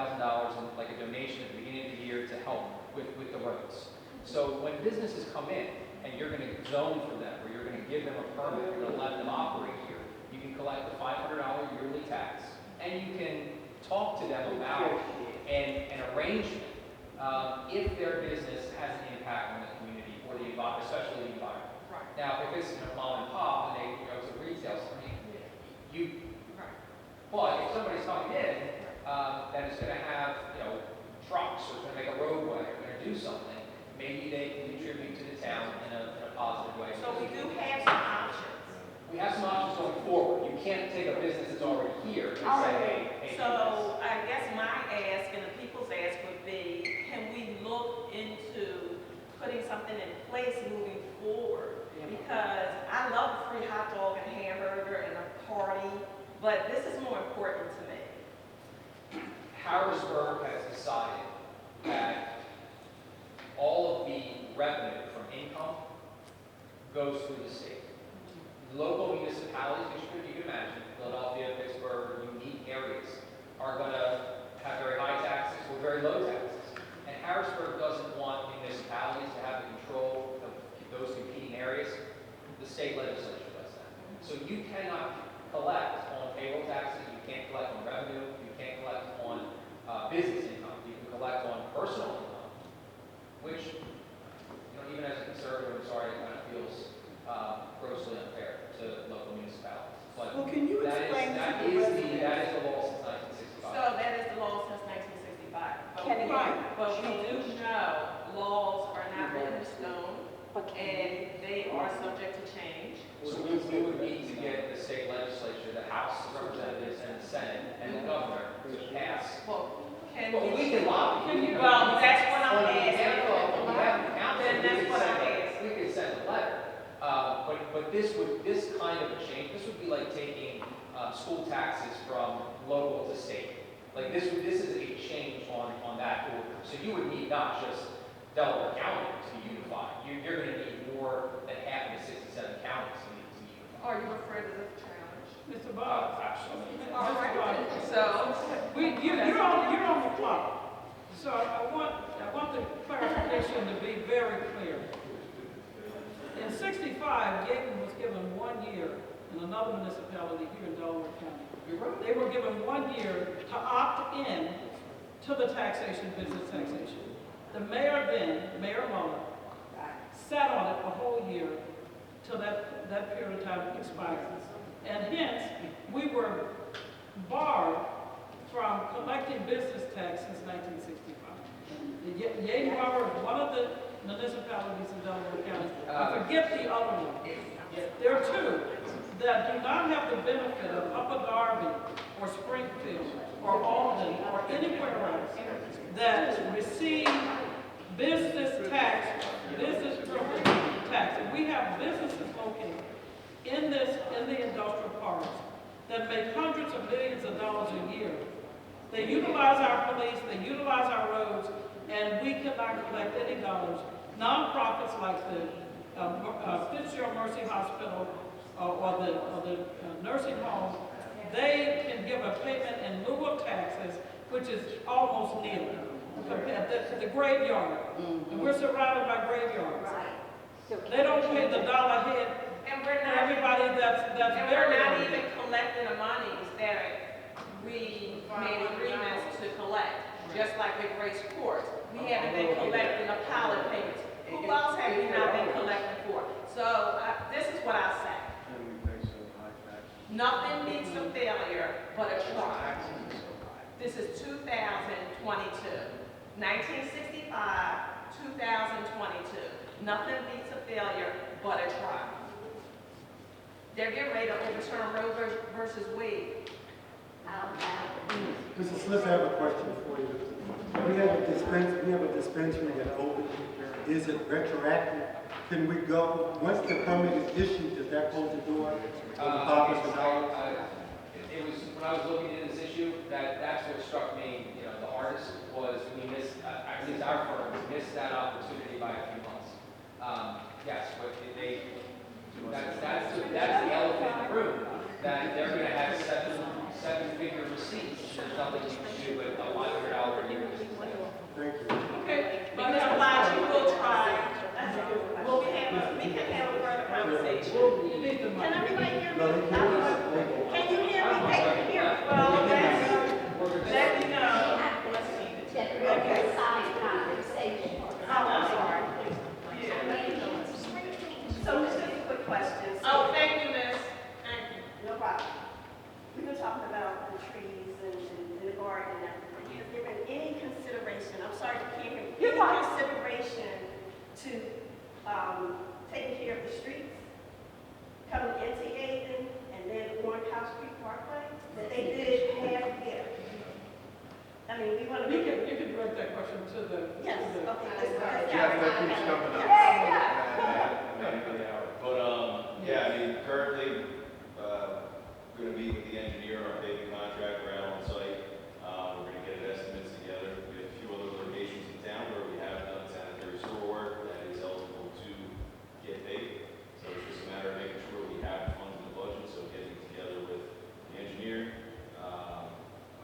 like a donation at the beginning of the year to help with the roads. So when businesses come in and you're going to zone for them, or you're going to give them a permit, you're going to let them operate here, you can collect the $500 yearly tax, and you can talk to them about an arrangement if their business has an impact on the community or the environment, especially the environment. Right. Now, if it's mom and pop and they go to retail, but if somebody's coming in that is going to have trucks, or going to make a roadway, or going to do something, maybe they can contribute to the town in a positive way. So we do have some options. We have some options going forward. You can't take a business that's already here and say, hey. So I guess my ask and the people's ask would be, can we look into putting something in place moving forward? Because I love a free hot dog and hamburger and a party, but this is more important to me. Harrisburg has decided that all of the revenue from income goes through the state. Local municipalities, which you can imagine, Philadelphia, Pittsburgh, unique areas, are going to have very high taxes or very low taxes. And Harrisburg doesn't want municipalities to have the control of those competing areas. The state legislature does that. So you cannot collect on payroll taxes, you can't collect on revenue, you can't collect on business income, you can collect on personal income, which, even as a conservative, I'm sorry, it kind of feels grossly unfair to local municipalities. But Well, can you explain to the residents? that is the law since 1965. So that is the law since 1965. Can you- But we do know laws are not written in stone, and they are subject to change. So we would need to get the state legislature, the House of Representatives and the Senate and the governor to pass. Well, can But we can lobby. Well, that's what I'm asking. Then that's what I'm asking. We could send a letter. But this kind of a change, this would be like taking school taxes from local to state. Like this is a change on that order. So you would need not just Delaware County to be unified. You're going to need more than half of the 67 counties to be unified. Are you afraid of the challenge? Mr. Boggs. Absolutely. All right. Mr. Boggs. So, You're on the clock. So I want the clarification to be very clear. In 65, Yeadon was given 1 year in another municipality here in Delaware County. They were given 1 year to opt in to the taxation, business taxation. The mayor then, Mayor Muller, sat on it a whole year till that period of time expired. And hence, we were barred from collecting business tax since 1965. Yeadon Borough is one of the municipalities in Delaware County. I forget the other one. There are two that do not have the benefit of Upper Darby or Springfield or Alden or anywhere else that receive business tax, business privilege tax. And we have businesses located in the industrial parks that make hundreds of millions of dollars a year. They utilize our police, they utilize our roads, and we cannot collect any dollars. Nonprofits like the Fitzgerald Mercy Hospital or the nursing home, they can give a payment in lieu of taxes, which is almost nil. The graveyard, and we're surrounded by graveyards. They don't pay the dollar head and we're for not, everybody that's and we're buried. not even collecting the monies that we made agreements to collect, just like with Grace Court. We haven't been collecting the pilot payments. Who else have we not been collecting for? So this is what I say. Nothing beats a failure but a try. This is 2022. 1965, 2022. Nothing beats a failure but a try. They're getting ready to overturn Roe versus Wade. Mrs. Smith, I have a question for you. We have a dispensary that opened. Is it retroactive? Can we go, once the permit is issued, does that close the door? It was, when I was looking into this issue, that's what struck me, the hardest was we missed, at least our firm missed that opportunity by a few months. Yes, but that's the elephant in the room, that they're gonna have seven-figure receipts. There's nothing you can do with a $500 a year. Thank you. Okay, but Mr. Blige, you will try. We can have a further conversation. Can everybody hear me? Can you hear me? Can you hear me? Well, let me know. Okay. I'm sorry. So just a quick question. Oh, thank you, miss. Thank you. No problem. We've been talking about the trees and the garden and everything. Has there been any consideration, I'm sorry to keep it, any consideration to taking care of the streets, coming into Yeadon and then going House Street Parkway, that they did have there? I mean, we want to You make it. can direct that question to the. Yes, to the- okay, let's go. Jeff, that keeps coming up. But, yeah, I mean, currently, going to be with the engineer, our paving contractor out on site. We're going to get estimates together. We have a few other locations in town where we have done sanitary sewer work that is eligible to get paid. So it's just a matter of making sure we have the funds in the budget, so getting together with the engineer,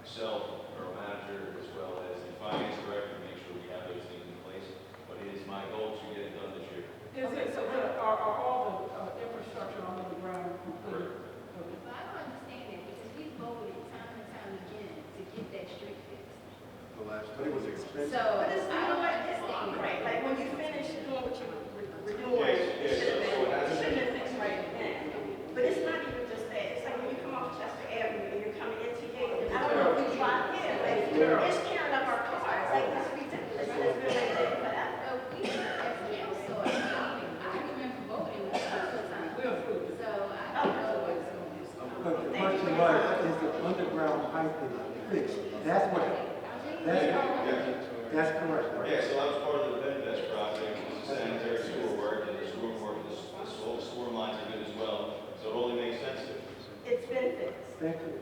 myself, our manager, as well as the finance director, to make sure we have those things in place. But it is my goal to get it done but it was expensive. So, But it's, you know what, it's not right, like when you finish doing what you were doing, it should have been fixed right then. But it's not even just that, it's like when you come off Chester Avenue and you're coming into Yeadon, I don't know if you drive in, like, it's tearing up our cars, like, it's ridiculous, and it's been like that forever. we, as council, I remember voting a couple of times. We approved it. So I don't know what's going on. But the question was, is the underground piping fixed? That's what, that's correct, right? Yeah, so that was part of the Benfest project, was the sanitary sewer work, and the storm work, all the storm lines are good as well, so it only makes sense to. It's been fixed. Thank you.